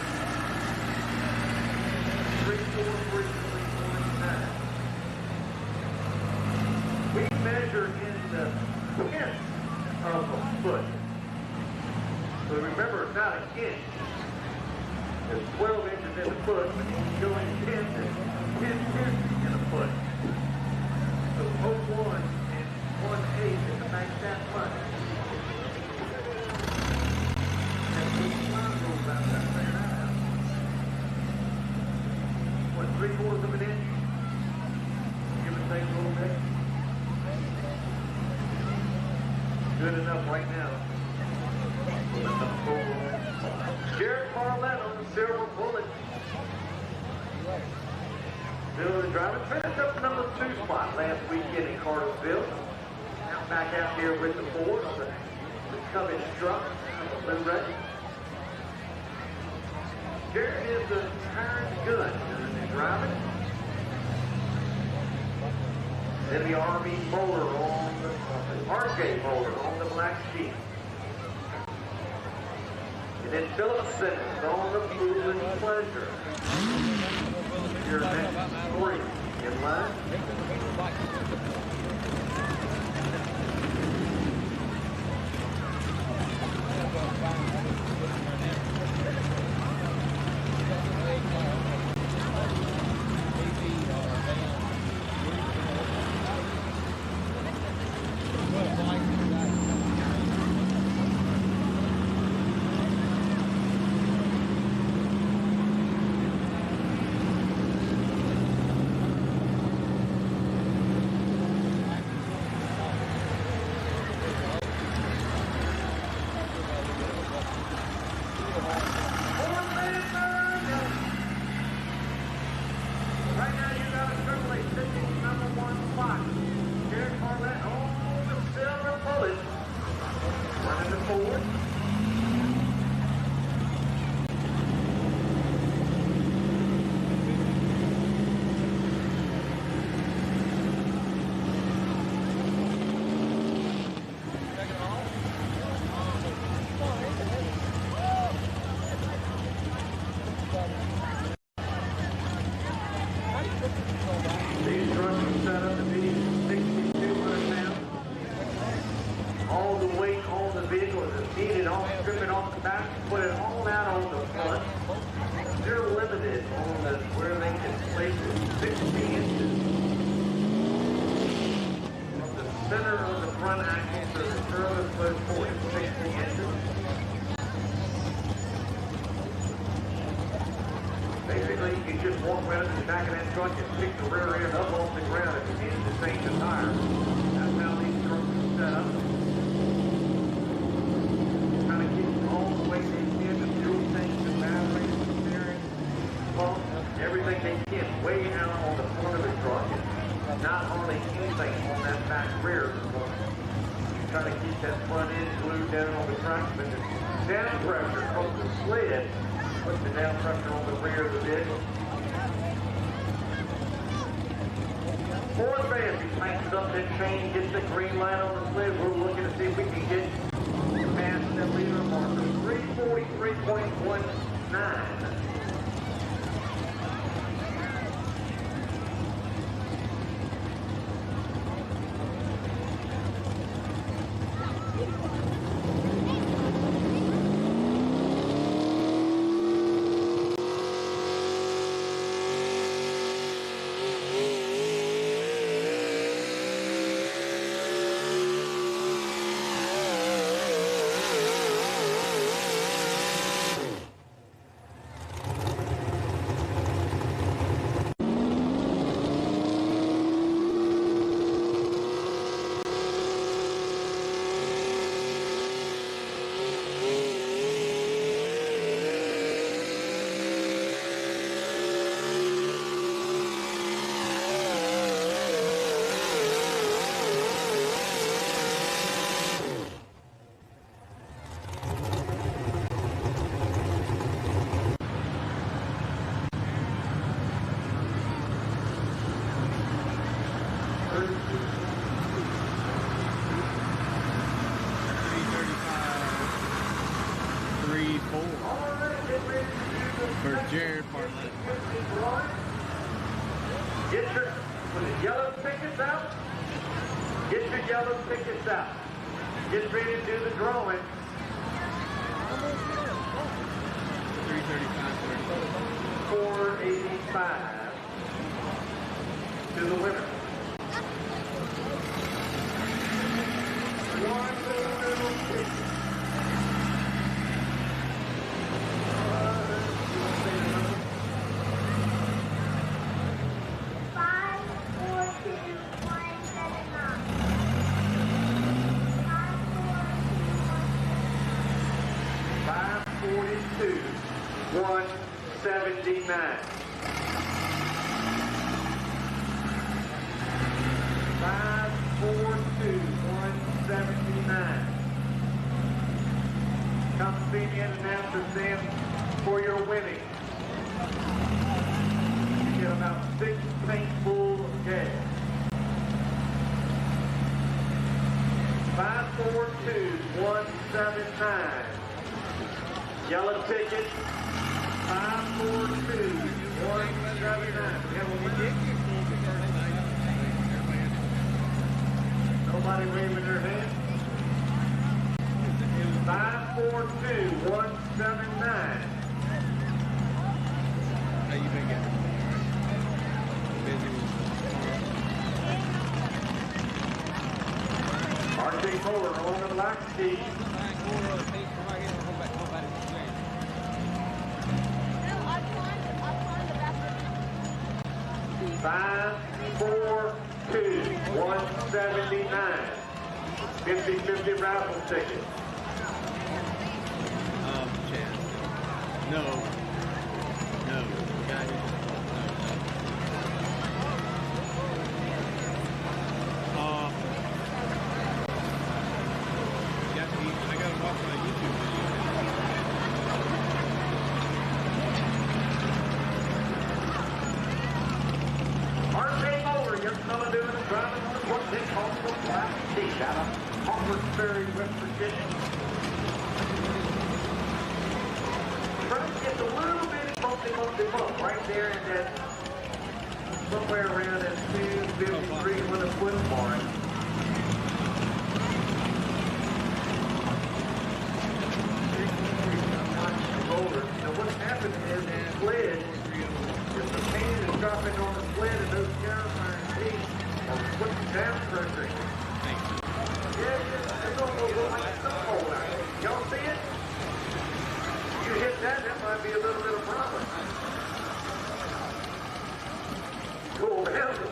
343.49. We measure in the tenth of a foot. So remember, it's not an inch. There's 12 inches in a foot, but you go in tenths, it's 10 tenths in a foot. So 0.1 and 1/8 is to make that much. And we might go about that there now. What, 3/4 of an inch? Give or take a little bit. Good enough right now. Jared Marlett on the silver bullet. Bill the driver finished up number 2 spot last weekend in Cartersville. Now back out here with the Ford on the Cummins truck, the Blu-ray. Jared is the tire gun driving. Then the Army motor on the RJ motor on the black sheet. And then Philip Simmons on the Moving Pleasure. Your next 3 in line. Gets the green light on the sled. We're looking to see if we can get past that leader marker. 343.19. Get your yellow tickets out. Get your yellow tickets out. Get ready to do the drawing. 485 to the winner. One little ticket. $179. $542,179. Come see me and announce us in for your winning. You get about 6 paintfuls of gas. 542,179. Yellow ticket. 542,179. Nobody waving their hand. 542,179. How you been getting? Busy with RJ Fuller on the black key. 542,179. 50-50 raffle ticket. chance. No. Got it. I gotta watch my YouTube video. RJ Motor, young fella doing the driving on what they call the black seat out of Harpersburg, West Virginia. Trying to get a little bit bumpy bump right there in that somewhere around that 253 with a foot mark. So what's happening is the sled, if the paint is dropping on the sled and those iron teeth are putting down pressure. Yeah, it's almost like a snowball out there. Y'all see it? You hit that might be a little bit of problem. Cool handle.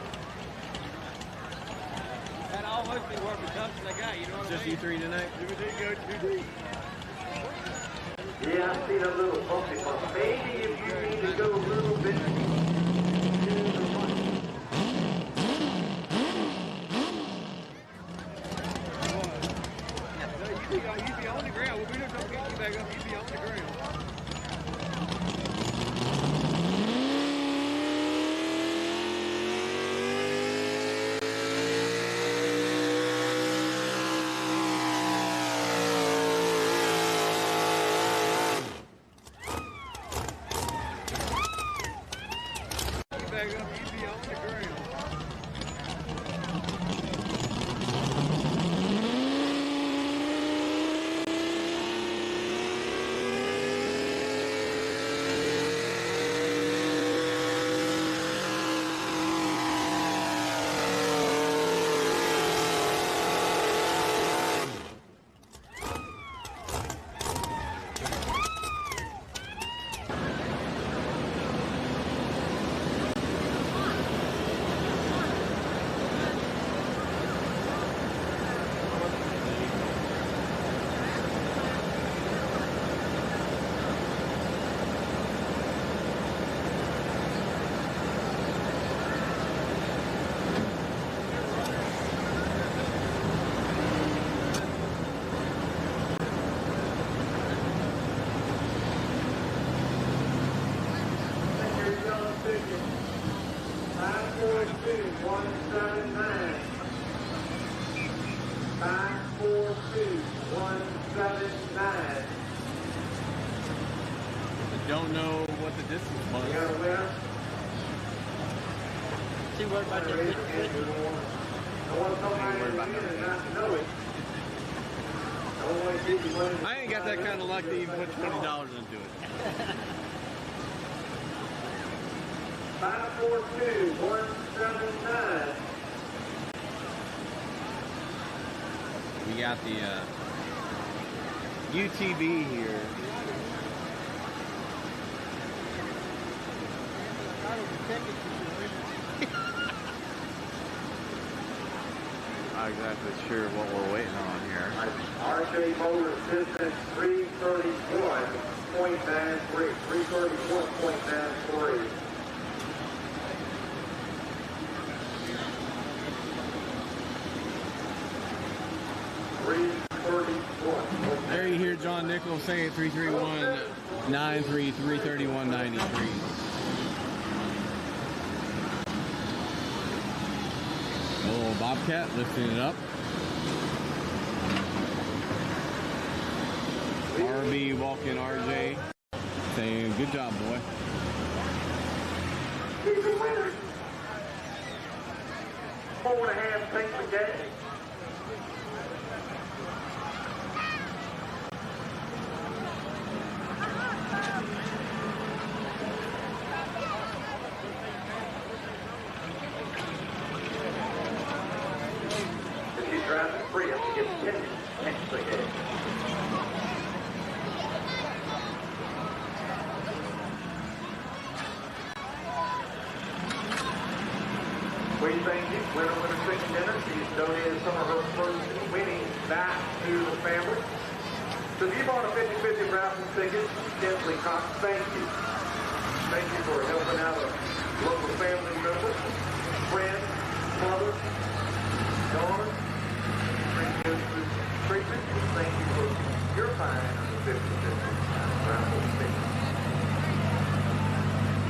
That almost be worth the dumpster they got, you know what I mean? Just you three tonight? Yeah, I see that little bumpy bump. Maybe if you need to go a little bit to the right. You be on the ground. We'll be there to get you back up. You be on the ground. Don't know what the distance was. You got a winner? See what about the I want somebody to win and not to know it. I don't want to give you money. I ain't got that kind of luck to even put $20 into it. 542-179. We got the UTV here. Not exactly sure what we're waiting on here. RJ Motor Assistance 331.93. 331.93. There you hear John Nichols saying 331.93, 331.93. Oh, Bobcat lifting it up. RB walking RJ saying, good job, boy. He's a winner. 4.5 takes the game. We thank you. Winner, chicken dinner. She's donated some of her first winnings back to the family. So if you bought a 50-50 raffle ticket, Kinsley Cox, thank you. Thank you for helping out a local family member, friend, mother, daughter, bring you through treatment. Thank you for your fine on the 50-50 raffle ticket.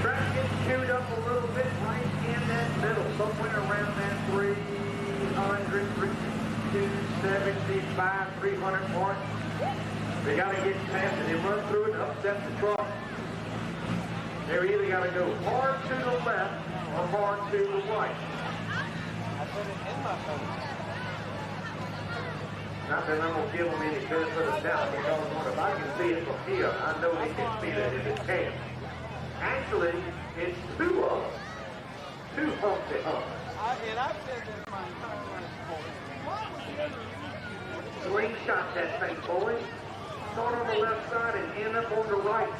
Track gets queued up a little bit right in that middle, somewhere around that 300, 275, 300 mark. They got to get past it. They run through it, upset the truck. They're either got to go hard to the left or hard to the right. I put it in my phone. Not that I'm going to give them any benefit of doubt, because if I can see it from here, I know they can see that if it can. Actually, it's two of them. Two humpty humps. And I've said this my entire life before. Slingshot that thing, boys. Start on the left side and end up on the right.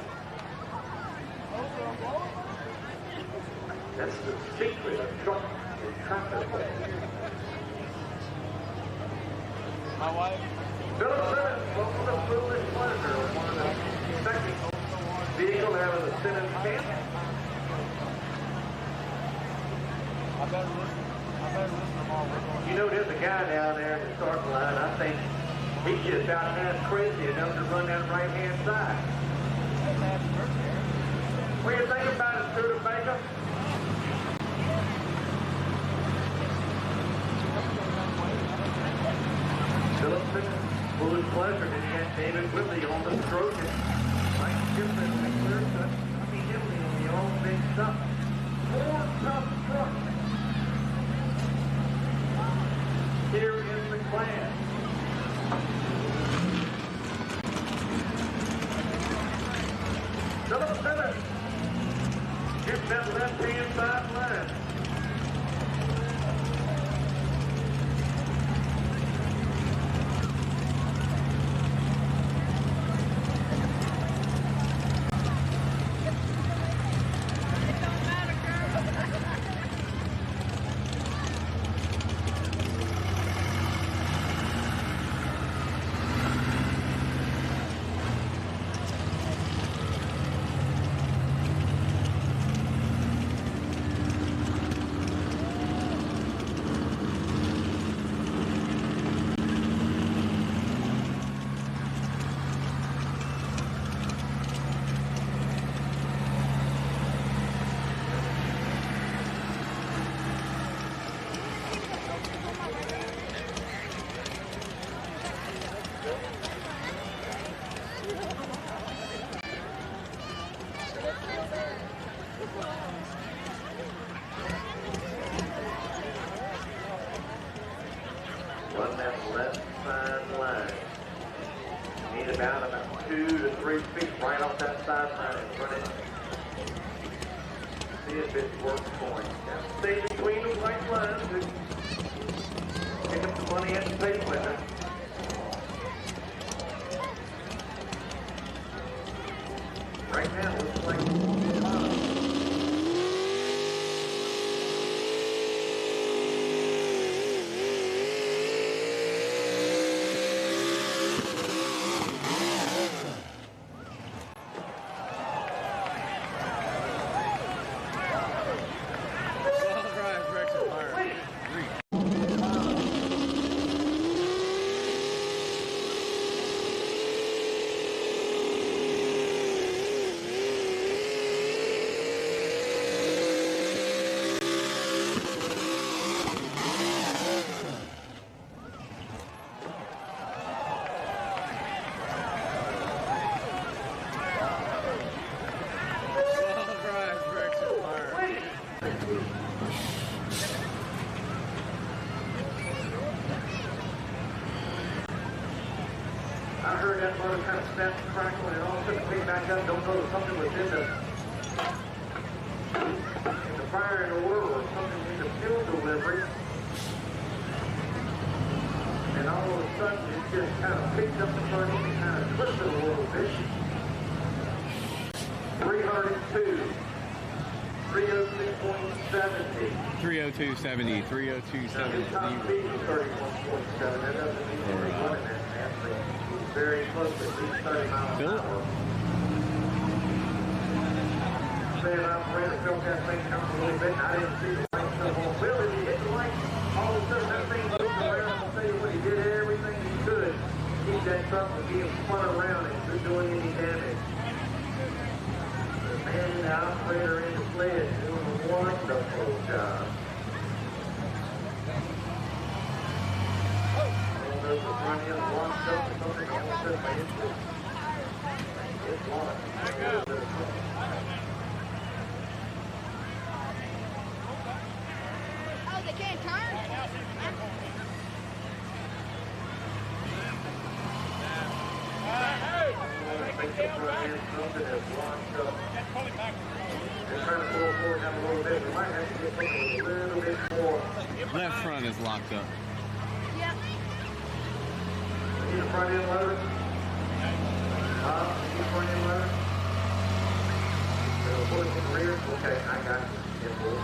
That's the secret of truck and tractor. My wife. Philip Simmons, welcome to Foolish Pleasure, one of the second vehicle out of the Simmons camp. I better listen to them all. You know, there's a guy down there in the starting line. I think he's just out half crazy enough to run that right-hand side. What do you think about it, Studebaker? Philip Simmons, Foolish Pleasure, and he had David Whitley on the Trojan. Mike Gibson, McClure, Tommy Himley on the all mixed up. Four tough trucks here in the class. Philip Simmons gets that left-hand side line. Run that left side line. Need about 2 to 3 feet right off that side line and run it. See if it works for you. Now stay between the white lines and pick up the money at the tape limit. Right now, looks like I heard that motor kind of snap and crackle and all of a sudden came back up. Don't know if something was in the firing order or something in the fuel delivery. And all of a sudden it just kind of picked up the front end and kind of twisted a little bit. 302. 302.70. 302.70. 302.70. Top speed is 31.7. That doesn't mean you're running that fast. Very close to 30 miles an hour. Say an operator felt that thing come a little bit, and I didn't see the light come on. Well, if he hit the light, all of a sudden that thing moved around. I'll tell you what, he did everything he could to keep that truck from being spun around and doing any damage. The man and the operator in the sled doing a wonderful job. The front end locked up or something. All of a sudden, it's locked. Oh, they can't turn? I think the front end something is locked up. They're trying to pull forward now a little bit. We might have to get something a little bit more. Left front is locked up. Yep. Need a front end loader? Need a front end loader? Pull it from the rear? Okay, I got it. Yeah, pull it.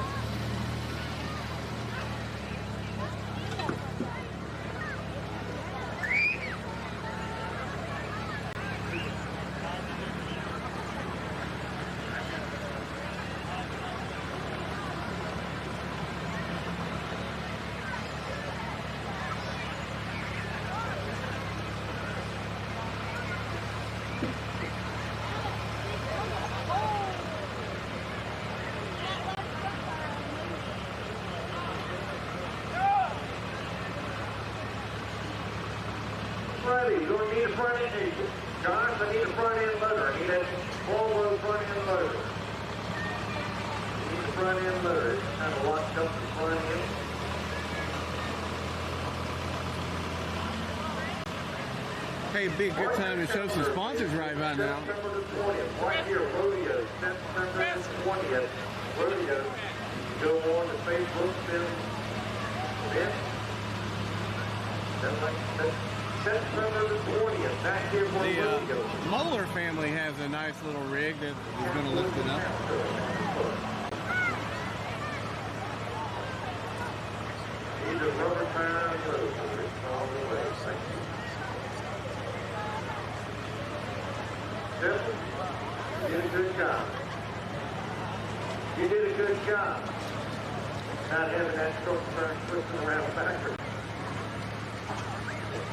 Freddie, you're going to need a front end. Josh, I need a front end loader. I need that Volvo front end loader. I need the front end loader. It's kind of locked up the front end. Hey, big good time to show some sponsors right about now. September the 20th, right here, Rodeo. September the 20th, Rodeo. Go on to Facebook, film, event. September the 20th, back here for Rodeo. The Moeller family has a nice little rig that is going to lift it up. These are rubber tire roads all the way. Justin, you did a good job. You did a good job. Not having that stroke turn twisting around the factory.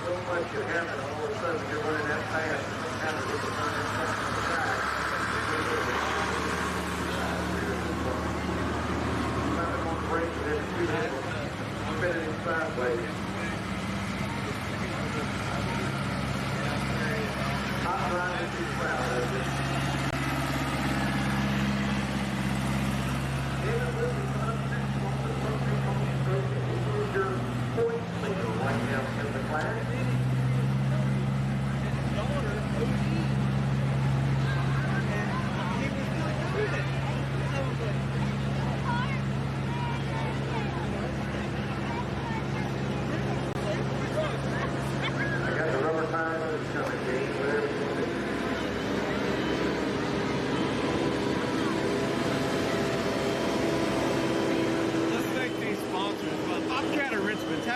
So much can happen all of a sudden you're running that fast and sometimes you can turn that truck on the side. Nothing on the brakes with every 2 handles. Spinning it sideways. Hot rod is too proud of it.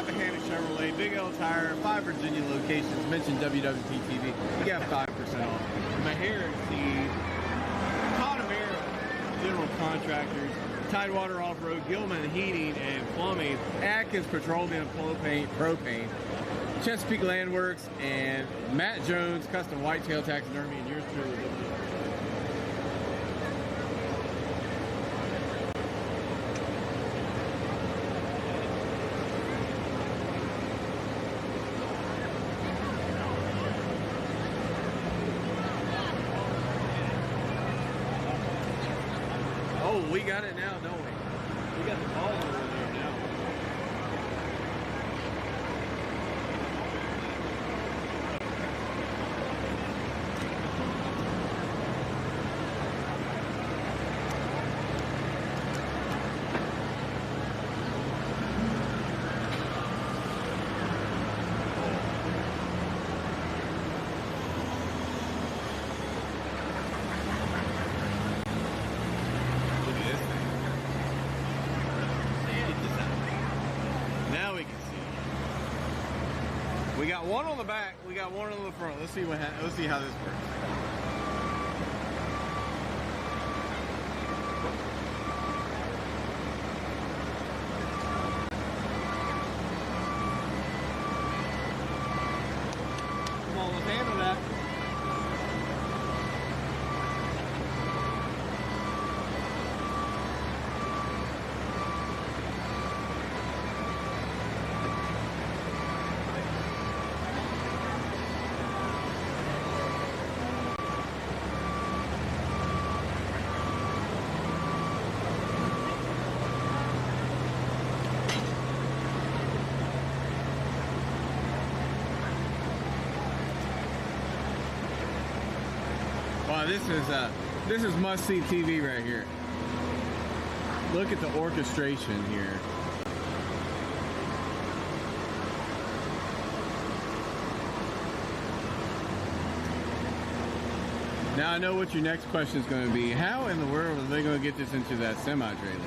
Rappahannock Chevrolet, Big L Tire, 5 Virginia locations. Mention WWPTV. You got 5% off. Maher Seed, Connemara General Contractors, Tidewater Off-Road, Gilman Heating and Plumbing, Atkins Petroleum Propane, Chesapeake Land Works, and Matt Jones Custom Whitetail Taxidermy, and yours truly. Oh, we got it now, don't we? We got the ball over there now. We got one on the back, we got one on the front. Let's see how this works. Come on, let's handle that. Wow, this is must-see TV right here. Look at the orchestration here. Now I know what your next question is going to be. How in the world are they going to get this into that semi-trailer?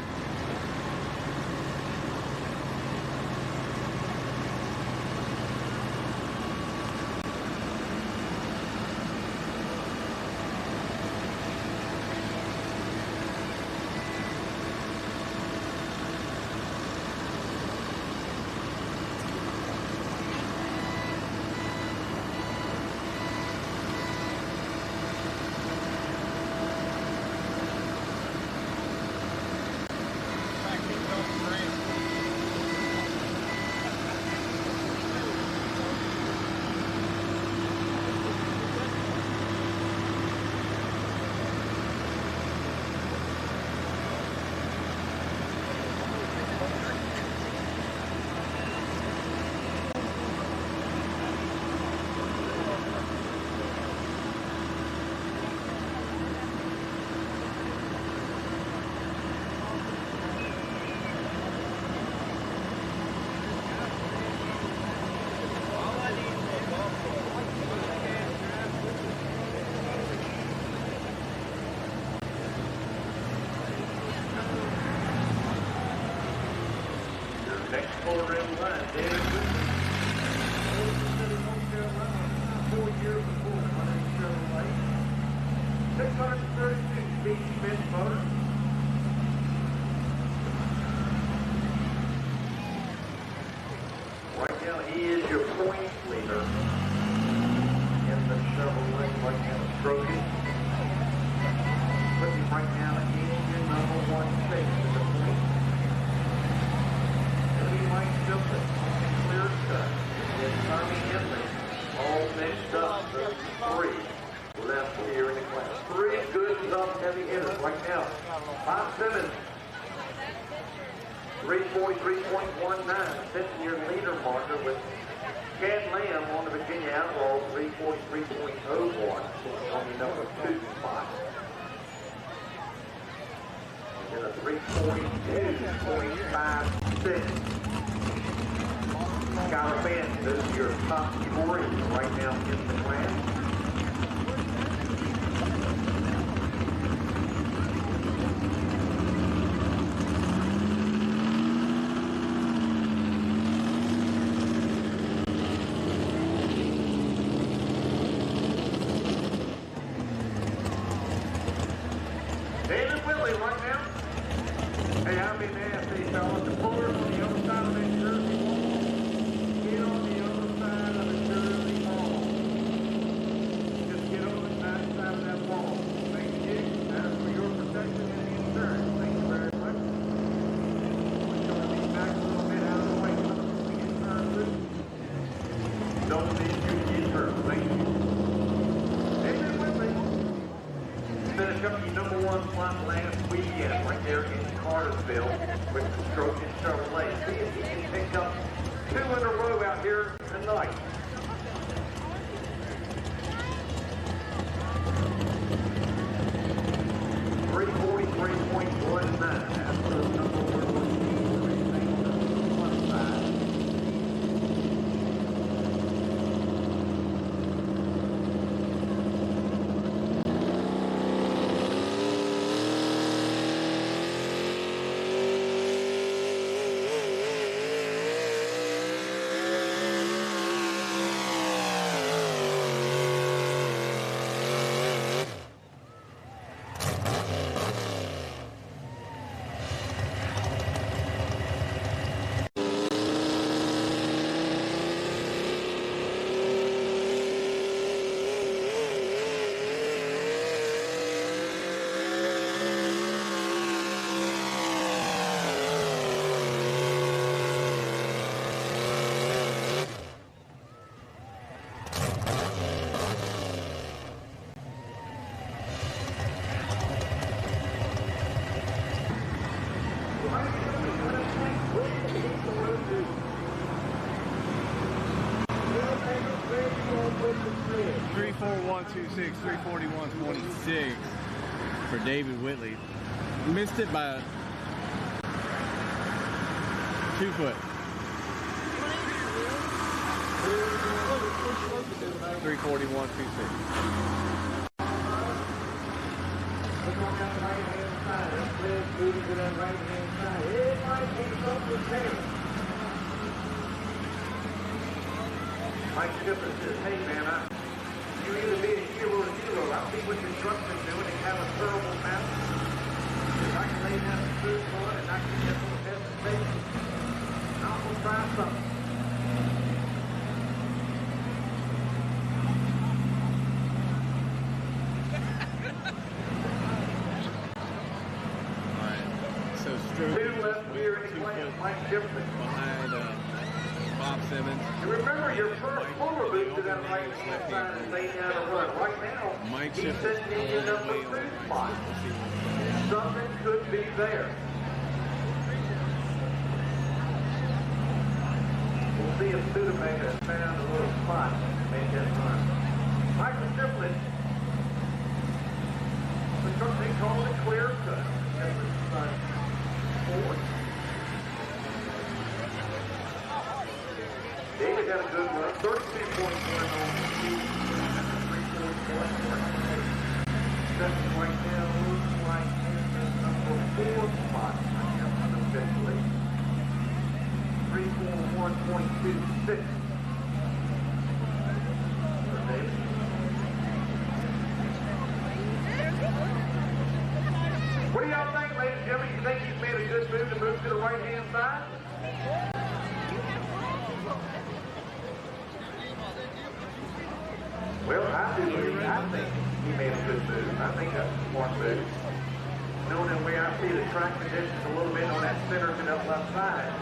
Next quarter in line, David Whitney. 4 years before running Chevrolet. 632 speed Smith motor. Right now, he is your point leader in the Chevrolet right now, trophy. Whitney right now is your #1 state in the point. Mike Simpson, clear cut. And Tommy Henley, all mixed up. Those 3 left here in the class. 3 good tough heavy hitters right now. Bob Simmons, 343.19, sitting your leader marker with Chad Lamb on the Virginia Outlaw, 343.01 on the number 2 spot. And then a 342.56. Skylar Fans, this is your top 3 right now in the class. slot last weekend right there in Cartersville with Construction Chevrolet. See if he can pick up 2 in a row out here tonight. .19. That's the number we're looking for. Everything on the one side. .34126 for David Whitley. Missed it by 2 foot. 34126. Look on that right-hand side. That leg moving to that right-hand side. It might be something there. Mike Shipper says, hey man, you either be a hero or zero. I'll see what your truck's been doing and have a terrible mouth. If I can lay down the food on and I can get some hesitation, I'm going to try something. Two left here in the play, Mike Shipman. Behind Bob Simmons. And remember, your first forward move to that right-hand side and lay down a run. Right now, Mike he's Shipman sitting in your number 2 spot. Something could be there. We'll see if Studebaker has found a little spot to make that run. Michael Shipman, the truck they call it clear cut. That's what David had a good run, 32.1 on the speed, 3.1. Right now looks like it's number 4 spot, I guess, officially. 341.26 for David. What do y'all think, ladies and gentlemen? You think he's made a good move to move to the right-hand side? Well, I think he made a good move. I think that's a smart move. Knowing the way I see the track conditions a little bit on that center and up left side.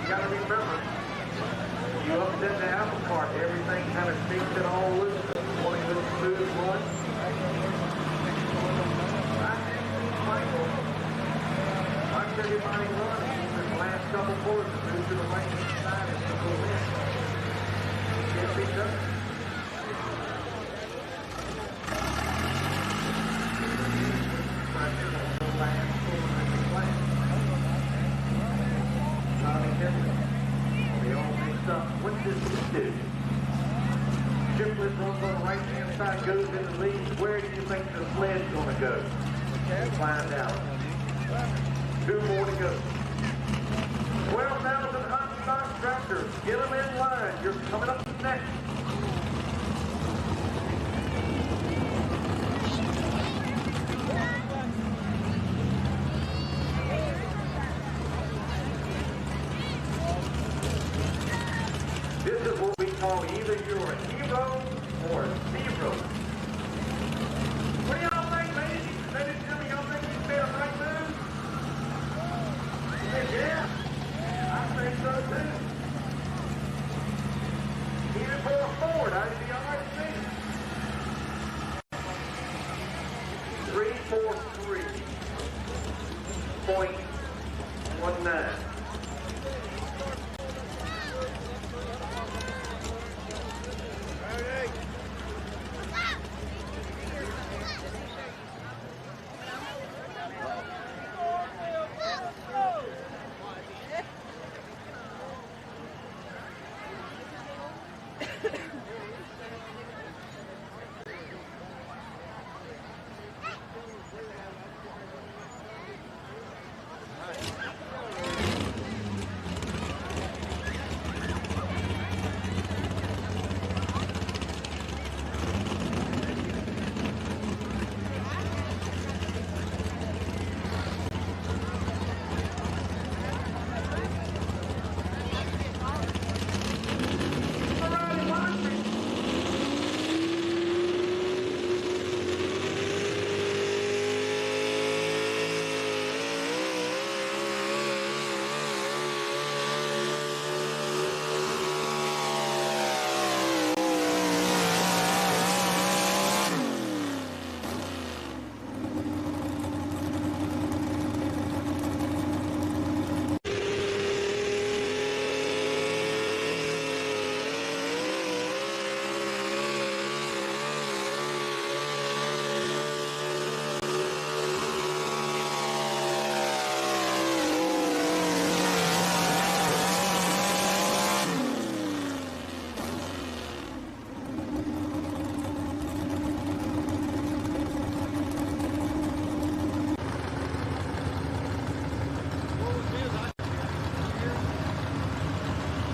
You got to remember, you upset the apple cart, everything kind of stinks it all loose. You want a good smooth run. Watch everybody run the last couple quarters and move to the right-hand side and go in. Can't be done. Right here on the last quarter of the class. Tommy Henry. We all mixed up. What does he do? Chiplet runs on the right-hand side, goes in the lead. Where do you think the sled's going to go? We'll find out. 2 more to go. 12,000 hot stock tractors. Get them in line. You're coming up next. This is what we call either you're a hero or a zero. What do y'all think, ladies? Ladies and gentlemen, y'all think he's made a right move? Yeah, I think so too. Even for a Ford, I'd be all right with me. 6.19.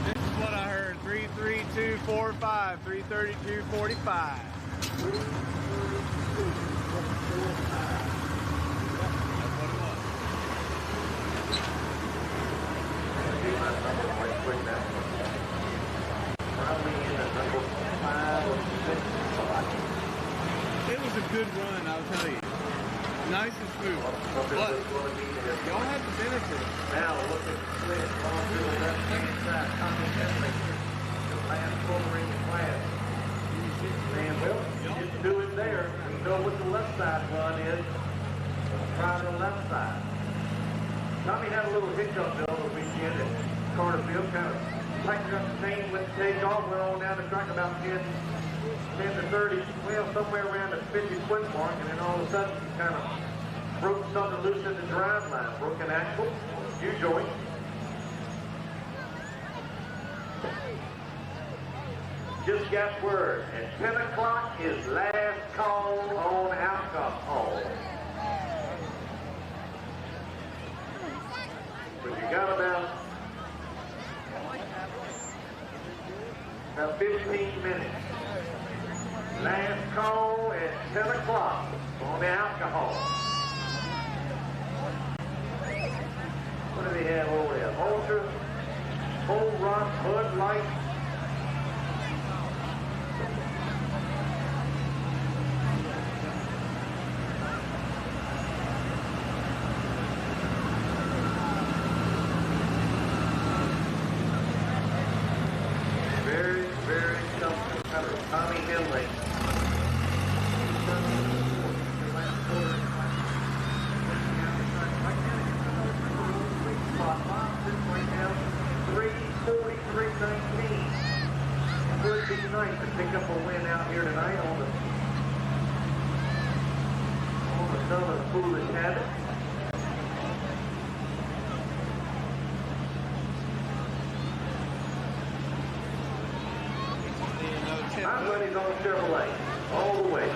This is what I heard. 33245, 33245. It was a good run, I'll tell you. Nice and smooth. But y'all had the benefit. Now look at the split on to the left-hand side. Tommy Henley, the last quarter in the class. And well, you didn't do it there. We know what the left side run is. Try the left side. Tommy had a little hiccup though the weekend at Carterfield. Kind of tightened up the chain, went to take off, went on down the track about 10 to 30, well, somewhere around the 50-foot mark, and then all of a sudden he kind of broke something loose in the drive line, broke an axle, U-joint. Just got word, at 10 o'clock is last call on alcohol. But you got about 15 minutes. Last call at 10 o'clock on the alcohol. What do they have over there? Ultra, Cold Rock, Bud Light. Very, very tough competitor. Tommy Henley. Would be nice to pick up a win out here tonight on the Southern Foolish Habit. I'm running on Chevrolet all the way.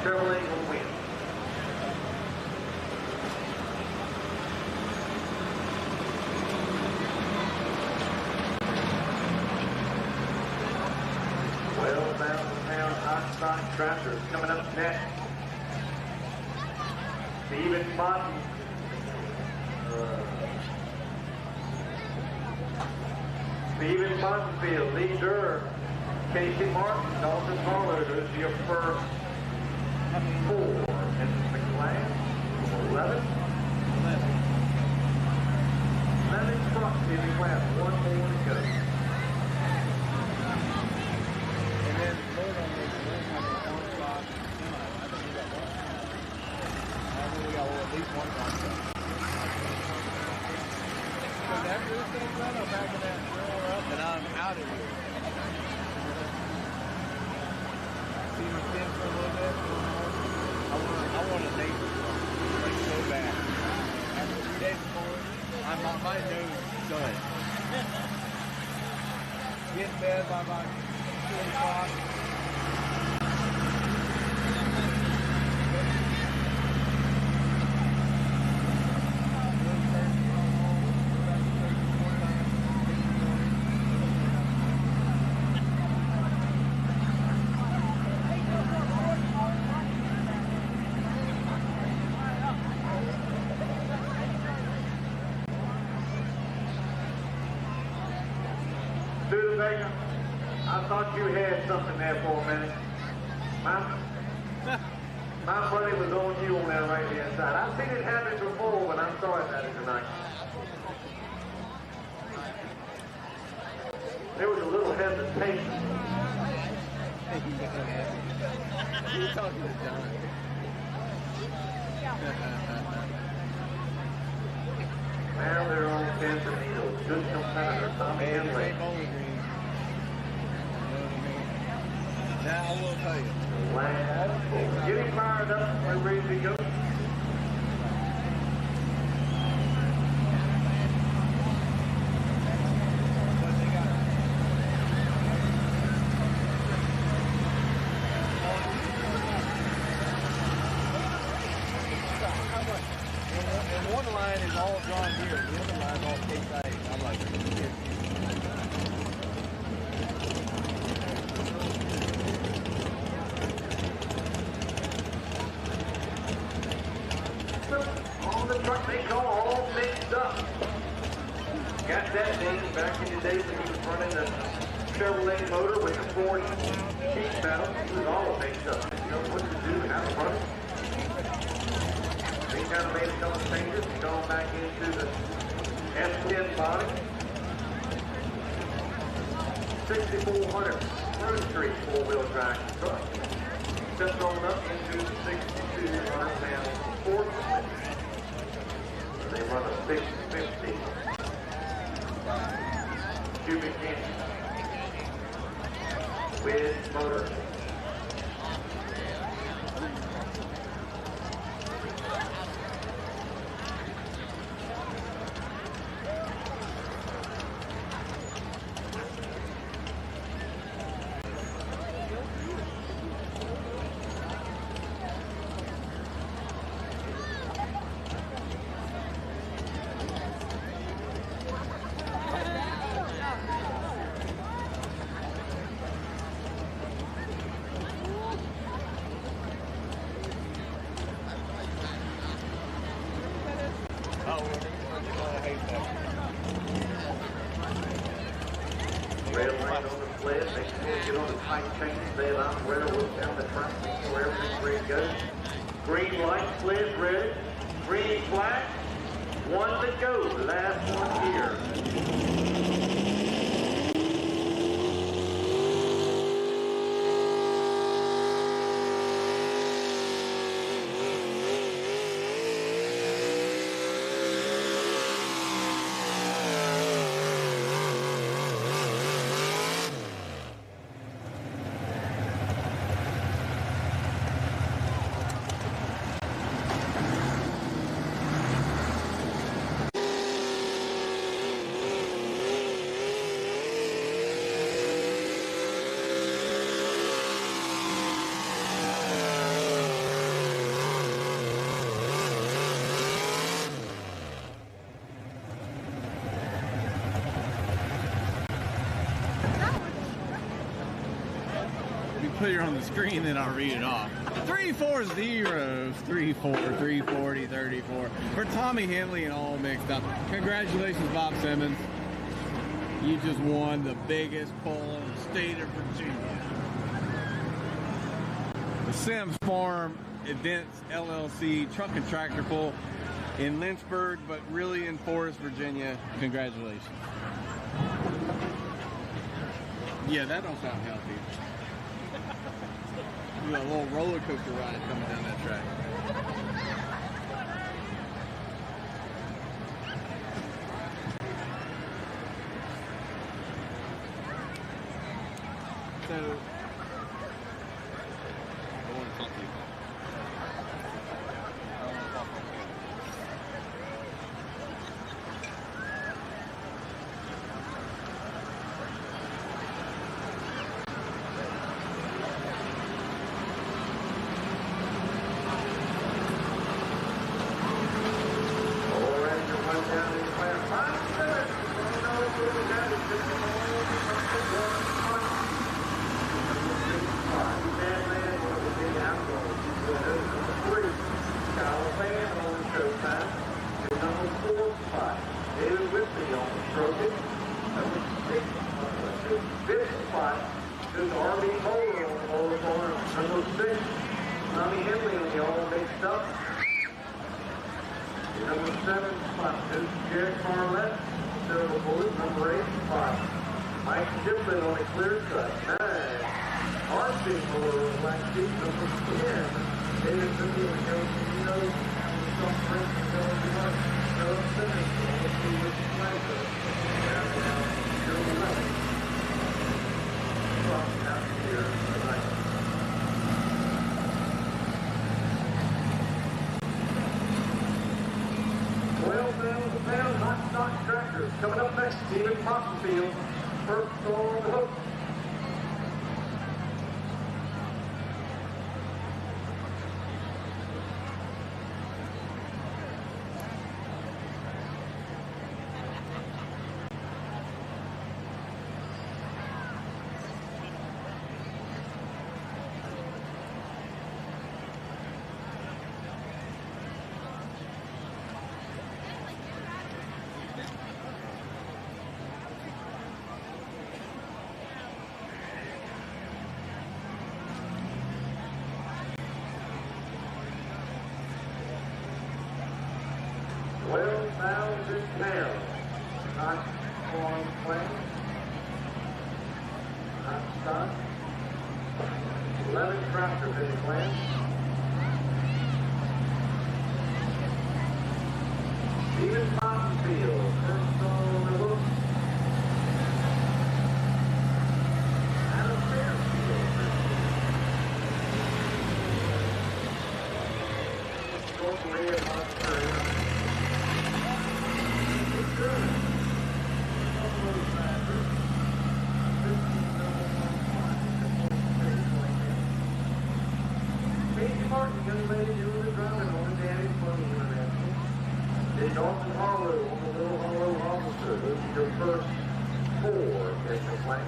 Chevrolet will win. Hot tractors coming up next. Stephen Martin. Stephen Martinfield, Lee Durr, Casey Martin, Dalton Harlow. Those are your first 4 in the class. 11 trucks in the class. 1 more to go. At least one contract. after this thing's done, I'm back in that grill up and I'm out of here. See my kids for a little bit. I want a neighbor, like so bad. After 3 days before, I'm on my nose done. Get in bed by about 2 o'clock. Studebaker, I thought you had something there for a minute. My money was on you on that right hand side. I've seen it happen before, but I'm sorry about it tonight. There was a little hesitation. You're talking to John. Now they're on pins and needles. Good competitor, Tommy Henley. Now I will tell you. Getting fired up. We're ready to go. And one line is all John Deere, the other line is all Case IH. I'm like, On the truck they call all mixed up. Got that name back in the days when he was running the Chevrolet motor with the Ford sheet metal. He was all mixed up. You know what to do, how to run it. They kind of made a couple changes and gone back into the S10 body. 6400 Spruce Street four-wheel drive truck. Stepped on up into the 6200 panel Sportsman. They run a 650 cubic inch with motor. Red light on the sled, make sure you get on the tight chain, stay on operator, look down the front, make sure everything's ready to go. Green light, sled ready. Green flag, one to go, the last one here. Put it on the screen, then I'll read it off. 340, 34, 340, 34 for Tommy Henley and all mixed up. Congratulations, Bob Simmons. You just won the biggest pull in the state of Virginia. The Sims Farm Events LLC truck and tractor pull in Lynchburg, but really in Forest, Virginia. Congratulations. Yeah, that don't sound healthy. You got a little roller coaster ride coming down that track. So, I want to talk to you. I want to talk to you. Coming up next, Stephen Pottenfield, first on the hook. £12,000. Not on plane. Not stock. 11 tractors in the plan. Stephen Pottenfield, first on the hook. Adam Fairfield. Shortly upon third. Young lady doing the driving on the Danny Funny International. Then Dawson Hollow on the Little Hollow Officer. Those are your first 4 in the plan.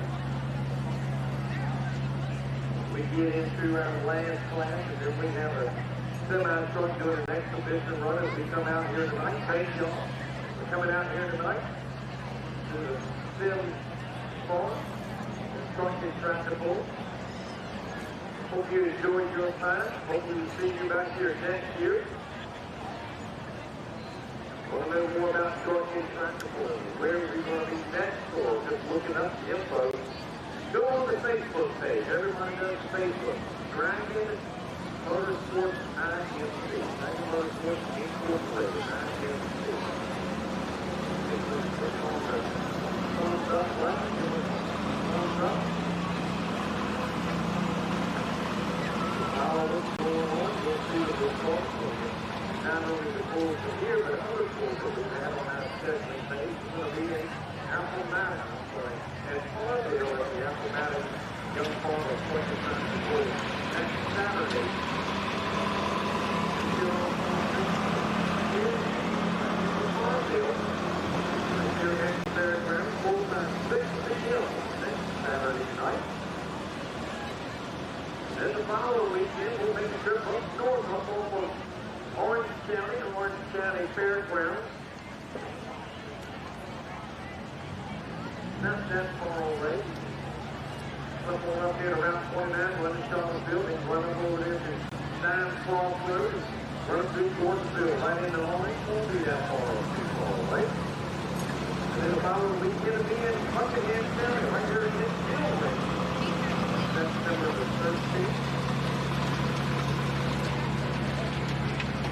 We get into our last class, and then we have a semi-truck doing an exhibition run as we come out here tonight. Thank y'all for coming out here tonight to the Sim Farm. This truck is tractable. Hope you enjoyed your time. Hope we will see you back here next year. Want to know more about Shortcut Tractable, where we're going to be next, or just looking up the info, go on the Facebook page. Everybody knows Facebook. Dragon Motorsports IMC. Dragon Motorsports Incorporated IMC. Click on the thumbs up button. Thumbs up. All what's going on, you'll see the results of not only the pools from here, but other pools that we have on our scheduling page. It's going to be a Apple Mountain and Farmville at the Apple Mountain Young Farm of 20 pool next Saturday. Here on Farmville, here at Fairground, full time 6 p.m. next Saturday night. Then the following weekend, we'll make a trip up north up over Orange County Fairgrounds. Not that far away. Up on up here around 29, running Shaw's building, run up over there to Dimes Cross Road, run through Gordonsville, right into Orange. Won't be that far away. And then the following weekend, it'll be in Buckingham County, right here in Gilman. September the 13th.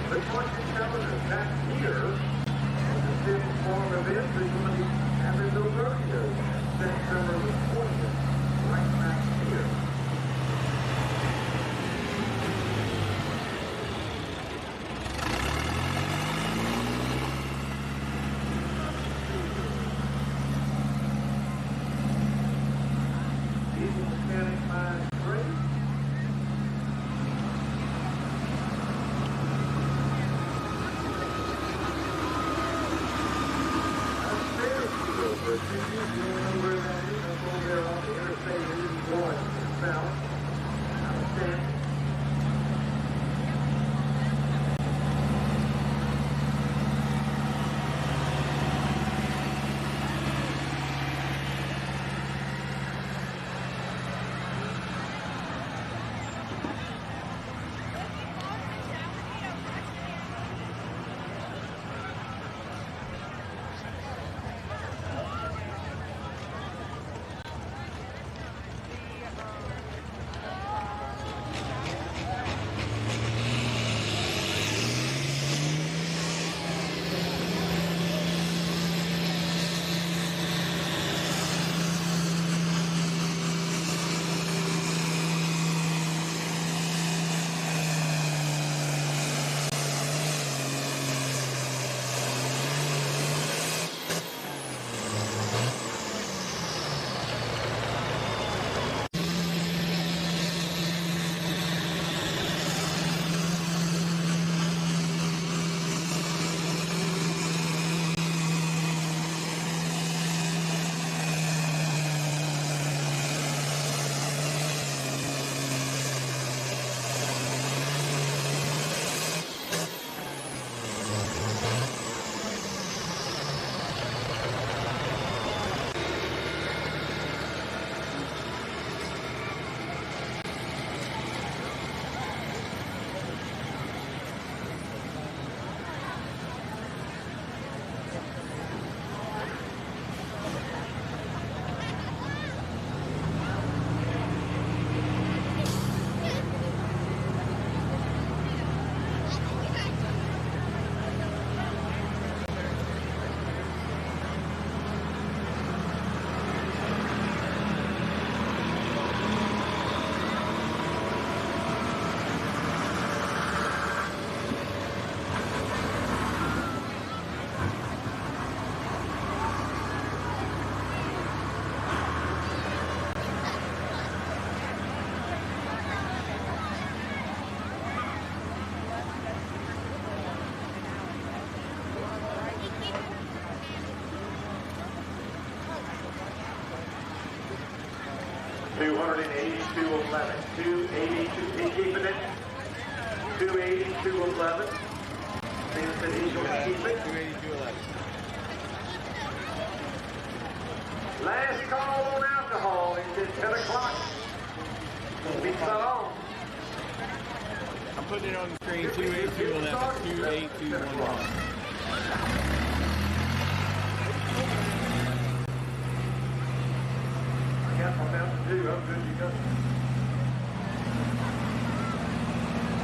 The Quantum Governor back here at the Sim Farm event is going to be having the rodeo September the 20th, right back here. know where that is? That's over there on the Interstate 81 south. Out of 10. Keeping it. 282.11. Seems that he's going to keep it. 282.11. Last call on alcohol is at 10 o'clock. Be cut on. I'm putting it on the screen. 282.11. 282.11. I got my Mountain Dew. I'm good to go.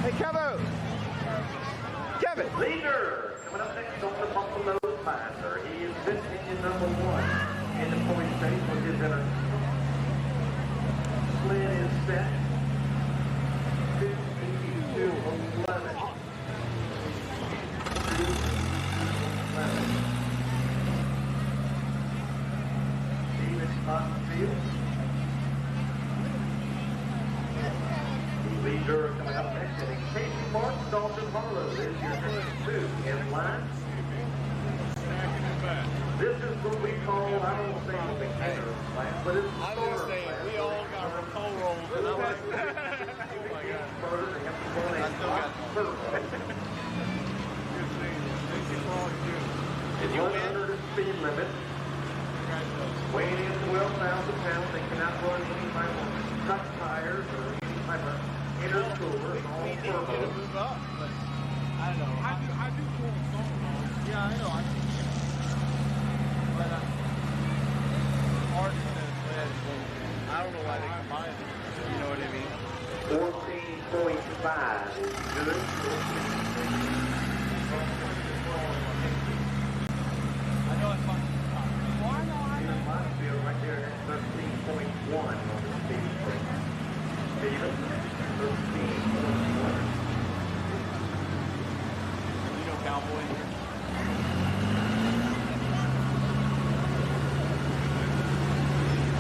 Hey, Kevin! Leader coming up next on the Buffalo Finder. He is Virginia number 1 in the point state with his inner. Flynn is set. 282.11. 282.11. David Cottonfield. Leader coming up next. And Casey Martin, Dalton Harlow is your next 2 in line. This is what we call, I don't say a beginner class, but it's I'm just saying, we all got Rapole rolls. And I'm like, oh my God. I still got Did you win? Under the speed limit. Weighing in 12,000 pounds, they cannot run any type of truck tires or any type of inner cooler, all turbo. Move up, but I don't know. I do pull something. Yeah, I know. But hard I don't know why they combine it. You know what I mean? 14.5 is good. I know it's fun. Well, I know. Right there, that's 13.1 on the speed brake. Steven, 13.1. You know Cowboy?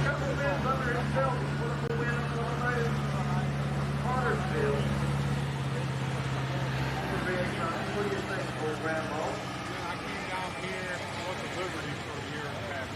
Couple minutes under himself, he's put up a win on the night of Cartersville. What do you think, old grandma? I came down here, I went to Liberty for a year and a half.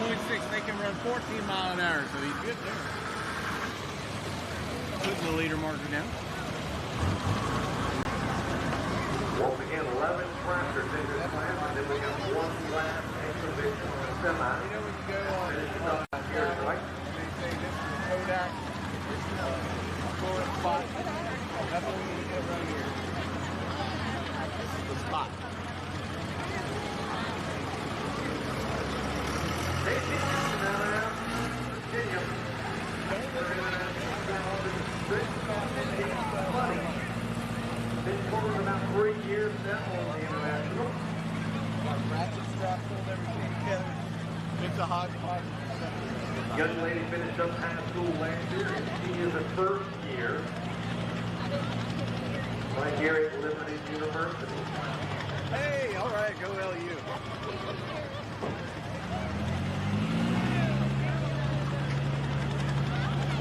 1.6. They can run 14 mile an hour, so he's good there. Putting the leader marker down. Once again, 11 tractors in this class, and then we have one last exhibition on a semi. You know when you go on Here, right? they say this is a Kodak, this is a scoring spot. That's what we need to get right here. This is the spot. Been for about 3 years now on the international. Got ratchet straps, hold everything together. It's a hodgepodge. Young lady finished up high school last year, and she is a first year right here at Liberty University. Hey, all right, go LU.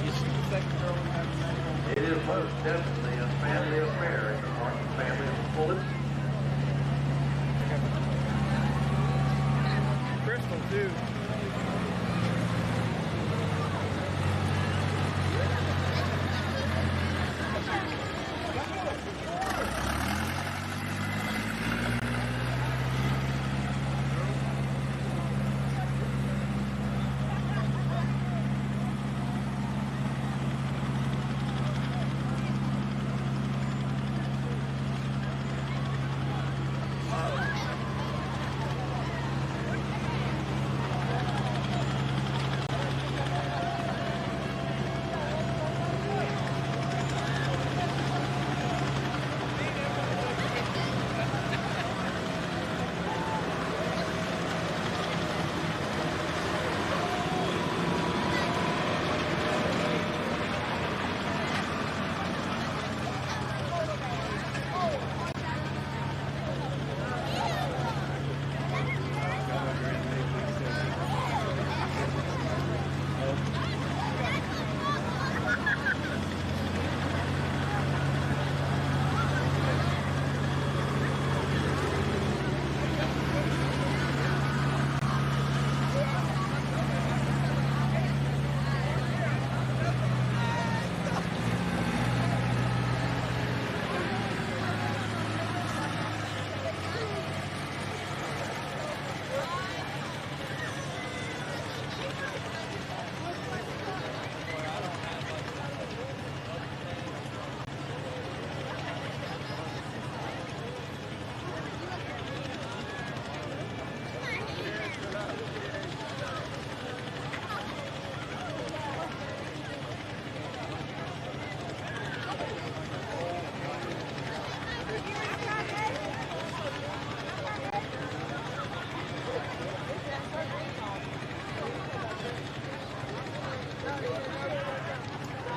Is she the second girl we have tonight? It is most definitely a family affair in the Martin family of Fullest. Crystal, too.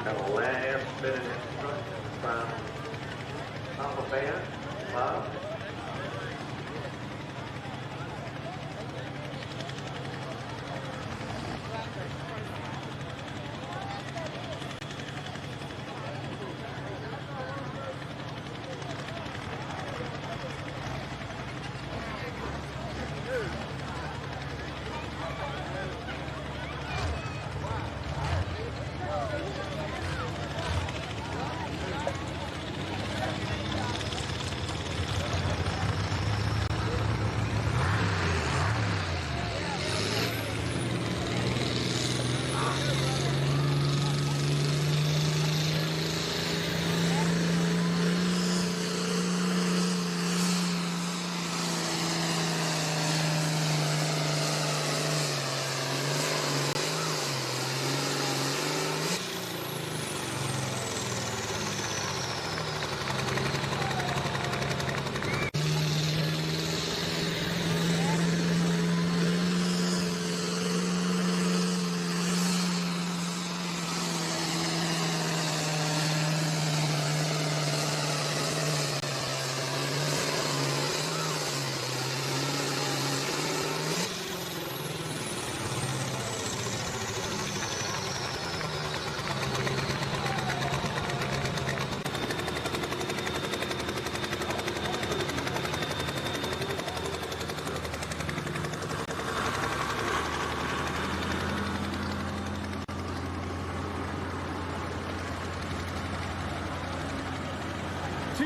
Got a last minute instruction from Papa Band, Bob.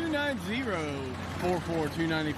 290-44-290-44.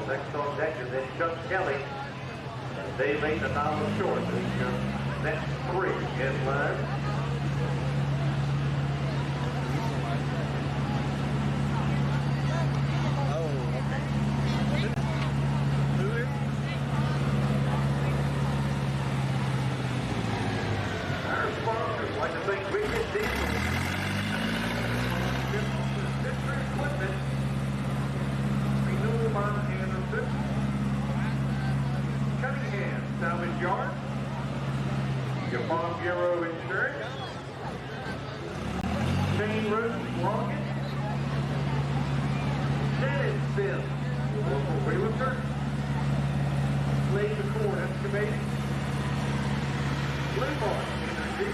Next on deck is then Chuck Kelly. They made the novel short. The next three in line. Our sponsors like to think we get diesel. Equipment. Renewal by Anderson. Cunningham Salvage Yard. Your Farm Bureau Insurance. Chain Root Rocket. Dennis Sims, local realtor. Slade McCord Excavating. Blue Mark Energy.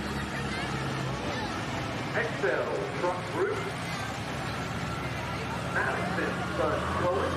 Excel Truck Group. Madison Sun Flowing.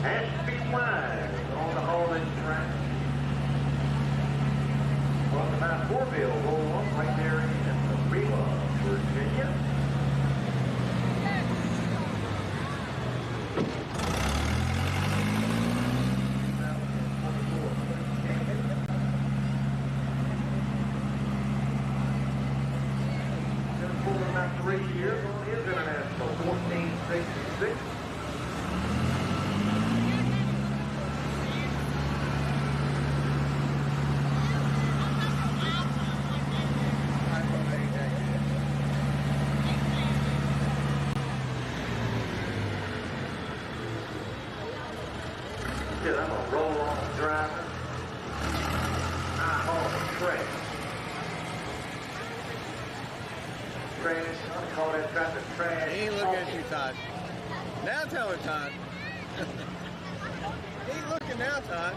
Ashby Wine on the hauling track. On the Mount Morville roll on right there in Lynchburg, Virginia. For about 3 years on his international 1466. I'm a roll-on driver. I haul trash. Trash, I call that traffic trash. He ain't looking at you, Todd. Now tell her, Todd. He ain't looking now, Todd.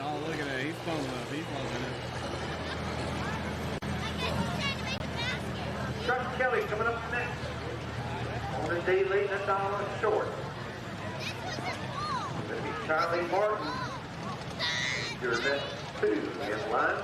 Oh, look at that. He's pulling up. He's pulling up. Chuck Kelly coming up next. On the day late and $1 short. Going to be Charlie Martin. Your next 2 in line.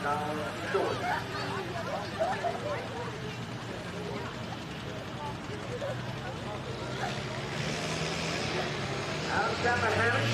short. Out Chapman Hammock.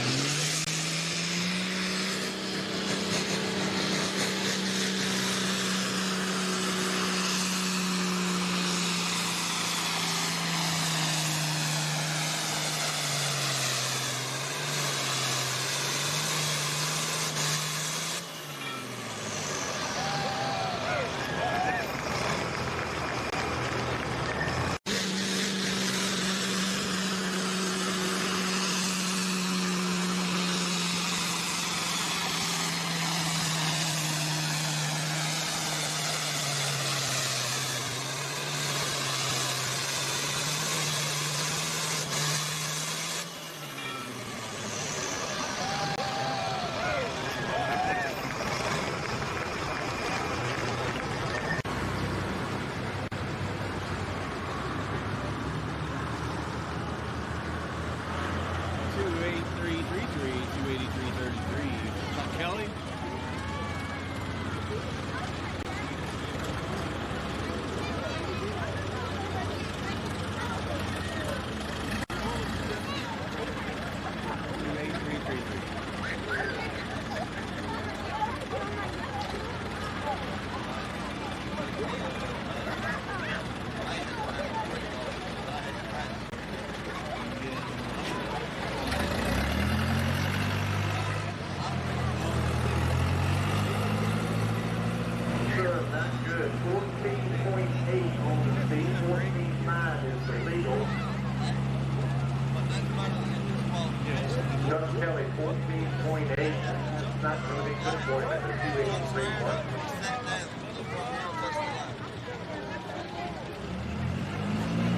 Kelly, 14.8. That's not going to be good for him at the 283 mark.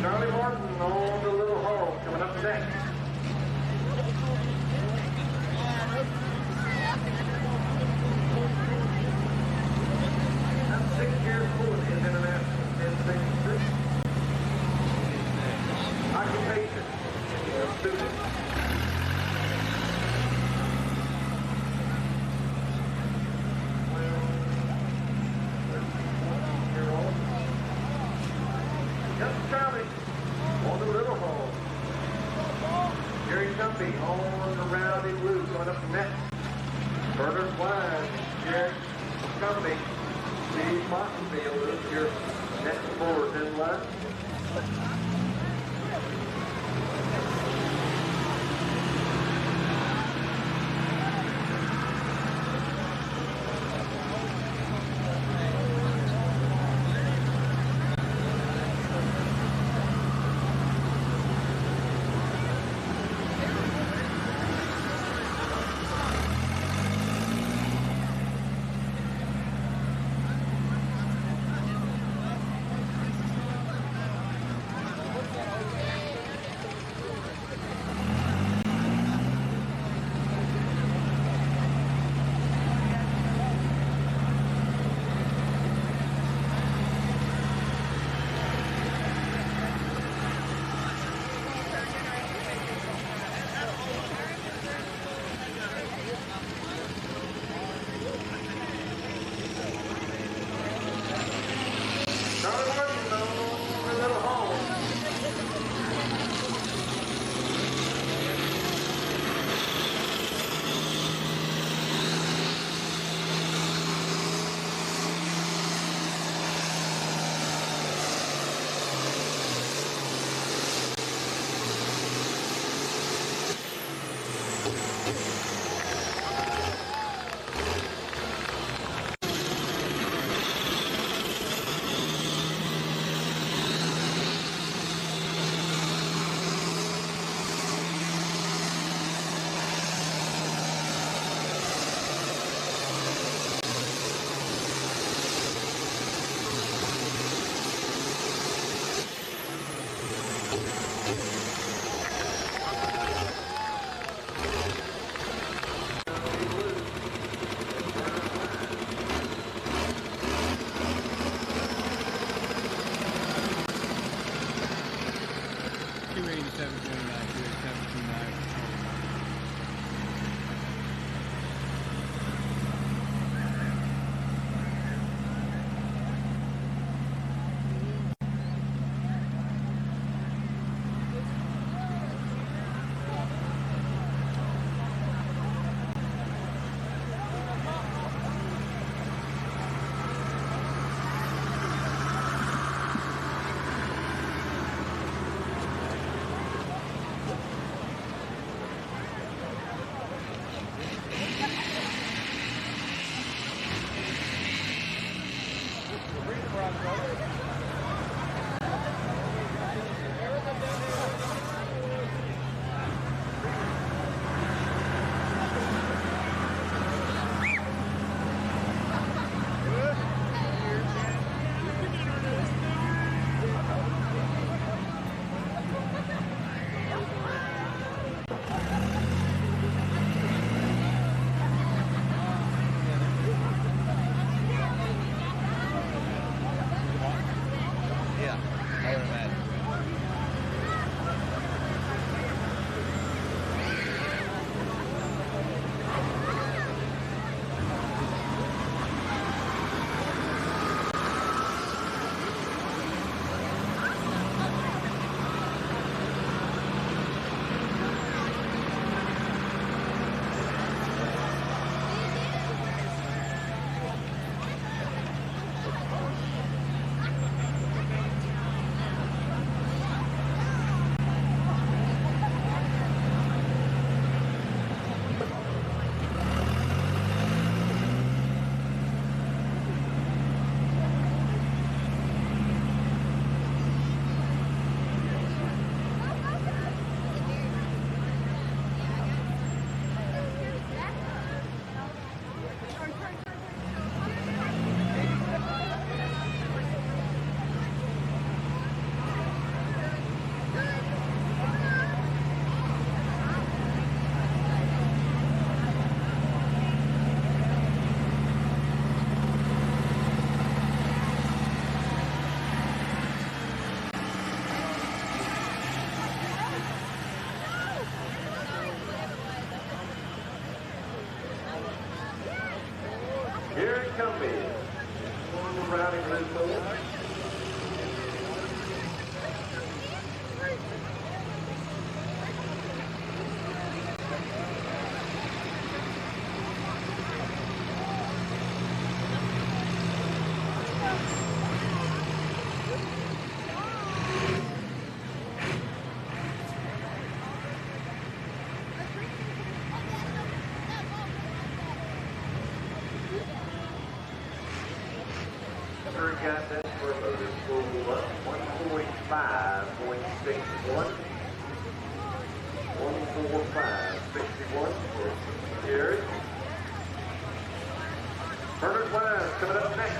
Charlie Martin on the little hole coming up next. That's 6 years old in his international 1066. Occupation, student. Charlie on the little hole. Jerry Stumpy on the rounding blue going up the net. Burner wide. Jerry Stumpy. Steve Martinfield is your next forward in line. Here it comes in. Rowdy blue four. Got that for a full 145.61. 145.61. Here. Bernard Wise coming up next.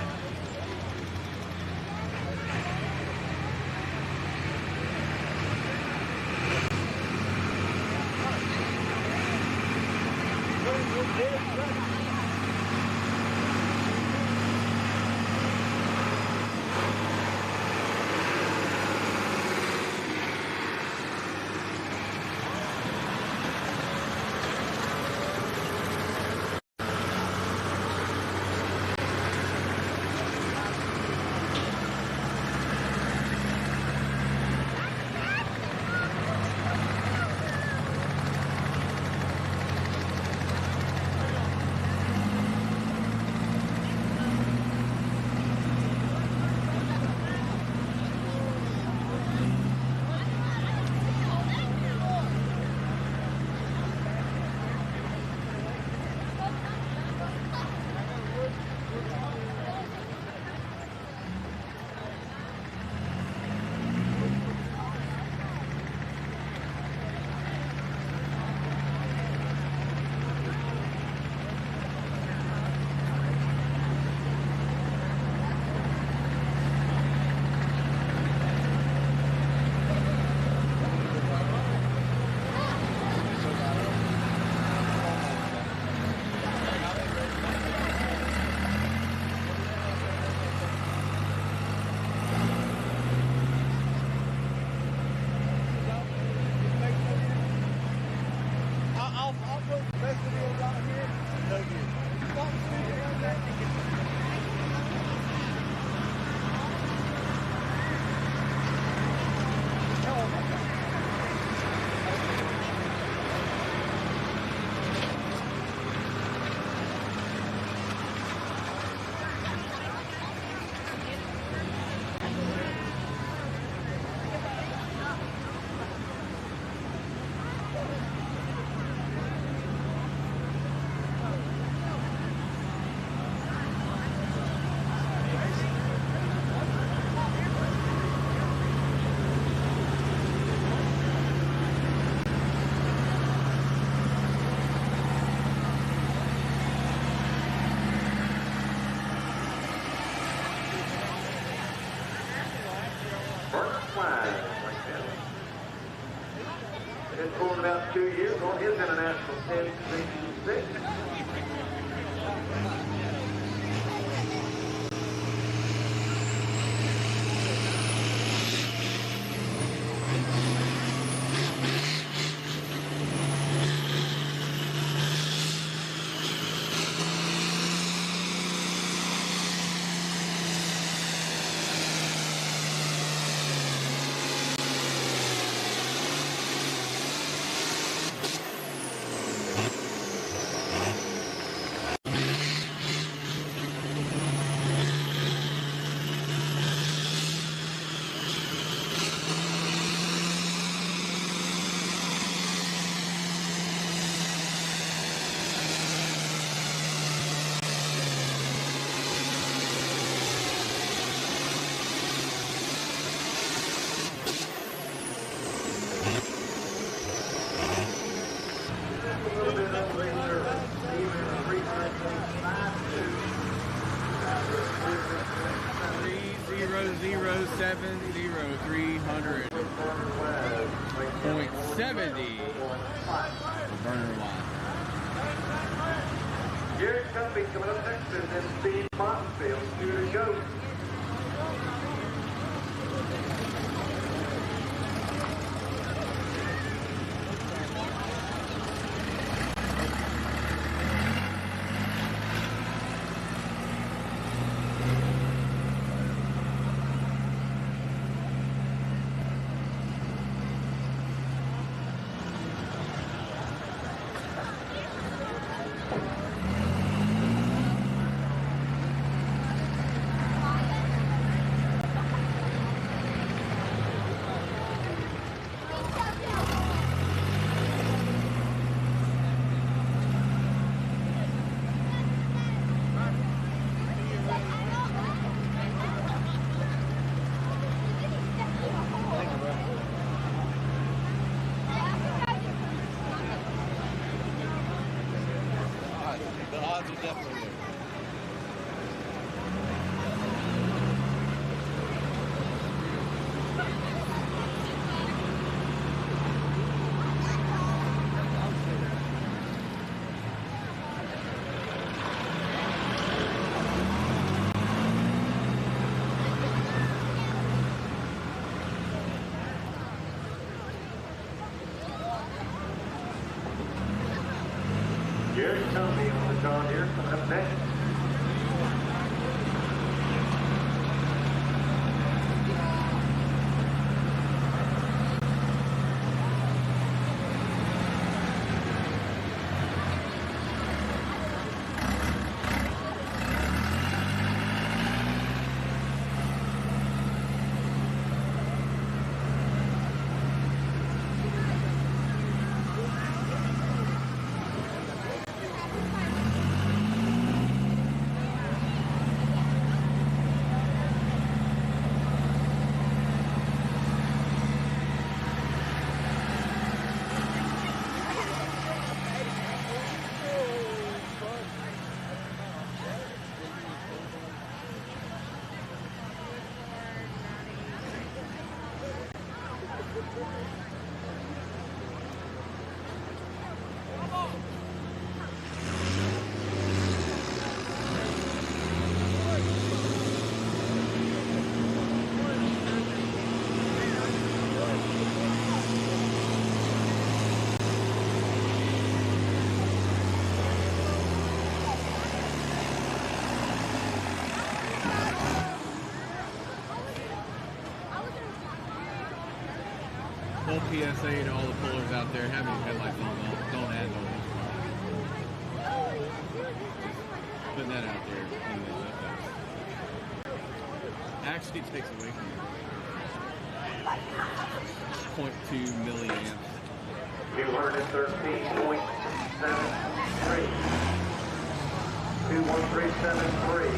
First flag right there. It had pulled about 2 years on his international 1066. Burner line. Jared Cuppy coming up next, and then Steve Montenfield, 2 to go. Jared Cuppy on the John Deere coming up next. Full PSA to all the pullers out there, having headlights on, don't add no horsepower. Putting that out there. Actually takes away from it. 0.2 milliamps. 213.73. 21373.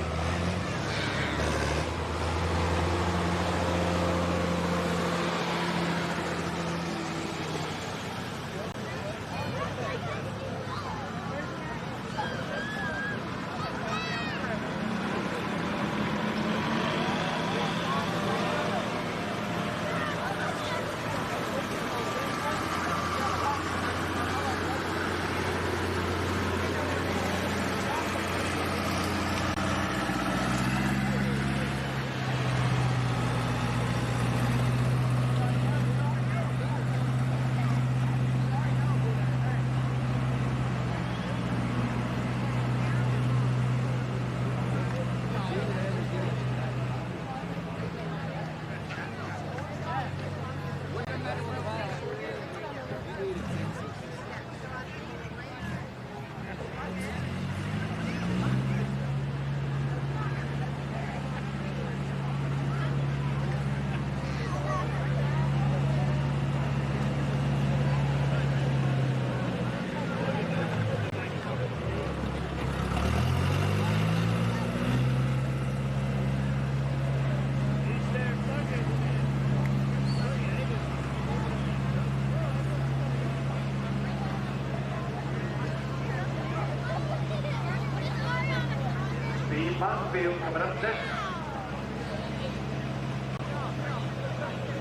Pottsfield coming up next.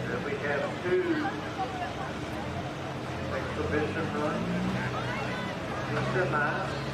Then we have two exhibition runs. The semi.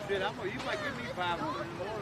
Shit, you might give me 500 more.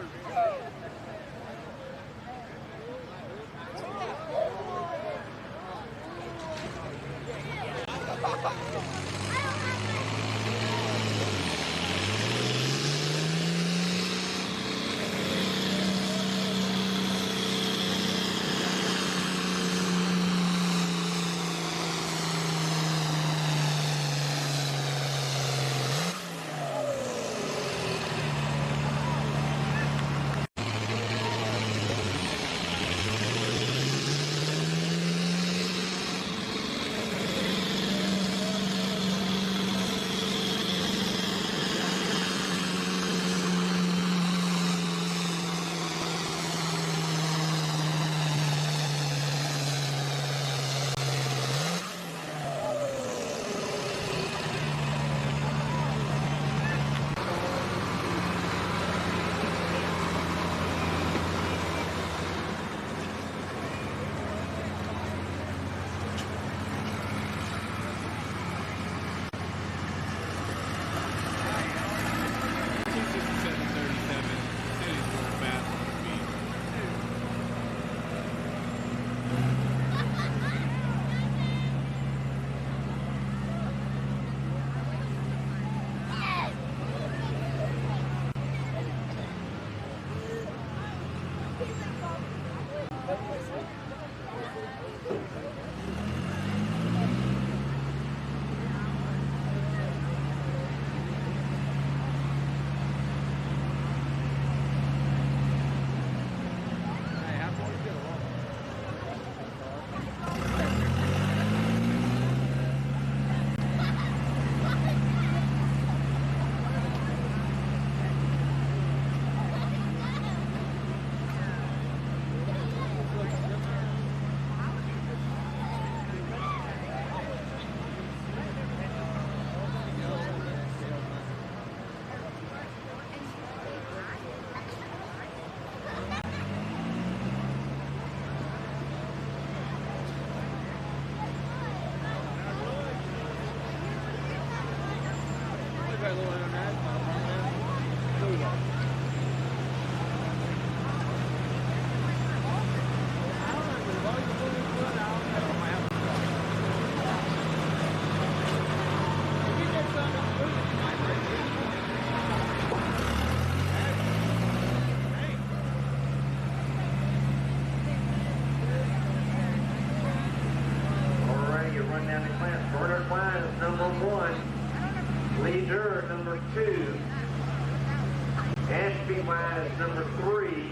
Number 3,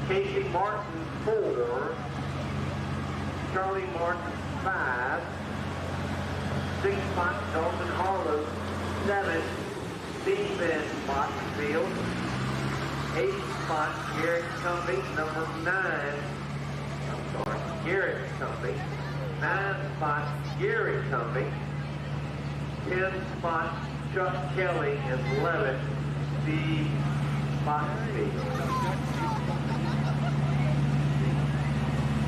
Casey Martin 4, Charlie Martin 5, 6 spot Dalton Harlow 7, Stephen Pottsfield, 8 spot Garrett Cumbey, number 9, Garrett Cumbey, 9 spot Gary Cumbey, 10 spot Chuck Kelly, and 11 Steve Pottsfield.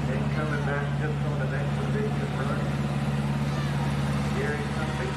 And coming back just on the next position run, Gary Cumbey.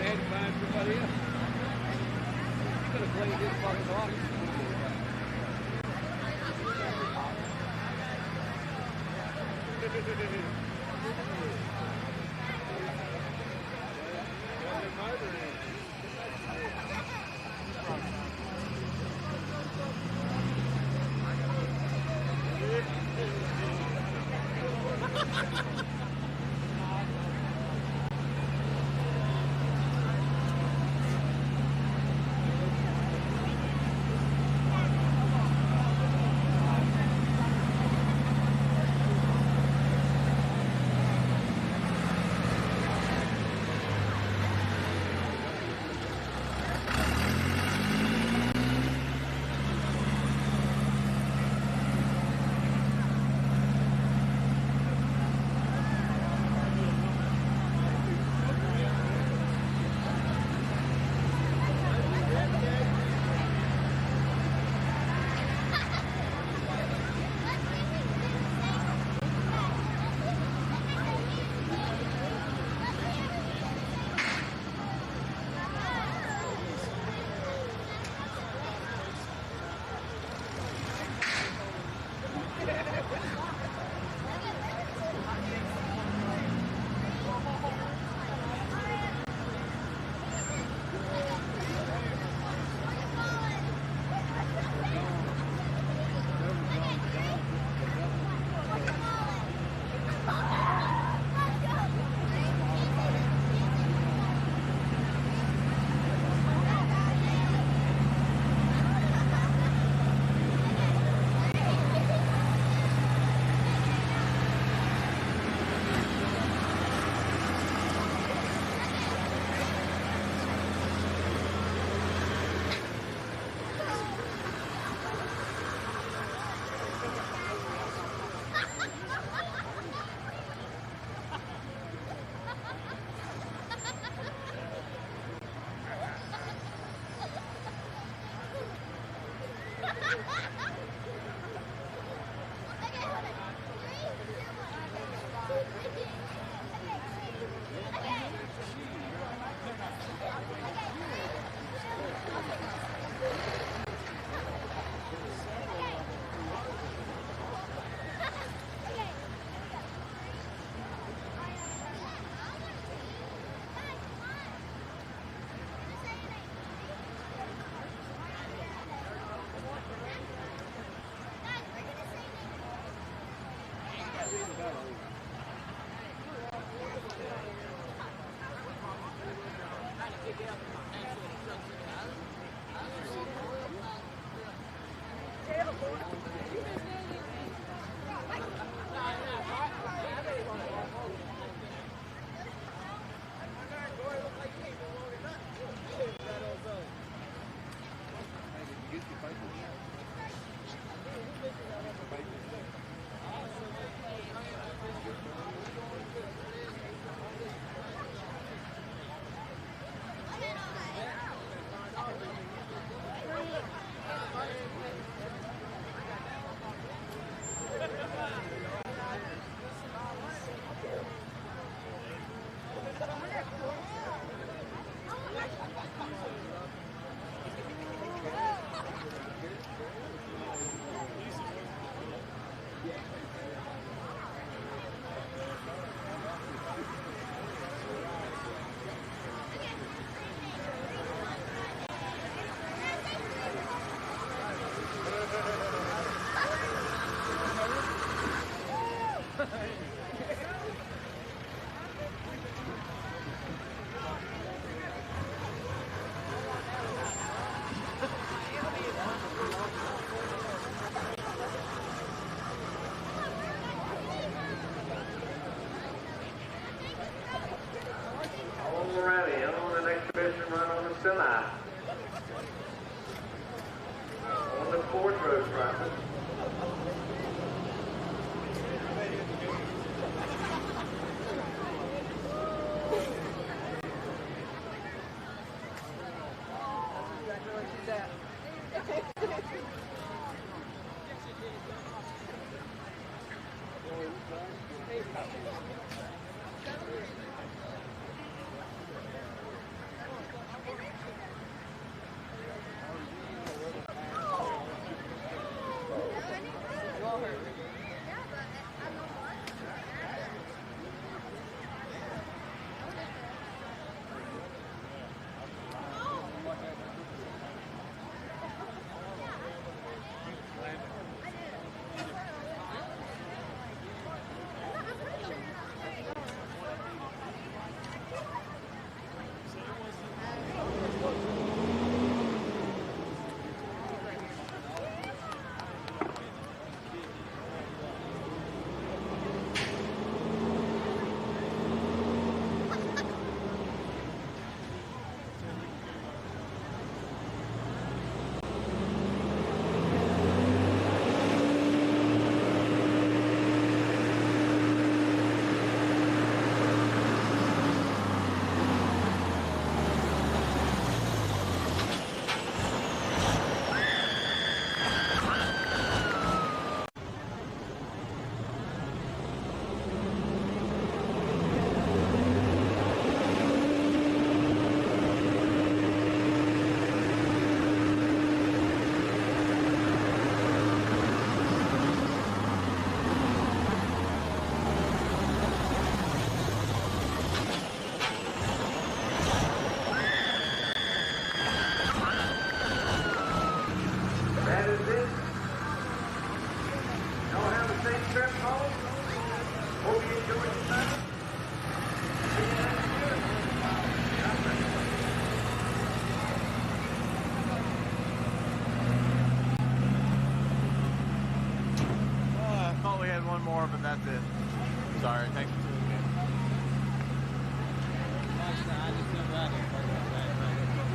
had to find somebody else. You could have played this fucking block.